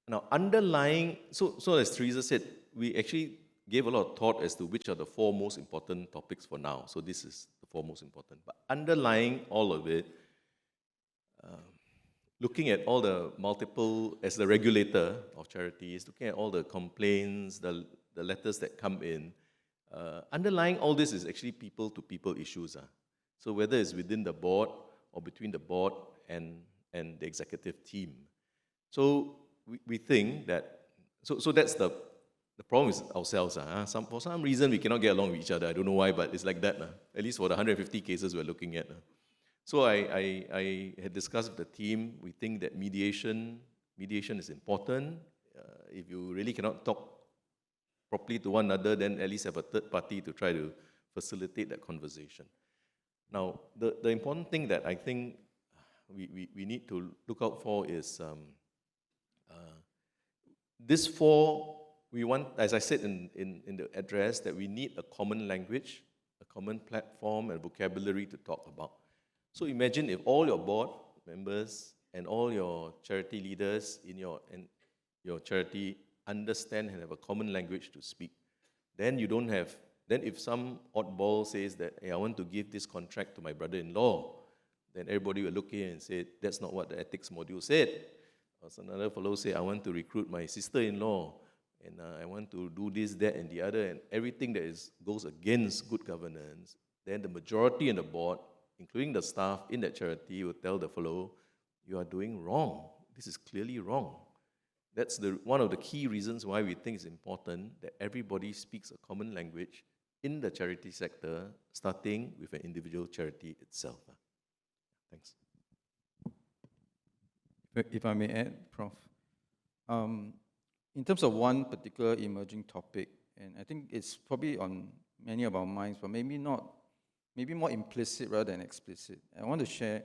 Now, underlying, so as Theresa said, we actually gave a lot of thought as to which are the 4 most important topics for now. So this is the 4 most important. But underlying all of it, looking at all the multiple, as the regulator of charities, looking at all the complaints, the letters that come in, underlying all this is actually people-to-people issues. So whether it's within the board or between the board and the executive team. So we think that, so that's the The problem is ourselves. For some reason, we cannot get along with each other. I don't know why, but it's like that. At least for the 150 cases we're looking at. So I had discussed with the team. We think that mediation is important. If you really cannot talk properly to one another, then at least have a third party to try to facilitate that conversation. Now, the important thing that I think we need to look out for is this we want, as I said in the address, that we need a common language, a common platform and vocabulary to talk about. So imagine if all your board members and all your charity leaders in your charity understand and have a common language to speak. Then if some oddball says that, hey, I want to give this contract to my brother-in-law, then everybody will look in and say, that's not what the ethics module said. Or another fellow say, I want to recruit my sister-in-law, and I want to do this, that, and the other, and everything that goes against good governance, then the majority in the board, including the staff in that charity, will tell the fellow, you are doing wrong. This is clearly wrong. That's one of the key reasons why we think it's important that everybody speaks a common language in the charity sector, starting with an individual charity itself. Thanks. If I may add, Prof. In terms of one particular emerging topic, and I think it's probably on many of our minds, but maybe more implicit rather than explicit. I want to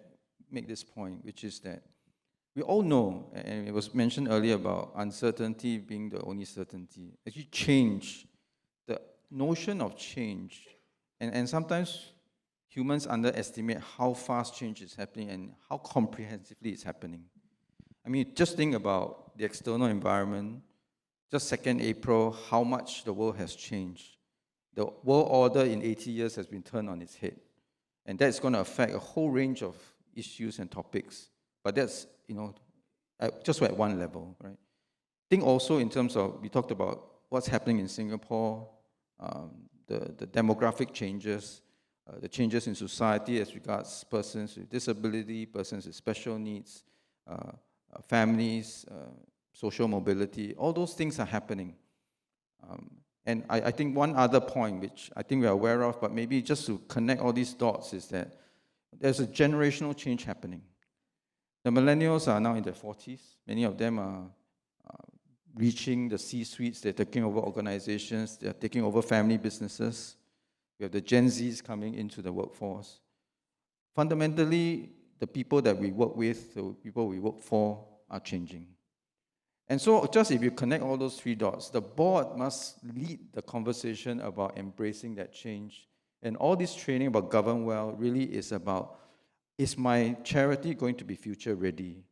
make this point, which is that we all know, and it was mentioned earlier about uncertainty being the only certainty. Actually, change, the notion of change, and sometimes humans underestimate how fast change is happening and how comprehensively it's happening. I mean, just think about the external environment. Just 2nd April, how much the world has changed. The world order in 80 years has been turned on its head. And that's going to affect a whole range of issues and topics. But that's, just at one level, right? Think also in terms of, we talked about what's happening in Singapore, the demographic changes, the changes in society as regards persons with disability, persons with special needs, families, social mobility, all those things are happening. And I think one other point, which I think we are aware of, but maybe just to connect all these dots, is that there's a generational change happening. The millennials are now in their 40s. Many of them are reaching the C-suites. They're taking over organizations. They're taking over family businesses. We have the Gen Zs coming into the workforce. Fundamentally, the people that we work with, the people we work for, are changing. And so just if you connect all those three dots, the board must lead the conversation about embracing that change. And all this training about GovernWell really is about, is my charity going to be future ready?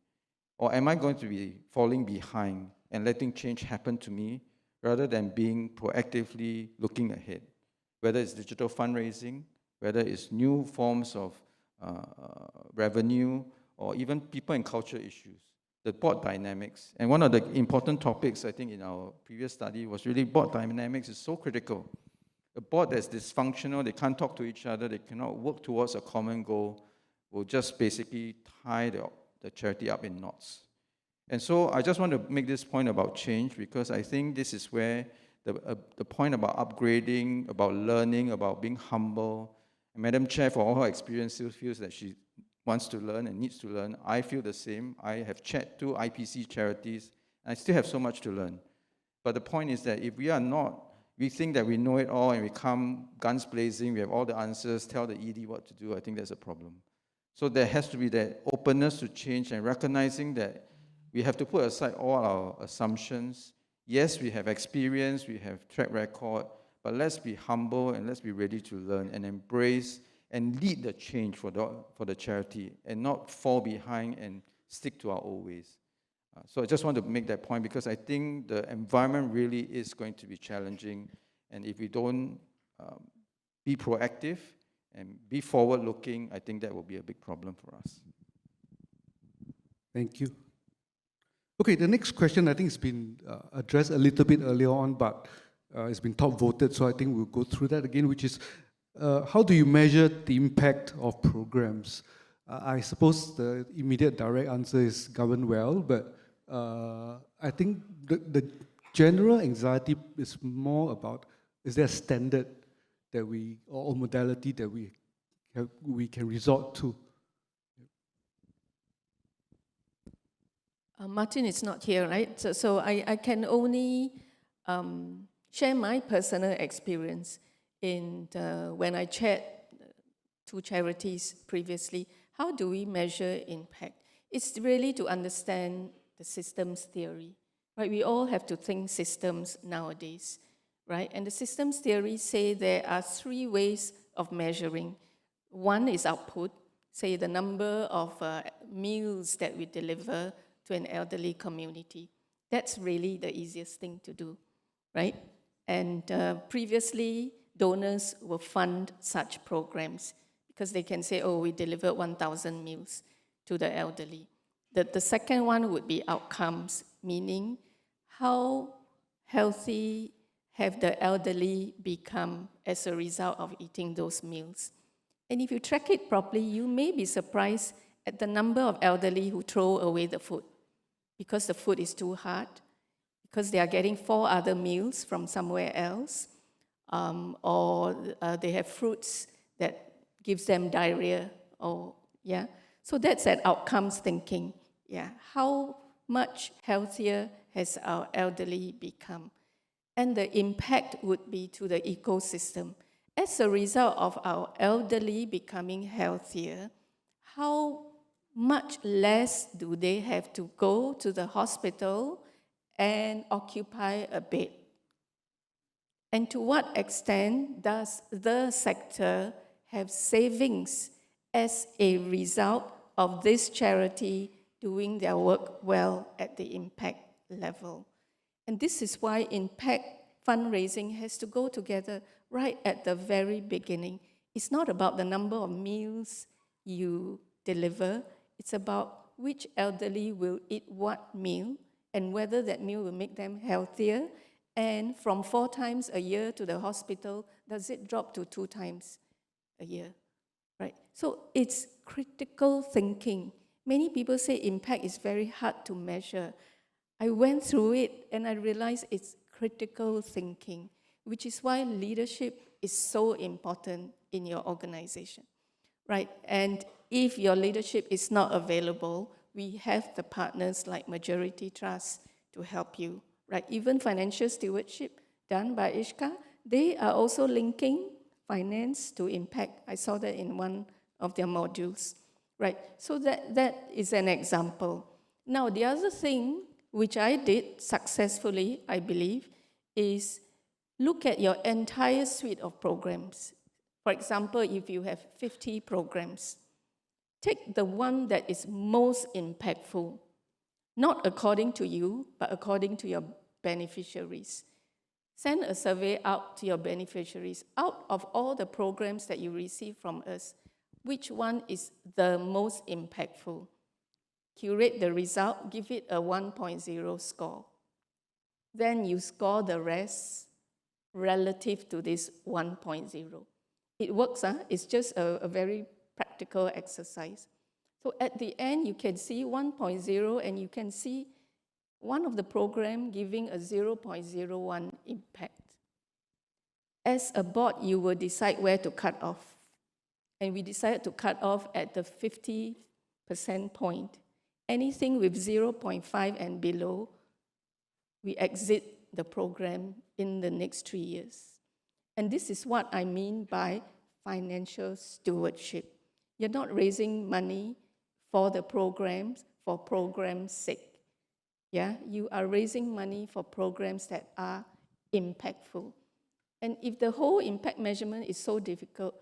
Or am I going to be falling behind and letting change happen to me rather than being proactively looking ahead? Whether it's digital fundraising, whether it's new forms of revenue, or even people and culture issues, the board dynamics. And one of the important topics, I think, in our previous study was really board dynamics is so critical. A board that's dysfunctional, they can't talk to each other, they cannot work towards a common goal, will just basically tie the charity up in knots. And so I just want to make this point about change, because I think this is where the point about upgrading, about learning, about being humble. And Madam Chair, for all her experience, still feels that she wants to learn and needs to learn. I feel the same. I have chaired 2 IPC charities, and I still have so much to learn. But the point is that if we think that we know it all and we come guns blazing, we have all the answers, tell the ED what to do, I think there's a problem. So there has to be that openness to change and recognizing that we have to put aside all our assumptions. Yes, we have experience, we have track record, but let's be humble and let's be ready to learn and embrace and lead the change for the charity and not fall behind and stick to our old ways. So I just want to make that point because I think the environment really is going to be challenging, and if we don't be proactive and be forward-looking, I think that will be a big problem for us. Thank you. Okay, the next question I think has been addressed a little bit earlier on, but it's been top voted, so I think we'll go through that again, which is how do you measure the impact of programs? I suppose the immediate direct answer is GovernWell, but I think the general anxiety is more about, is there a standard that or modality that we can resort to? Martin is not here, right? So I can only share my personal experience when I chaired two charities previously. How do we measure impact? It's really to understand the systems theory, right? We all have to think systems nowadays, right? And the systems theory say there are three ways of measuring. One is output, say the number of meals that we deliver to an elderly community. That's really the easiest thing to do, right? And previously, donors will fund such programs because they can say, oh, we delivered 1,000 meals to the elderly. The second one would be outcomes, meaning how healthy have the elderly become as a result of eating those meals. And if you track it properly, you may be surprised at the number of elderly who throw away the food because the food is too hard, because they are getting 4 other meals from somewhere else, or they have fruits that gives them diarrhea, So that's that outcomes thinking, How much healthier has our elderly become? And the impact would be to the ecosystem. As a result of our elderly becoming healthier, how much less do they have to go to the hospital and occupy a bed? And to what extent does the sector have savings as a result of this charity doing their work well at the impact level? And this is why impact fundraising has to go together right at the very beginning. It's not about the number of meals you deliver, it's about which elderly will eat what meal and whether that meal will make them healthier. And from 4 times a year to the hospital, does it drop to 2 times a year? Right? So it's critical thinking. Many people say impact is very hard to measure. I went through it and I realized it's critical thinking, which is why leadership is so important in your organization, right? And if your leadership is not available, we have the partners like Majority Trust to help you, right? Even financial stewardship done by Ishka, they are also linking finance to impact. I saw that in one of their modules, right? So that is an example. Now, the other thing which I did successfully, I believe, is look at your entire suite of programs. For example, if you have 50 programs, take the one that is most impactful, not according to you, but according to your beneficiaries. Send a survey out to your beneficiaries. Out of all the programs that you receive from us, which one is the most impactful? Curate the result, give it a 1.0 score. Then you score the rest relative to this 1.0. It works, It's just a very practical exercise. So at the end, you can see 1.0 and you can see one of the program giving a 0.01 impact. As a board, you will decide where to cut off. And we decided to cut off at the 50% point. Anything with 0.5 and below, we exit the program in the next 3 years. And this is what I mean by financial stewardship. You're not raising money for the programs for programs' sake. You are raising money for programs that are impactful. And if the whole impact measurement is so difficult,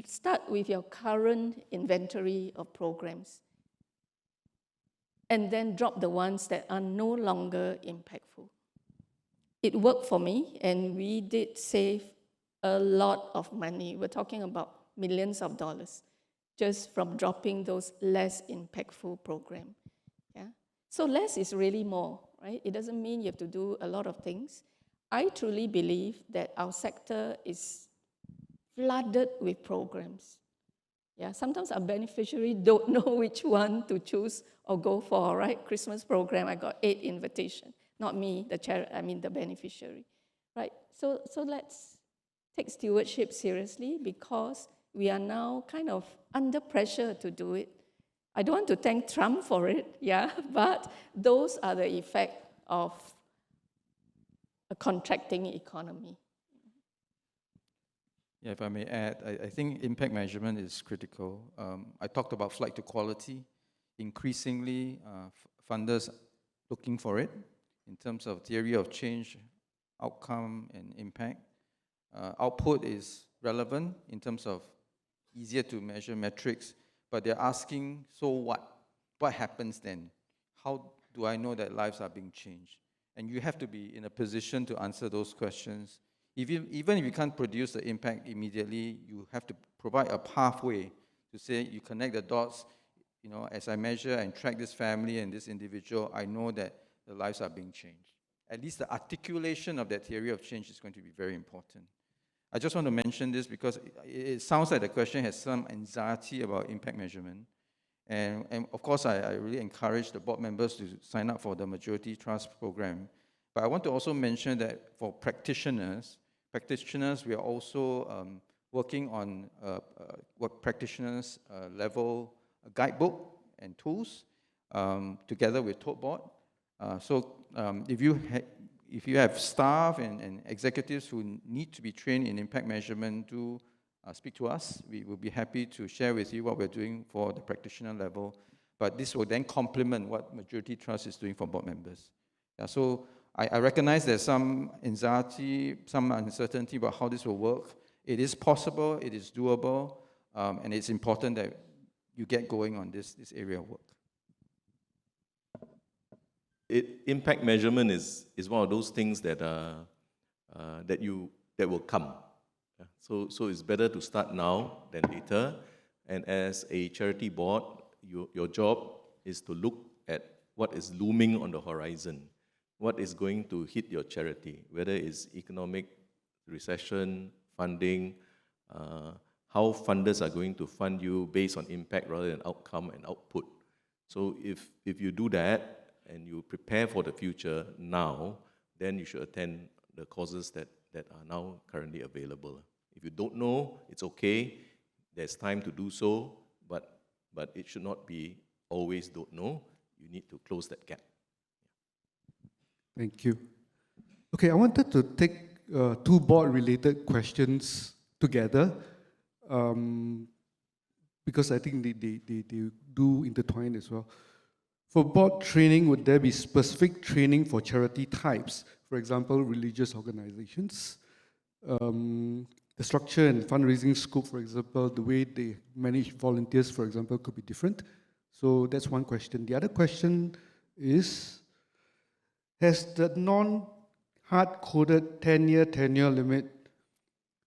start with your current inventory of programs and then drop the ones that are no longer impactful. It worked for me, and we did save a lot of money. We're talking about millions of dollars just from dropping those less impactful programs. So less is really more, right? It doesn't mean you have to do a lot of things. I truly believe that our sector is flooded with programs. Sometimes our beneficiaries don't know which one to choose or go for, right? Christmas program, I got 8 invitations. not me, the beneficiary, right? So let's take stewardship seriously, because we are now kind of under pressure to do it. I don't want to thank Trump for it, yeah, but those are the effect of a contracting economy. Yeah, if I may add, I think impact measurement is critical. I talked about flight to quality. Increasingly, funders looking for it in terms of theory of change, outcome, and impact. Output is relevant in terms of easier to measure metrics, but they're asking, so what? What happens then? How do I know that lives are being changed? And you have to be in a position to answer those questions. Even if you can't produce the impact immediately, you have to provide a pathway to say you connect the dots. You know, as I measure and track this family and this individual, I know that the lives are being changed. At least the articulation of that theory of change is going to be very important. I just want to mention this because it sounds like the question has some anxiety about impact measurement. And of course, I really encourage the board members to sign up for the Majority Trust program. But I want to also mention that for practitioners, we are also working on what practitioners level guidebook and tools together with Tote Board. So if you have staff and executives who need to be trained in impact measurement, do speak to us. We will be happy to share with you what we're doing for the practitioner level. But this will then complement what Majority Trust is doing for board members. Yeah, so I recognize there's some anxiety, some uncertainty about how this will work. It is possible, it is doable, and it's important that you get going on this area of work. Impact measurement is one of those things that will come. So it's better to start now than later. And as a charity board, your job is to look at what is looming on the horizon, what is going to hit your charity, whether it's economic recession, funding, how funders are going to fund you based on impact rather than outcome and output. So if you do that and you prepare for the future now, then you should attend the courses that are now currently available. If you don't know, it's okay. There's time to do so, but it should not be always don't know. You need to close that gap. Thank you. Okay, I wanted to take two board-related questions together because I think they do intertwine as well. For board training, would there be specific training for charity types? For example, religious organizations. The structure and fundraising scope, for example, the way they manage volunteers, for example, could be different. So that's one question. The other question is, has the non-hard-coded 10-year tenure limit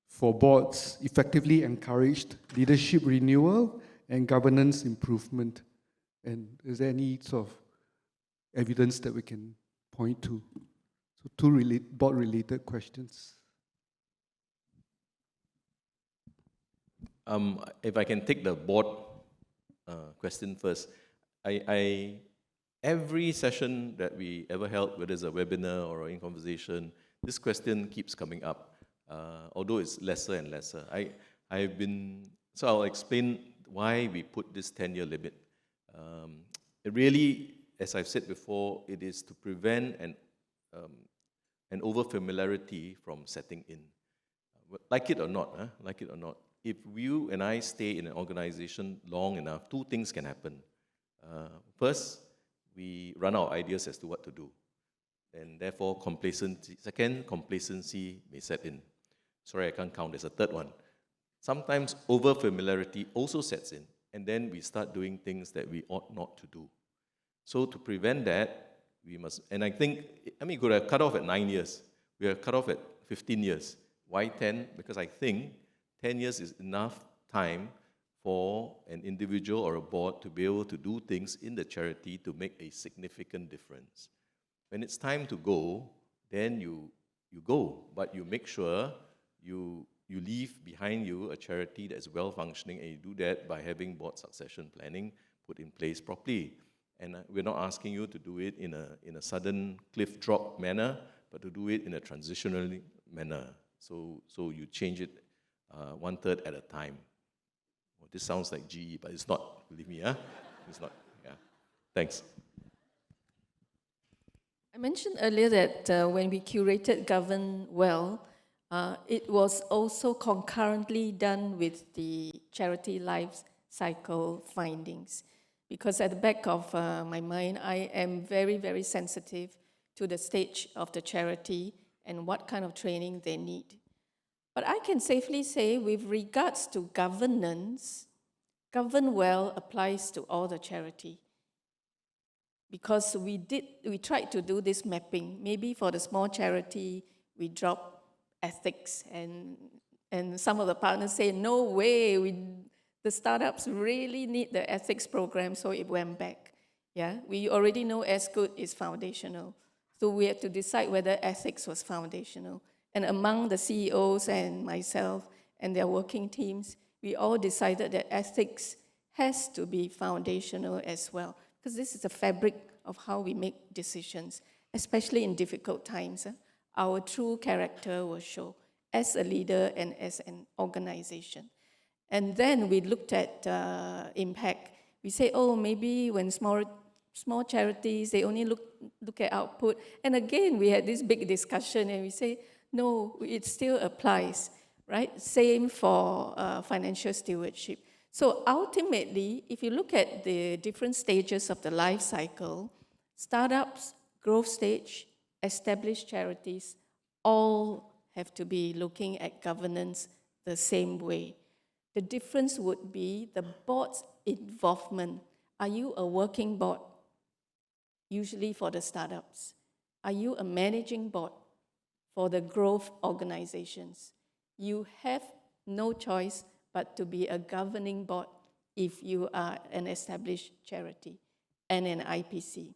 for boards effectively encouraged leadership renewal and governance improvement? And is there any sort of evidence that we can point to? So two board-related questions. If I can take the board question first, every session that we ever held, whether it's a webinar or in conversation, this question keeps coming up, although it's lesser and lesser. So I'll explain why we put this 10-year limit. It really, as I've said before, it is to prevent an over-familiarity from setting in. Like it or not, if you and I stay in an organization long enough, two things can happen. First, we run out of ideas as to what to do. And therefore, complacency may set in. Sorry, I can't count. There's a third one. Sometimes over-familiarity also sets in. And then we start doing things that we ought not to do. So to prevent that, we must, and I think, we could have cut off at 9 years. We have cut off at 15 years. Why 10? Because I think 10 years is enough time for an individual or a board to be able to do things in the charity to make a significant difference. When it's time to go, then you go, but you make sure you leave behind you a charity that is well-functioning, and you do that by having board succession planning put in place properly. And we're not asking you to do it in a sudden cliff drop manner, but to do it in a transitional manner. So you change it 1/3 at a time. Well, this sounds like GE, but it's not, believe me, It's not, yeah. Thanks. I mentioned earlier that when we curated GovernWell, it was also concurrently done with the charity life cycle findings. Because at the back of my mind, I am very, very sensitive to the stage of the charity and what kind of training they need. But I can safely say, with regards to governance, GovernWell applies to all the charity. Because we tried to do this mapping. Maybe for the small charity, we drop ethics, and some of the partners say, no way, the startups really need the ethics program, so it went back. Yeah, we already know as good is foundational. So we had to decide whether ethics was foundational. And among the CEOs and myself and their working teams, we all decided that ethics has to be foundational as well, because this is the fabric of how we make decisions, especially in difficult times. Our true character will show as a leader and as an organization. And then we looked at impact. We say, oh, maybe when small charities, they only look at output. And again, we had this big discussion, and we say, no, it still applies, right? Same for financial stewardship. So ultimately, if you look at the different stages of the life cycle, startups, growth stage, established charities, all have to be looking at governance the same way. The difference would be the board's involvement. Are you a working board? Usually for the startups. Are you a managing board for the growth organizations? You have no choice but to be a governing board if you are an established charity and an IPC.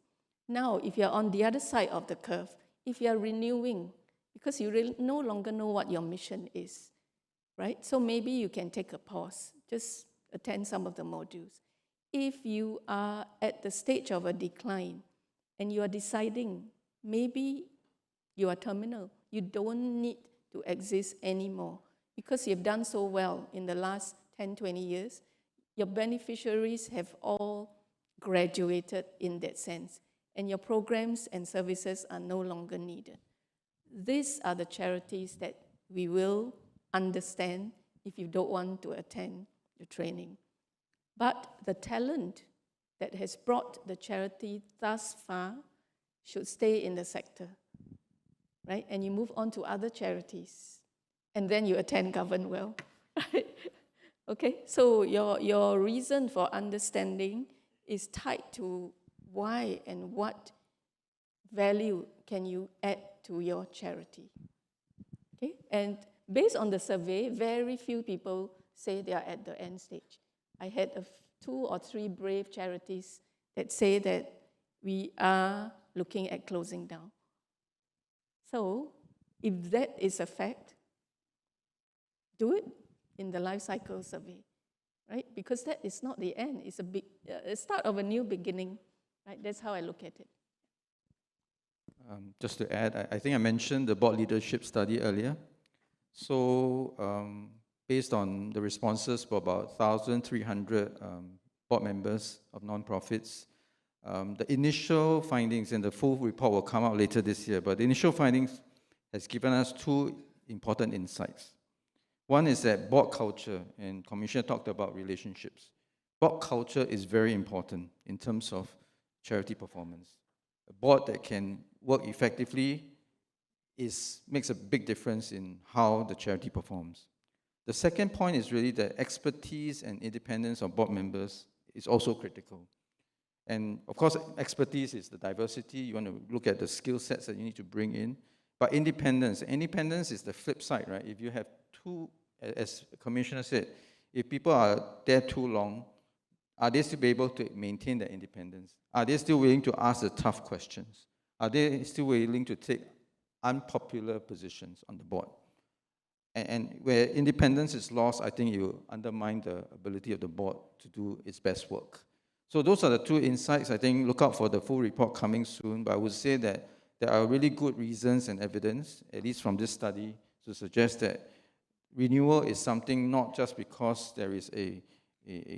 Now, if you're on the other side of the curve, if you're renewing, because you really no longer know what your mission is, right? So maybe you can take a pause, just attend some of the modules. If you are at the stage of a decline and you are deciding, maybe you are terminal, you don't need to exist anymore because you've done so well in the last 10, 20 years, your beneficiaries have all graduated in that sense, and your programs and services are no longer needed. These are the charities that we will understand if you don't want to attend the training. But the talent that has brought the charity thus far should stay in the sector, right? And you move on to other charities, and then you attend GovernWell, right? Okay, so your reason for understanding is tied to why and what value can you add to your charity. Okay, and based on the survey, very few people say they are at the end stage. I had 2 or 3 brave charities that say that we are looking at closing down. So if that is a fact, do it in the life cycle survey, right? Because that is not the end. It's a start of a new beginning, right? That's how I look at it. Just to add, I think I mentioned the board leadership study earlier. So based on the responses for about 1,300 board members of non-profits, the initial findings, and the full report will come out later this year, but the initial findings has given us 2 important insights. One is that board culture, and Commissioner talked about relationships. Board culture is very important in terms of charity performance. A board that can work effectively makes a big difference in how the charity performs. The second point is really that expertise and independence of board members is also critical. And of course, expertise is the diversity. You want to look at the skill sets that you need to bring in. But independence is the flip side, right? If you have as the Commissioner said, if people are there too long, are they still able to maintain their independence? Are they still willing to ask the tough questions? Are they still willing to take unpopular positions on the board? And where independence is lost, I think you undermine the ability of the board to do its best work. So those are the two insights. I think look out for the full report coming soon, but I would say that there are really good reasons and evidence, at least from this study, to suggest that renewal is something not just because there is a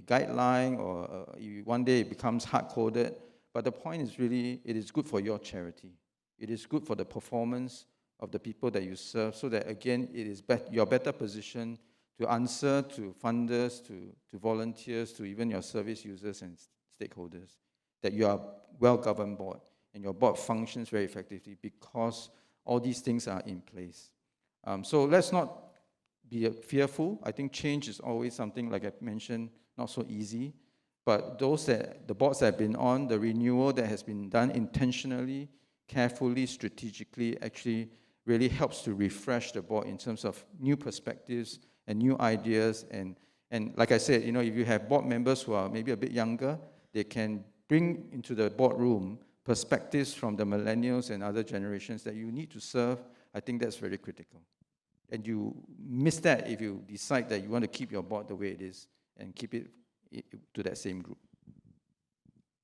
guideline or one day it becomes hard-coded, but the point is really it is good for your charity. It is good for the performance of the people that you serve, so that again, it is you're better positioned to answer to funders, to volunteers, to even your service users and stakeholders, that you are a well-governed board and your board functions very effectively because all these things are in place. So let's not be fearful. I think change is always something, like I mentioned, not so easy. But the boards that have been on, the renewal that has been done intentionally, carefully, strategically, actually really helps to refresh the board in terms of new perspectives and new ideas. And like I said, if you have board members who are maybe a bit younger, they can bring into the boardroom perspectives from the millennials and other generations that you need to serve. I think that's very critical. And you miss that if you decide that you want to keep your board the way it is and keep it to that same group.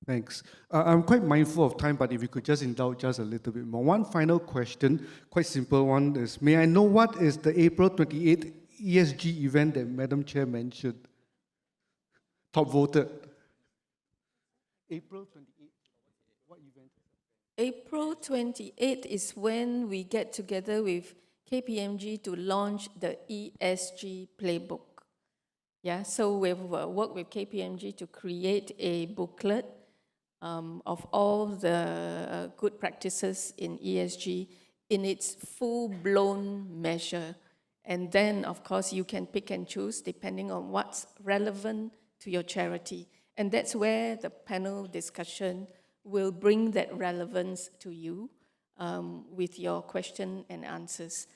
Thanks. I'm quite mindful of time, but if you could just indulge us a little bit more. One final question, quite simple one, is may I know what is the April 28th ESG event that Madam Chair mentioned? Top voted. April 28th, what event? April 28th is when we get together with KPMG to launch the ESG playbook. Yeah, so we've worked with KPMG to create a booklet of all the good practices in ESG in its full-blown measure. And then, of course, you can pick and choose depending on what's relevant to your charity. And that's where the panel discussion will bring that relevance to you with your question and answers.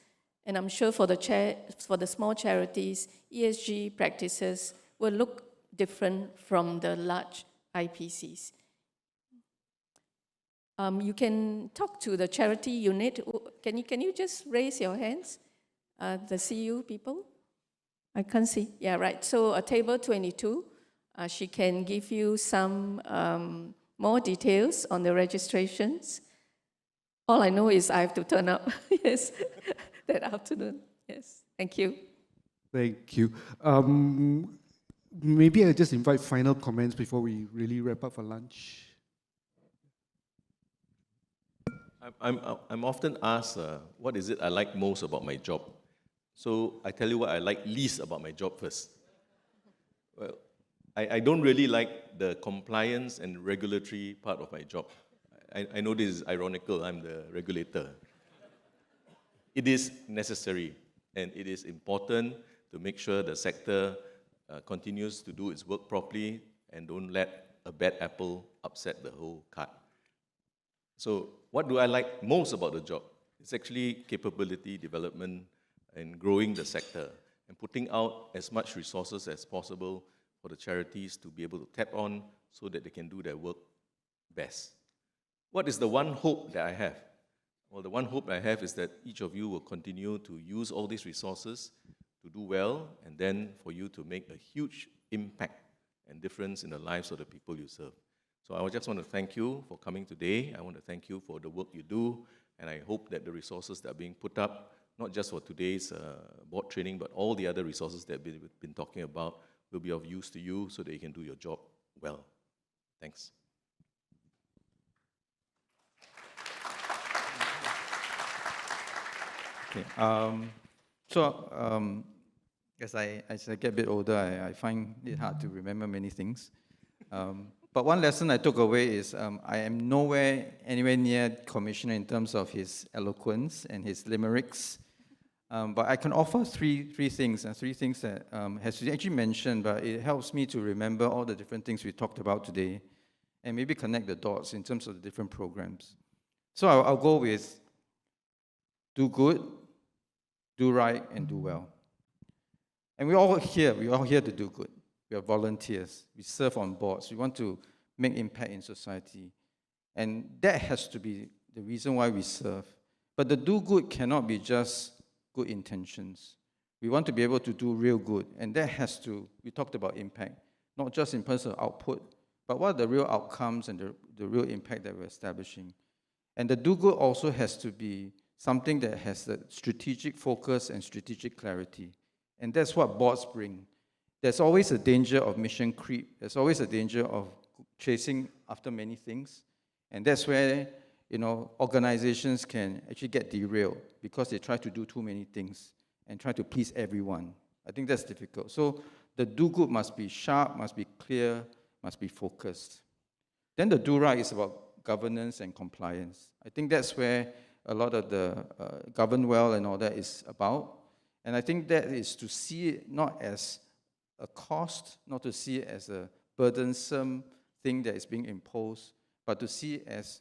And I'm sure for the small charities, ESG practices will look different from the large IPCs. You can talk to the charity unit. Can you just raise your hands? The CU people? I can't see. Yeah, right. So table 22, she can give you some more details on the registrations. All I know is I have to turn up. Yes. That afternoon. Yes. Thank you. Thank you. Maybe I'll just invite final comments before we really wrap up for lunch. I'm often asked, what is it I like most about my job? So I tell you what I like least about my job first. Well, I don't really like the compliance and regulatory part of my job. I know this is ironical, I'm the regulator. It is necessary, and it is important to make sure the sector continues to do its work properly and don't let a bad apple upset the whole cart. So what do I like most about the job? It's actually capability development and growing the sector and putting out as much resources as possible for the charities to be able to tap on so that they can do their work best. What is the one hope that I have? Well, the one hope I have is that each of you will continue to use all these resources to do well, and then for you to make a huge impact and difference in the lives of the people you serve. So I just want to thank you for coming today. I want to thank you for the work you do, and I hope that the resources that are being put up, not just for today's board training, but all the other resources that we've been talking about will be of use to you so that you can do your job well. Thanks. Okay. As I get a bit older, I find it hard to remember many things. But one lesson I took away is I am anywhere near Commissioner in terms of his eloquence and his limericks. But I can offer three things, and three things that has actually mentioned, but it helps me to remember all the different things we talked about today and maybe connect the dots in terms of the different programs. So I'll go with do good, do right, and do well. And we're all here to do good. We are volunteers. We serve on boards. We want to make impact in society. And that has to be the reason why we serve. But the do good cannot be just good intentions. We want to be able to do real good. And that has to, we talked about impact, not just in terms of output, but what are the real outcomes and the real impact that we're establishing. And the do-good also has to be something that has the strategic focus and strategic clarity. And that's what boards bring. There's always a danger of mission creep. There's always a danger of chasing after many things. And that's where, organizations can actually get derailed because they try to do too many things and try to please everyone. I think that's difficult. So the do-good must be sharp, must be clear, must be focused. Then the do-right is about governance and compliance. I think that's where a lot of the GovernWell and all that is about. And I think that is to see it not as a cost, not to see it as a burdensome thing that is being imposed, but to see it as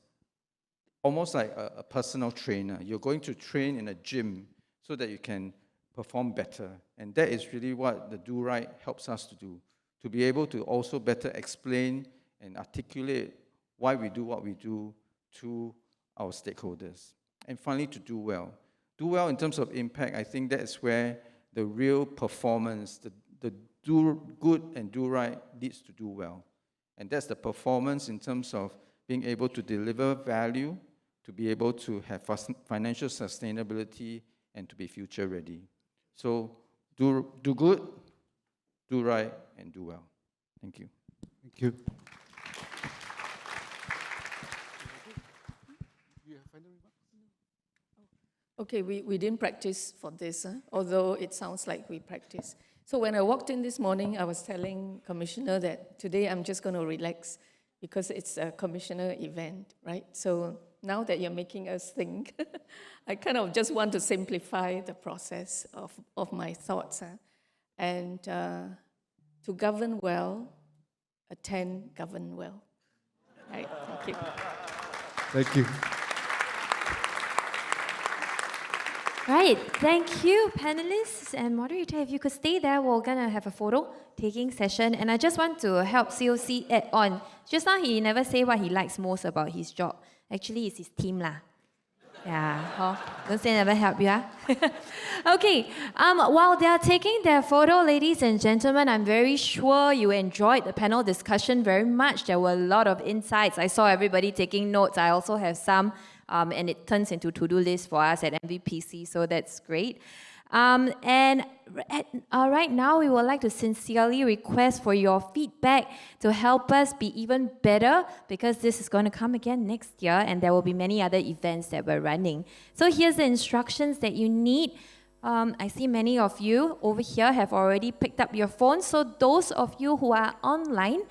almost like a personal trainer. You're going to train in a gym so that you can perform better. And that is really what the Do Right helps us to do, to be able to also better explain and articulate why we do what we do to our stakeholders. And finally, to do well. Do well in terms of impact, I think that's where the real performance, the do good and do right leads to do well. And that's the performance in terms of being able to deliver value, to be able to have financial sustainability, and to be future ready. So do good, do right, and do well. Thank you. Thank you. Okay, we didn't practice for this, although it sounds like we practice. So when I walked in this morning, I was telling Commissioner that today I'm just going to relax because it's a Commissioner event, right? So now that you're making us think, I kind of just want to simplify the process of my thoughts. And to govern well, attend GovernWell. Right, thank you. Thank you. Right, thank you, panelists and moderator. If you could stay there, we're gonna have a photo-taking session. And I just want to help COC add on. Just now, he never say what he likes most about his job. Actually, it's his team lah. Yeah, don't say never help you, Okay, while they are taking their photo, ladies and gentlemen, I'm very sure you enjoyed the panel discussion very much. There were a lot of insights. I saw everybody taking notes. I also have some. And it turns into to-do list for us at MVPC, so that's great. Right now, we would like to sincerely request for your feedback to help us be even better, because this is going to come again next year, and there will be many other events that we're running. So here's the instructions that you need. I see many of you over here have already picked up your phones, so those of you who are online,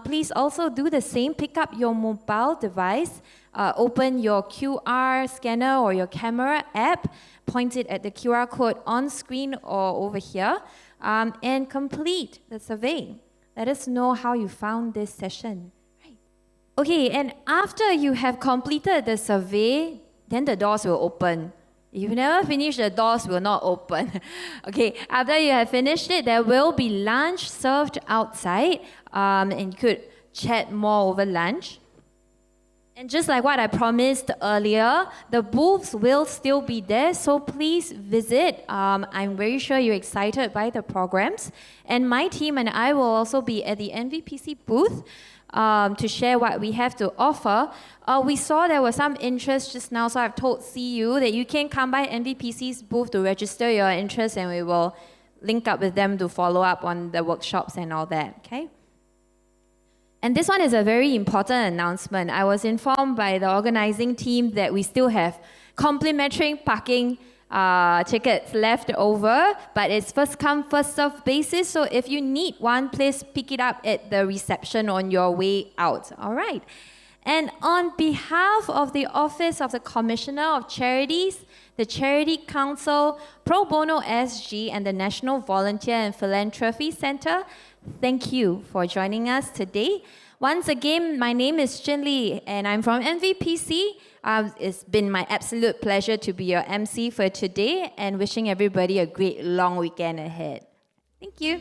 please also do the same. Pick up your mobile device, open your QR scanner or your camera app, point it at the QR code on screen or over here, and complete the survey. Let us know how you found this session. Right. Okay, and after you have completed the survey, then the doors will open. If you never finish, the doors will not open. Okay, after you have finished it, there will be lunch served outside, and you could chat more over lunch. And just like what I promised earlier, the booths will still be there, so please visit. I'm very sure you're excited by the programs. And my team and I will also be at the NVPC booth to share what we have to offer. We saw there was some interest just now, so I've told CU that you can come by NVPC's booth to register your interest, and we will link up with them to follow up on the workshops and all that, okay? And this one is a very important announcement. I was informed by the organizing team that we still have complimentary parking tickets left over, but it's first come, first served basis. So if you need one, please pick it up at the reception on your way out. All right. And on behalf of the Office of the Commissioner of Charities, the Charity Council, Pro Bono SG, and the National Volunteer and Philanthropy Centre, thank you for joining us today. Once again, my name is Chin Lee, and I'm from NVPC. It's been my absolute pleasure to be your MC for today, and wishing everybody a great long weekend ahead. Thank you.